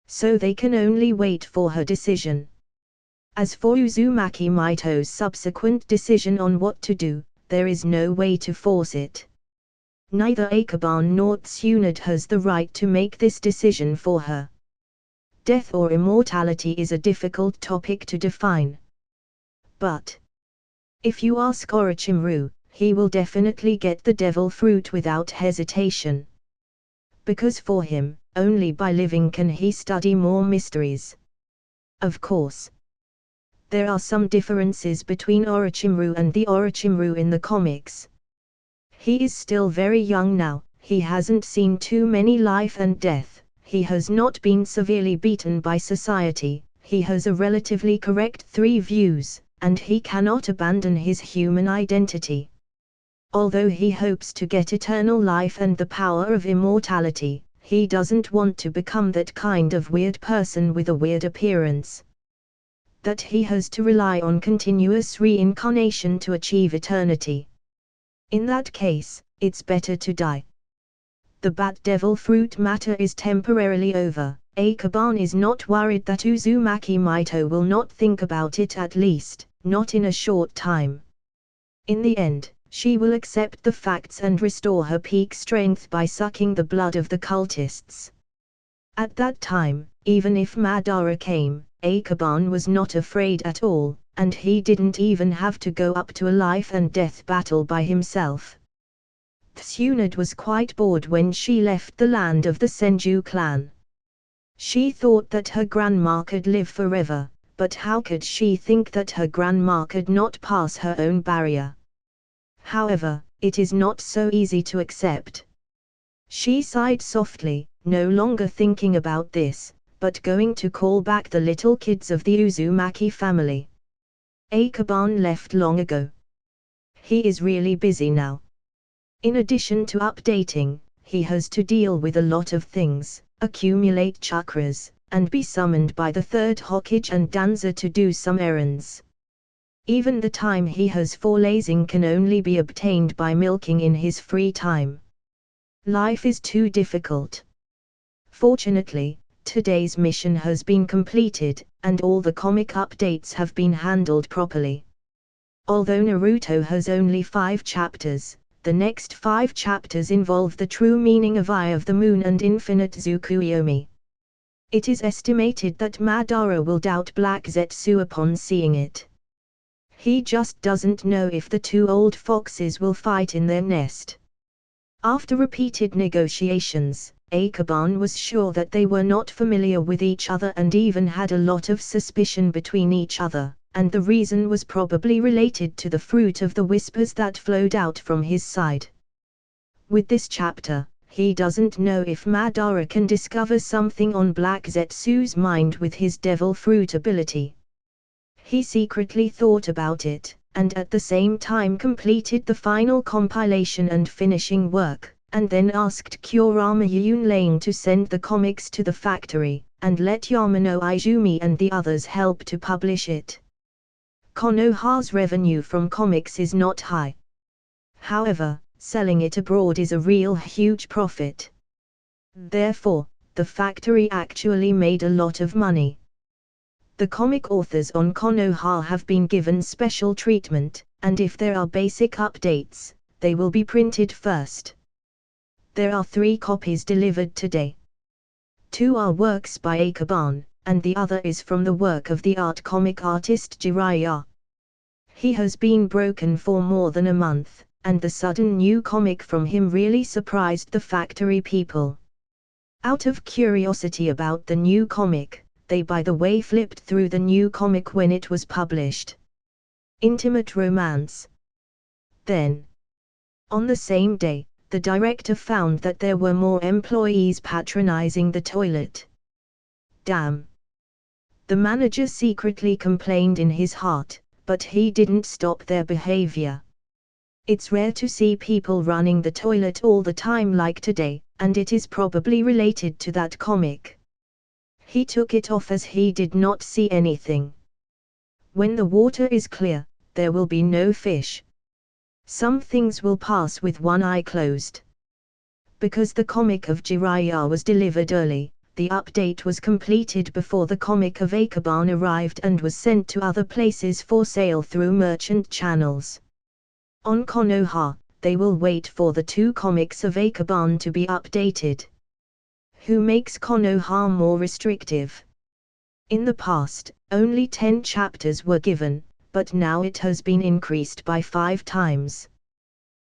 So they can only wait for her decision. As for Uzumaki Maito's subsequent decision on what to do, there is no way to force it. Neither Akaban nor Tsunade has the right to make this decision for her. Death or immortality is a difficult topic to define. But if you ask Orochimaru, he will definitely get the devil fruit without hesitation. Because for him, only by living can he study more mysteries. Of course, there are some differences between Orochimaru and the Orochimaru in the comics. He is still very young now, he hasn't seen too many life and death. He has not been severely beaten by society, he has a relatively correct 3 views, and he cannot abandon his human identity. Although he hopes to get eternal life and the power of immortality, he doesn't want to become that kind of weird person with a weird appearance. That he has to rely on continuous reincarnation to achieve eternity. In that case, it's better to die. The Bat Devil fruit matter is temporarily over. Akaban is not worried that Uzumaki Mito will not think about it, at least, not in a short time. In the end, she will accept the facts and restore her peak strength by sucking the blood of the cultists. At that time, even if Madara came, Akaban was not afraid at all, and he didn't even have to go up to a life and death battle by himself. Tsunade was quite bored when she left the land of the Senju clan. She thought that her grandma could live forever, but how could she think that her grandma could not pass her own barrier? However, it is not so easy to accept. She sighed softly, no longer thinking about this, but going to call back the little kids of the Uzumaki family. Akaban left long ago. He is really busy now. In addition to updating, he has to deal with a lot of things, accumulate chakras, and be summoned by the third Hokage and Danza to do some errands. Even the time he has for lazing can only be obtained by milking in his free time. Life is too difficult. Fortunately, today's mission has been completed, and all the comic updates have been handled properly. Although Naruto has only 5 chapters, the next 5 chapters involve the true meaning of Eye of the Moon and Infinite Tsukuyomi. It is estimated that Madara will doubt Black Zetsu upon seeing it. He just doesn't know if the 2 old foxes will fight in their nest. After repeated negotiations, Akaban was sure that they were not familiar with each other and even had a lot of suspicion between each other, and the reason was probably related to the fruit of the whispers that flowed out from his side. With this chapter, he doesn't know if Madara can discover something on Black Zetsu's mind with his devil fruit ability. He secretly thought about it, and at the same time completed the final compilation and finishing work, and then asked Kurama Yunlane to send the comics to the factory, and let Yamano Izumi and the others help to publish it. Konoha's revenue from comics is not high. However, selling it abroad is a real huge profit. Therefore, the factory actually made a lot of money. The comic authors on Konoha have been given special treatment, and if there are basic updates, they will be printed first. There are 3 copies delivered today. 2 are works by Akaban, and the other is from the work of the art comic artist Jiraiya. He has been broken for more than a month, and the sudden new comic from him really surprised the factory people. Out of curiosity about the new comic, they by the way flipped through the new comic when it was published. Intimate romance. Then, on the same day, the director found that there were more employees patronizing the toilet. Damn. The manager secretly complained in his heart, but he didn't stop their behavior. It's rare to see people running the toilet all the time like today, and it is probably related to that comic. He took it off as he did not see anything. When the water is clear, there will be no fish. Some things will pass with one eye closed. Because the comic of Jiraiya was delivered early, the update was completed before the comic of Akaban arrived and was sent to other places for sale through merchant channels. On Konoha, they will wait for the 2 comics of Akaban to be updated. Who makes Konoha more restrictive? In the past, only 10 chapters were given, but now it has been increased by 5 times.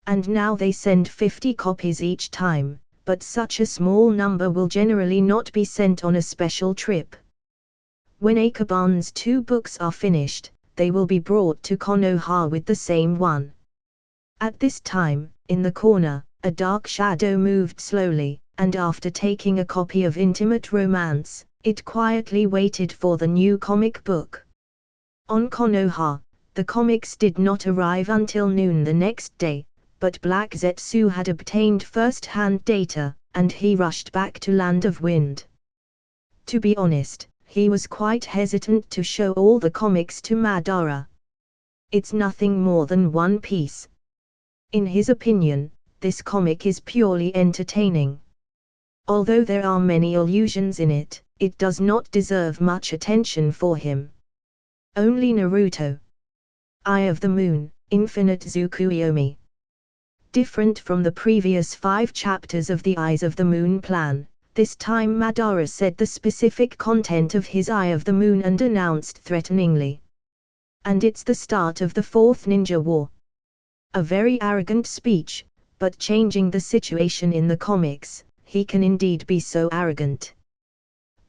And now they send 50 copies each time, but such a small number will generally not be sent on a special trip. When Akaban's 2 books are finished, they will be brought to Konoha with the same one. At this time, in the corner, a dark shadow moved slowly, and after taking a copy of Intimate Romance, it quietly waited for the new comic book. On Konoha, The comics did not arrive until noon the next day, but Black Zetsu had obtained first-hand data, and he rushed back to Land of Wind. To be honest, he was quite hesitant to show all the comics to Madara. It's nothing more than one piece. In his opinion, this comic is purely entertaining. Although there are many allusions in it, it does not deserve much attention for him. Only Naruto. Eye of the Moon, Infinite Tsukuyomi. Different from the previous 5 chapters of the Eyes of the Moon plan, this time Madara said the specific content of his Eye of the Moon and announced threateningly. And it's the start of the 4th Ninja War. A very arrogant speech, but changing the situation in the comics, he can indeed be so arrogant.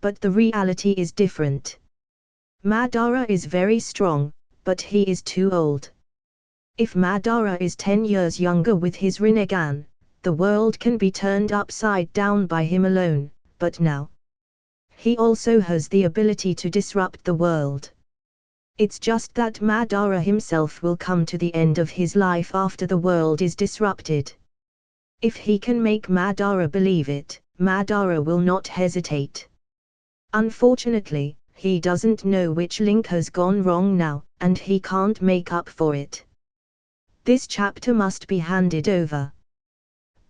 But the reality is different. Madara is very strong, but he is too old. If Madara is 10 years younger with his Rinnegan, the world can be turned upside down by him alone, but now he also has the ability to disrupt the world. It's just that Madara himself will come to the end of his life after the world is disrupted. If he can make Madara believe it, Madara will not hesitate. Unfortunately, he doesn't know which link has gone wrong now, and he can't make up for it. This chapter must be handed over.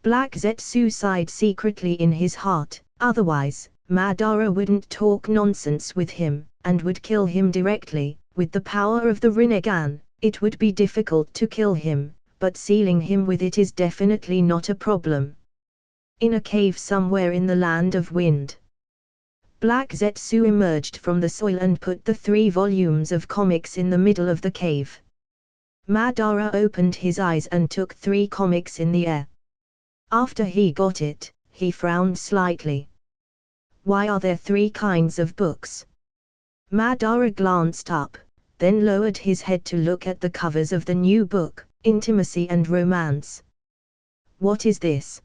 Black Zetsu sighed secretly in his heart, otherwise, Madara wouldn't talk nonsense with him, and would kill him directly. With the power of the Rinnegan, it would be difficult to kill him, but sealing him with it is definitely not a problem. In a cave somewhere in the Land of Wind, Black Zetsu emerged from the soil and put the 3 volumes of comics in the middle of the cave. Madara opened his eyes and took 3 comics in the air. After he got it, he frowned slightly. Why are there 3 kinds of books? Madara glanced up, then lowered his head to look at the covers of the new book, Intimacy and Romance. What is this?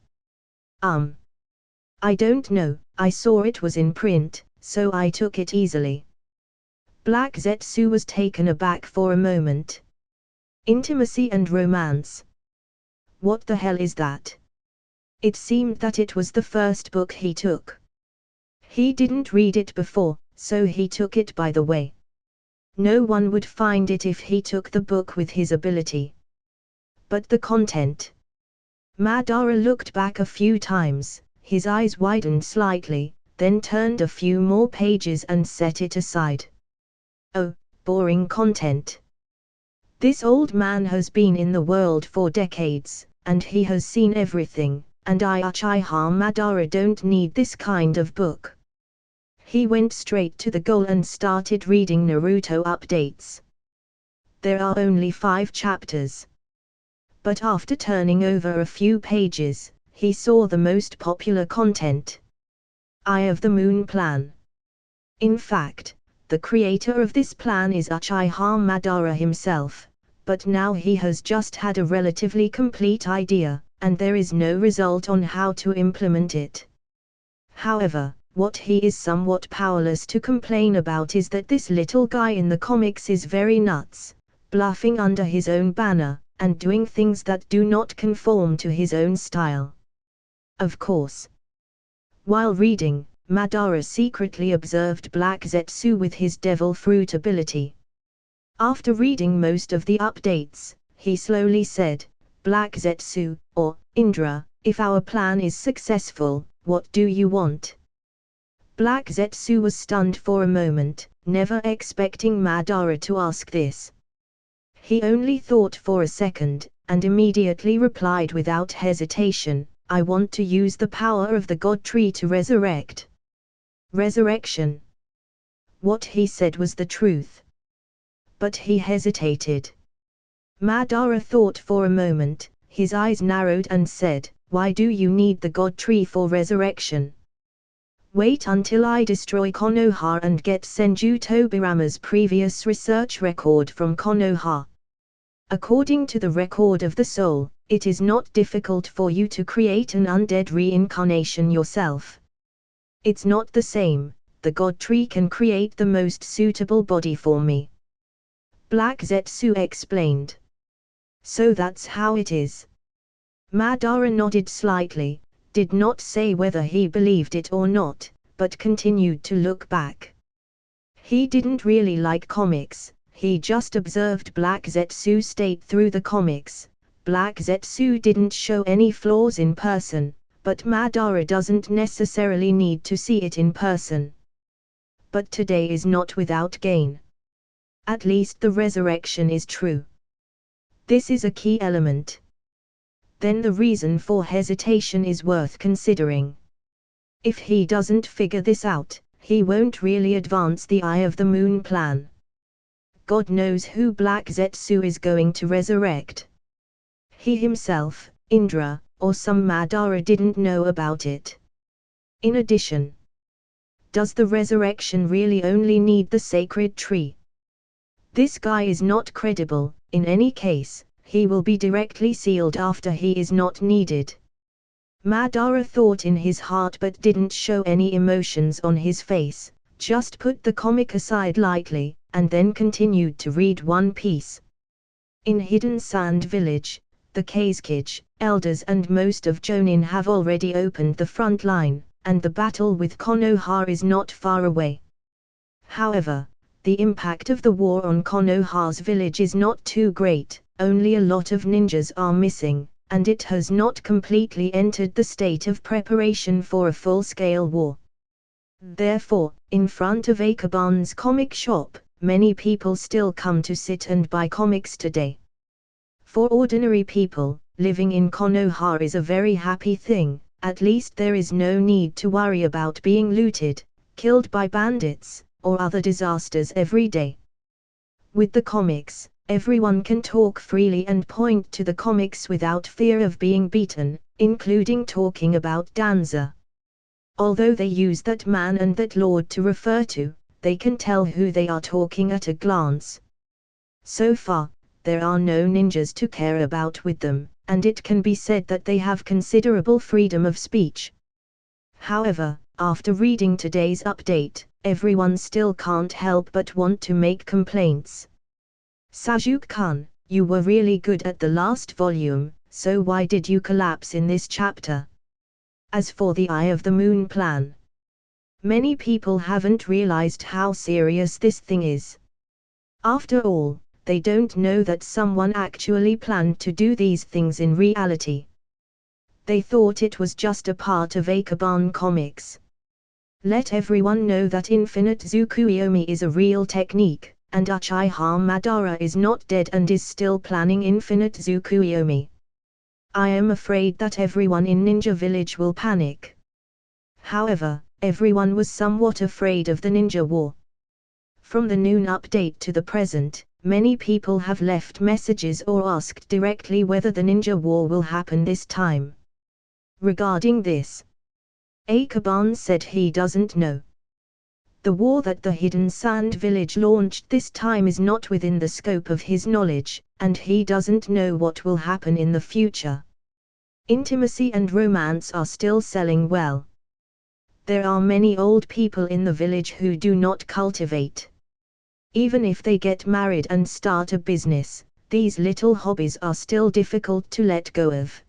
I don't know, I saw it was in print, so I took it easily. Black Zetsu was taken aback for a moment. Intimacy and Romance. What the hell is that? It seemed that it was the first book he took. He didn't read it before, so he took it by the way. No one would find it if he took the book with his ability. But the content. Madara looked back a few times, his eyes widened slightly, then turned a few more pages and set it aside. Oh, boring content. This old man has been in the world for decades, and he has seen everything, and I Uchiha Madara don't need this kind of book. He went straight to the goal and started reading Naruto updates. There are only 5 chapters. But after turning over a few pages, he saw the most popular content. Eye of the Moon Plan. In fact, the creator of this plan is Uchiha Madara himself, but now he has just had a relatively complete idea, and there is no result on how to implement it. However, what he is somewhat powerless to complain about is that this little guy in the comics is very nuts, bluffing under his own banner, and doing things that do not conform to his own style. Of course. While reading, Madara secretly observed Black Zetsu with his devil fruit ability. After reading most of the updates, he slowly said, Black Zetsu, or Indra, if our plan is successful, what do you want? Black Zetsu was stunned for a moment, never expecting Madara to ask this. He only thought for a second, and immediately replied without hesitation, I want to use the power of the God Tree to resurrect. Resurrection. What he said was the truth. But he hesitated. Madara thought for a moment, his eyes narrowed and said, why do you need the God Tree for resurrection? Wait until I destroy Konoha and get Senju Tobirama's previous research record from Konoha. According to the record of the soul, it is not difficult for you to create an undead reincarnation yourself. It's not the same, the God Tree can create the most suitable body for me. Black Zetsu explained. So that's how it is. Madara nodded slightly, did not say whether he believed it or not, but continued to look back. He didn't really like comics, he just observed Black Zetsu state through the comics. Black Zetsu didn't show any flaws in person, but Madara doesn't necessarily need to see it in person. But today is not without gain. At least the resurrection is true. This is a key element. Then the reason for hesitation is worth considering. If he doesn't figure this out, he won't really advance the Eye of the Moon plan. God knows who Black Zetsu is going to resurrect. He himself, Indra, or some Madara didn't know about it. In addition, does the resurrection really only need the sacred tree? This guy is not credible. In any case, he will be directly sealed after he is not needed. Madara thought in his heart but didn't show any emotions on his face, just put the comic aside lightly, and then continued to read One Piece. In Hidden Sand Village, the Kazekage, elders and most of Chunin have already opened the front line, and the battle with Konoha is not far away. However, the impact of the war on Konoha's village is not too great, only a lot of ninjas are missing, and it has not completely entered the state of preparation for a full-scale war. Therefore, in front of Akaban's comic shop, many people still come to sit and buy comics today. For ordinary people, living in Konoha is a very happy thing. At least there is no need to worry about being looted, killed by bandits, or other disasters every day. With the comics, everyone can talk freely and point to the comics without fear of being beaten, including talking about Danza. Although they use that man and that lord to refer to, they can tell who they are talking at a glance. So far, there are no ninjas to care about with them, and it can be said that they have considerable freedom of speech. However, after reading today's update, everyone still can't help but want to make complaints. Sasuke-kun, you were really good at the last volume, so why did you collapse in this chapter? As for the Eye of the Moon plan, many people haven't realized how serious this thing is. After all, they don't know that someone actually planned to do these things in reality. They thought it was just a part of Akaban comics. Let everyone know that Infinite Tsukuyomi is a real technique, and Uchiha Madara is not dead and is still planning Infinite Tsukuyomi. I am afraid that everyone in Ninja Village will panic. However, everyone was somewhat afraid of the Ninja War. From the noon update to the present, many people have left messages or asked directly whether the Ninja War will happen this time. Regarding this, Akaban said he doesn't know. The war that the Hidden Sand Village launched this time is not within the scope of his knowledge, and he doesn't know what will happen in the future. Intimacy and romance are still selling well. There are many old people in the village who do not cultivate. Even if they get married and start a business, these little hobbies are still difficult to let go of.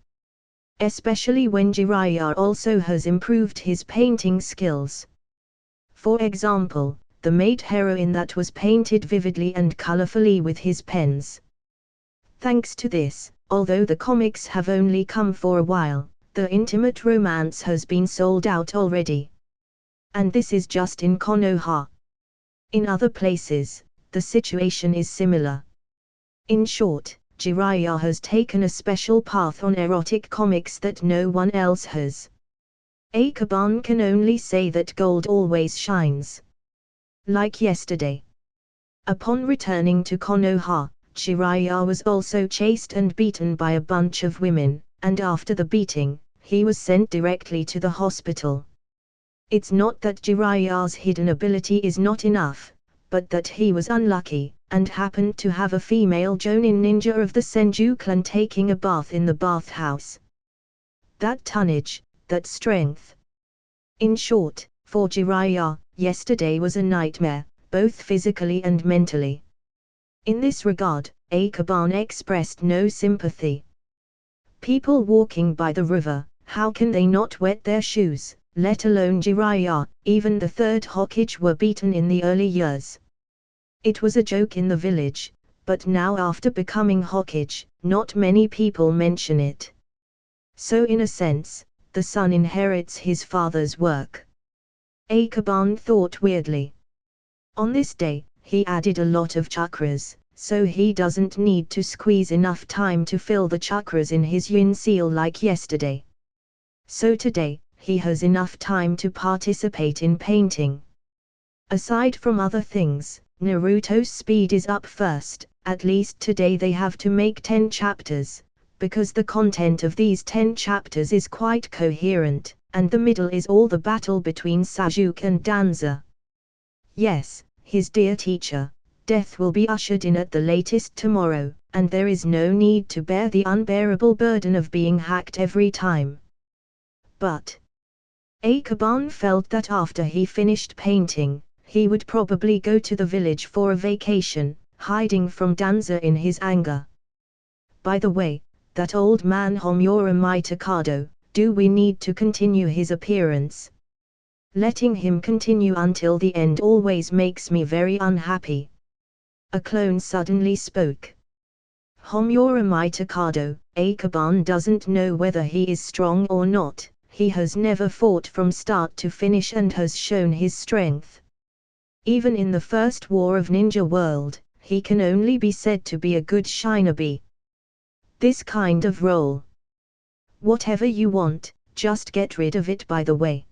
Especially when Jiraiya also has improved his painting skills. For example, the maid heroine that was painted vividly and colorfully with his pens. Thanks to this, although the comics have only come for a while, the intimate romance has been sold out already. And this is just in Konoha. In other places, the situation is similar. In short, Jiraiya has taken a special path on erotic comics that no one else has. Akaban can only say that gold always shines. Like yesterday. Upon returning to Konoha, Jiraiya was also chased and beaten by a bunch of women, and after the beating, he was sent directly to the hospital. It's not that Jiraiya's hidden ability is not enough, but that he was unlucky, and happened to have a female Jonin ninja of the Senju clan taking a bath in the bathhouse. That tonnage, that strength. In short, for Jiraiya, yesterday was a nightmare, both physically and mentally. In this regard, Akaban expressed no sympathy. People walking by the river, how can they not wet their shoes, let alone Jiraiya? Even the third Hokage were beaten in the early years. It was a joke in the village, but now after becoming Hokage, not many people mention it. So in a sense, the son inherits his father's work. Akaban thought weirdly. On this day, he added a lot of chakras, so he doesn't need to squeeze enough time to fill the chakras in his yin seal like yesterday. So today, he has enough time to participate in painting. Aside from other things, Naruto's speed is up first. At least today they have to make 10 chapters, because the content of these 10 chapters is quite coherent, and the middle is all the battle between Sasuke and Danza. Yes, his dear teacher, death will be ushered in at the latest tomorrow, and there is no need to bear the unbearable burden of being hacked every time. But Akaban felt that after he finished painting, he would probably go to the village for a vacation, hiding from Danza in his anger. By the way, that old man Homura Mitokado, do we need to continue his appearance? Letting him continue until the end always makes me very unhappy. A clone suddenly spoke. Homura Mitokado, Akaban doesn't know whether he is strong or not. He has never fought from start to finish and has shown his strength. Even in the first war of Ninja World, he can only be said to be a good shinobi. This kind of role. Whatever you want, just get rid of it by the way.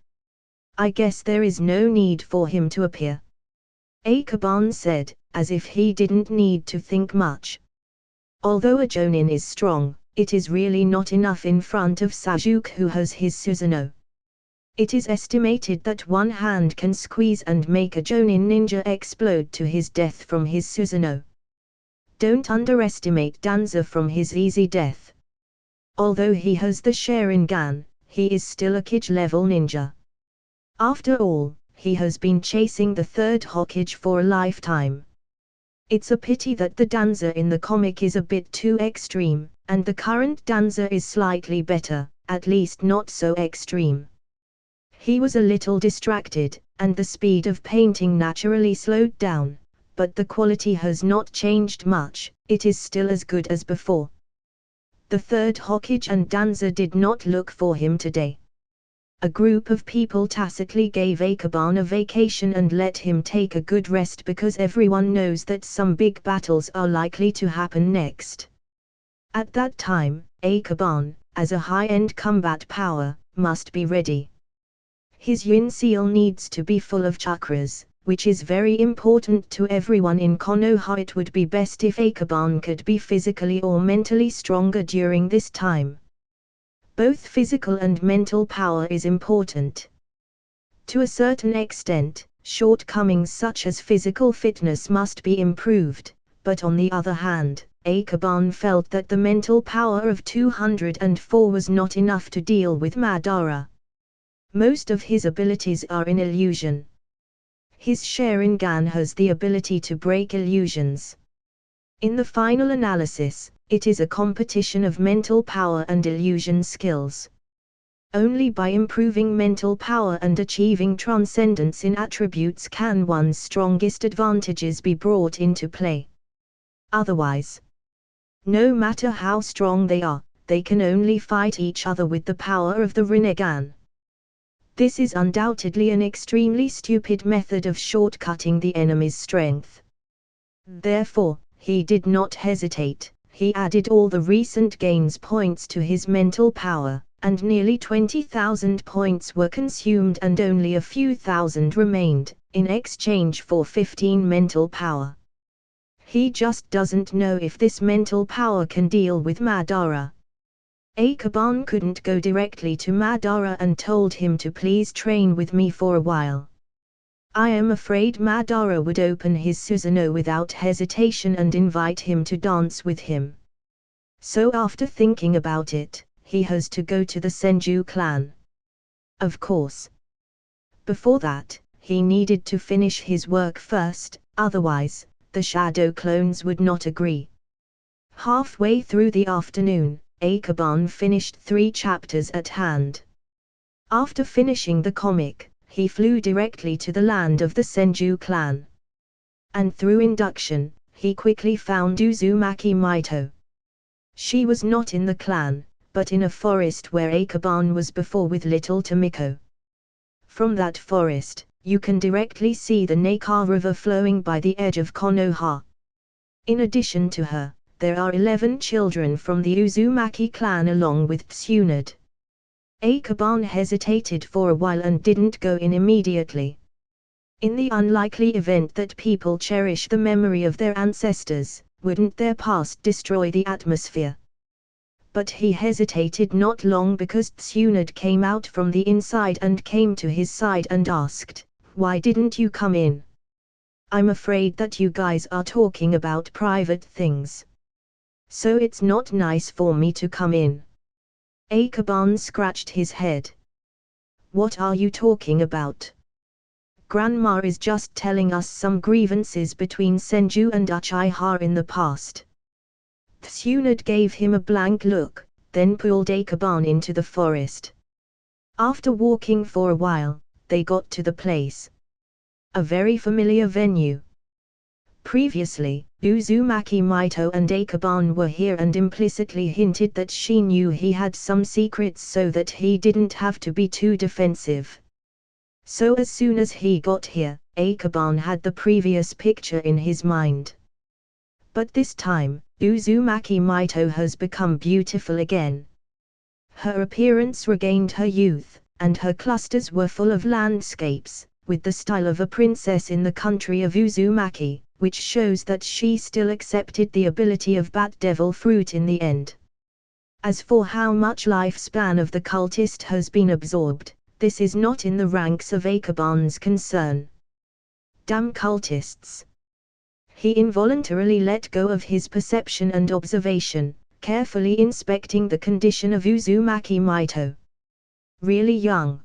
I guess there is no need for him to appear. Akaban said, as if he didn't need to think much. Although a Jonin is strong, it is really not enough in front of Sasuke who has his Susanoo. It is estimated that one hand can squeeze and make a Jonin ninja explode to his death from his Susanoo. Don't underestimate Danza from his easy death. Although he has the Sharingan, he is still a Kage-level ninja. After all, he has been chasing the third Hokage for a lifetime. It's a pity that the Danza in the comic is a bit too extreme, and the current Danza is slightly better, at least not so extreme. He was a little distracted, and the speed of painting naturally slowed down, but the quality has not changed much, it is still as good as before. The third Hokage and Danza did not look for him today. A group of people tacitly gave Akaban a vacation and let him take a good rest because everyone knows that some big battles are likely to happen next. At that time, Akaban, as a high-end combat power, must be ready. His yin seal needs to be full of chakras, which is very important to everyone in Konoha. It would be best if Akaban could be physically or mentally stronger during this time. Both physical and mental power is important. To a certain extent, shortcomings such as physical fitness must be improved, but on the other hand, Akaban felt that the mental power of 204 was not enough to deal with Madara. Most of his abilities are in illusion. His Sharingan has the ability to break illusions. In the final analysis, it is a competition of mental power and illusion skills. Only by improving mental power and achieving transcendence in attributes can one's strongest advantages be brought into play. Otherwise, no matter how strong they are, they can only fight each other with the power of the Rinnegan. This is undoubtedly an extremely stupid method of shortcutting the enemy's strength. Therefore, he did not hesitate. He added all the recent gains points to his mental power, and nearly 20,000 points were consumed and only a few thousand remained, in exchange for 15 mental power. He just doesn't know if this mental power can deal with Madara. Akaban couldn't go directly to Madara and told him to please train with me for a while. I am afraid Madara would open his Susanoo without hesitation and invite him to dance with him. So after thinking about it, he has to go to the Senju clan. Of course. Before that, he needed to finish his work first, otherwise, the shadow clones would not agree. Halfway through the afternoon, Akaban finished 3 chapters at hand. After finishing the comic, he flew directly to the land of the Senju clan. And through induction, he quickly found Uzumaki Mito. She was not in the clan, but in a forest where Akaban was before with little Tomiko. From that forest, you can directly see the Naka River flowing by the edge of Konoha. In addition to her, there are 11 children from the Uzumaki clan along with Tsunade. Akaban hesitated for a while and didn't go in immediately. In the unlikely event that people cherish the memory of their ancestors, wouldn't their past destroy the atmosphere? But he hesitated not long because Tsunade came out from the inside and came to his side and asked, "Why didn't you come in? I'm afraid that you guys are talking about private things. So it's not nice for me to come in." Akaban scratched his head. "What are you talking about? Grandma is just telling us some grievances between Senju and Uchiha in the past." Tsunade gave him a blank look, then pulled Akaban into the forest. After walking for a while, they got to the place. A very familiar venue. Previously, Uzumaki Mito and Akaban were here and implicitly hinted that she knew he had some secrets so that he didn't have to be too defensive. So as soon as he got here, Akaban had the previous picture in his mind. But this time, Uzumaki Mito has become beautiful again. Her appearance regained her youth, and her clusters were full of landscapes, with the style of a princess in the country of Uzumaki, which shows that she still accepted the ability of Bat Devil Fruit in the end. As for how much lifespan of the cultist has been absorbed, this is not in the ranks of Akaban's concern. Damn cultists! He involuntarily let go of his perception and observation, carefully inspecting the condition of Uzumaki Mito. Really young.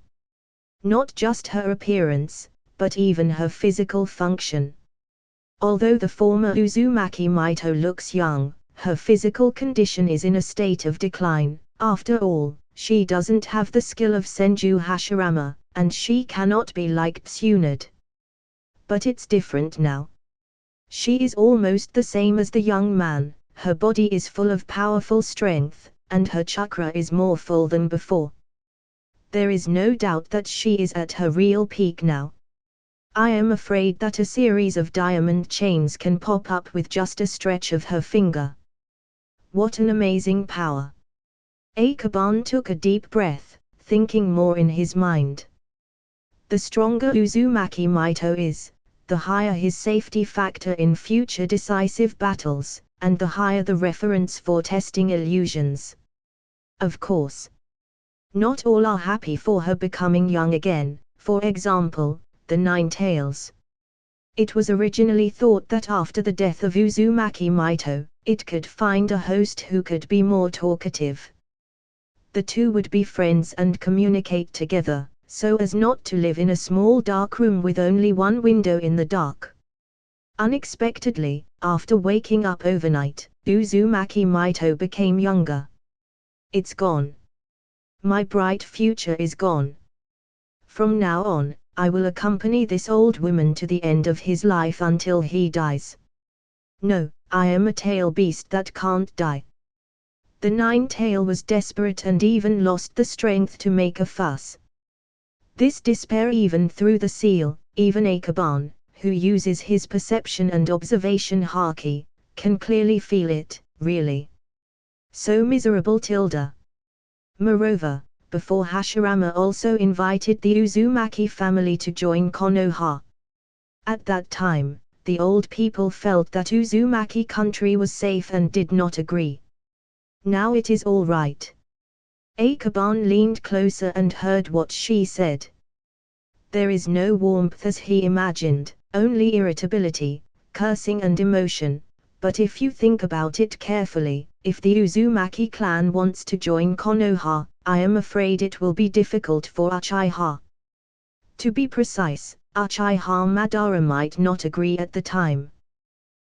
Not just her appearance, but even her physical function. Although the former Uzumaki Mito looks young, her physical condition is in a state of decline. After all, she doesn't have the skill of Senju Hashirama, and she cannot be like Tsunade. But it's different now. She is almost the same as the young man, her body is full of powerful strength, and her chakra is more full than before. There is no doubt that she is at her real peak now. I am afraid that a series of diamond chains can pop up with just a stretch of her finger. What an amazing power! Akaban took a deep breath, thinking more in his mind. The stronger Uzumaki Mito is, the higher his safety factor in future decisive battles, and the higher the reference for testing illusions. Of course, not all are happy for her becoming young again, for example, the Nine Tails. It was originally thought that after the death of Uzumaki Mito, it could find a host who could be more talkative. The two would be friends and communicate together, so as not to live in a small dark room with only one window in the dark. Unexpectedly, after waking up overnight, Uzumaki Mito became younger. It's gone. My bright future is gone. From now on, I will accompany this old woman to the end of his life until he dies. No, I am a tail beast that can't die. The Nine-Tail was desperate and even lost the strength to make a fuss. This despair even through the seal, even Akaban, who uses his perception and observation haki, can clearly feel it, really. So miserable Tilda. Moreover, before Hashirama also invited the Uzumaki family to join Konoha. At that time, the old people felt that Uzumaki country was safe and did not agree. Now it is all right. Akaban leaned closer and heard what she said. There is no warmth as he imagined, only irritability, cursing and emotion, but if you think about it carefully, if the Uzumaki clan wants to join Konoha, I am afraid it will be difficult for Uchiha. To be precise, Uchiha Madara might not agree at the time.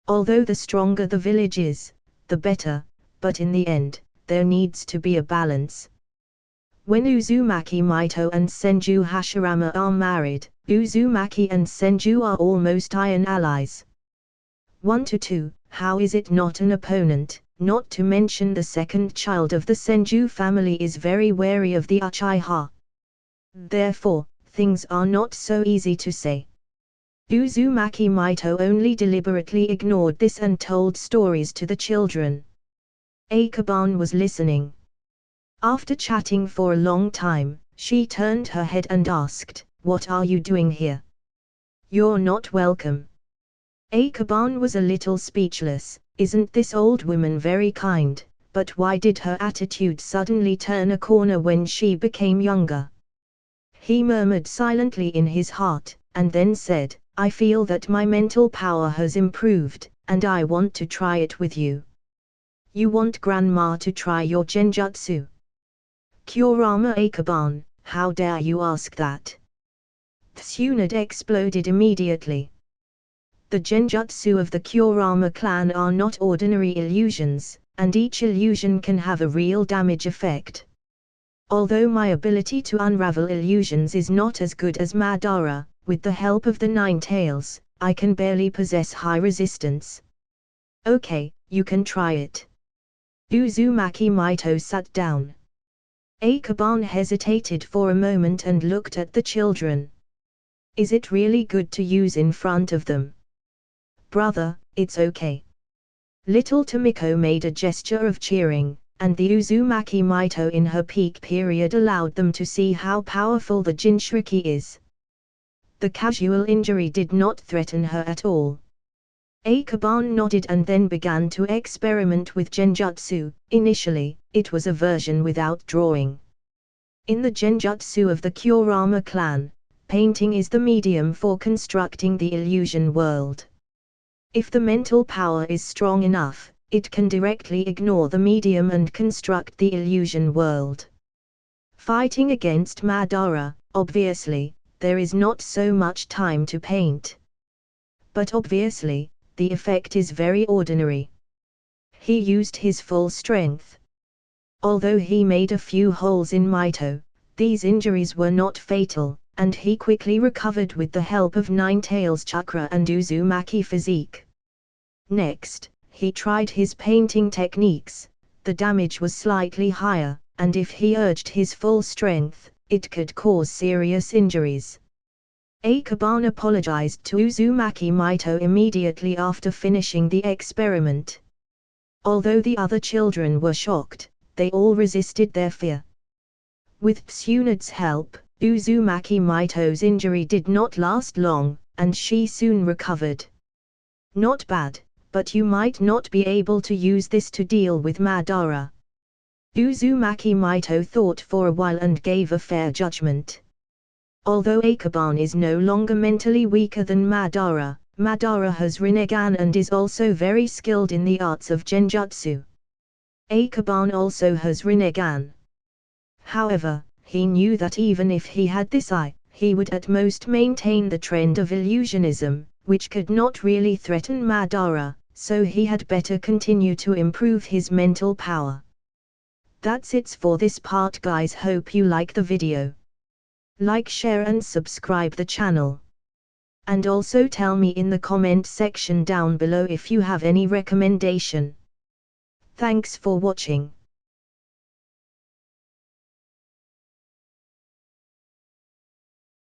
Although the stronger the village is, the better, but in the end, there needs to be a balance. When Uzumaki Maito and Senju Hashirama are married, Uzumaki and Senju are almost iron allies. 1 to 2, how is it not an opponent? Not to mention the second child of the Senju family is very wary of the Uchiha. Therefore, things are not so easy to say. Uzumaki Maito only deliberately ignored this and told stories to the children. Akaban was listening. After chatting for a long time, she turned her head and asked, "What are you doing here? You're not welcome." Akaban was a little speechless. Isn't this old woman very kind? But why did her attitude suddenly turn a corner when she became younger? He murmured silently in his heart, and then said, "I feel that my mental power has improved, and I want to try it with you." "You want Grandma to try your genjutsu?" "Kurama Akaban, how dare you ask that?" Tsunade exploded immediately. The genjutsu of the Kurama clan are not ordinary illusions, and each illusion can have a real damage effect. Although my ability to unravel illusions is not as good as Madara, with the help of the Nine Tails, I can barely possess high resistance. Okay, you can try it. Uzumaki Maito sat down. Akaban hesitated for a moment and looked at the children. Is it really good to use in front of them? Brother, it's okay. Little Tomiko made a gesture of cheering, and the Uzumaki Maito in her peak period allowed them to see how powerful the Jinchuriki is. The casual injury did not threaten her at all. Akaban nodded and then began to experiment with genjutsu. Initially, it was a version without drawing. In the genjutsu of the Kurama clan, painting is the medium for constructing the illusion world. If the mental power is strong enough, it can directly ignore the medium and construct the illusion world. Fighting against Madara, obviously, there is not so much time to paint. But obviously, the effect is very ordinary. He used his full strength. Although he made a few holes in Maito, these injuries were not fatal, and he quickly recovered with the help of Nine Tails chakra and Uzumaki physique. Next, he tried his painting techniques. The damage was slightly higher, and if he urged his full strength, it could cause serious injuries. Akaban apologized to Uzumaki Maito immediately after finishing the experiment. Although the other children were shocked, they all resisted their fear. With Tsunade's help, Uzumaki Maito's injury did not last long, and she soon recovered. Not bad, but you might not be able to use this to deal with Madara. Uzumaki Maito thought for a while and gave a fair judgment. Although Akaban is no longer mentally weaker than Madara, Madara has Rinnegan and is also very skilled in the arts of genjutsu. Akaban also has Rinnegan. However, he knew that even if he had this eye, he would at most maintain the trend of illusionism, which could not really threaten Madara, so he had better continue to improve his mental power. That's it for this part, guys. Hope you like the video. Like, share and subscribe the channel. And also tell me in the comment section down below if you have any recommendation. Thanks for watching.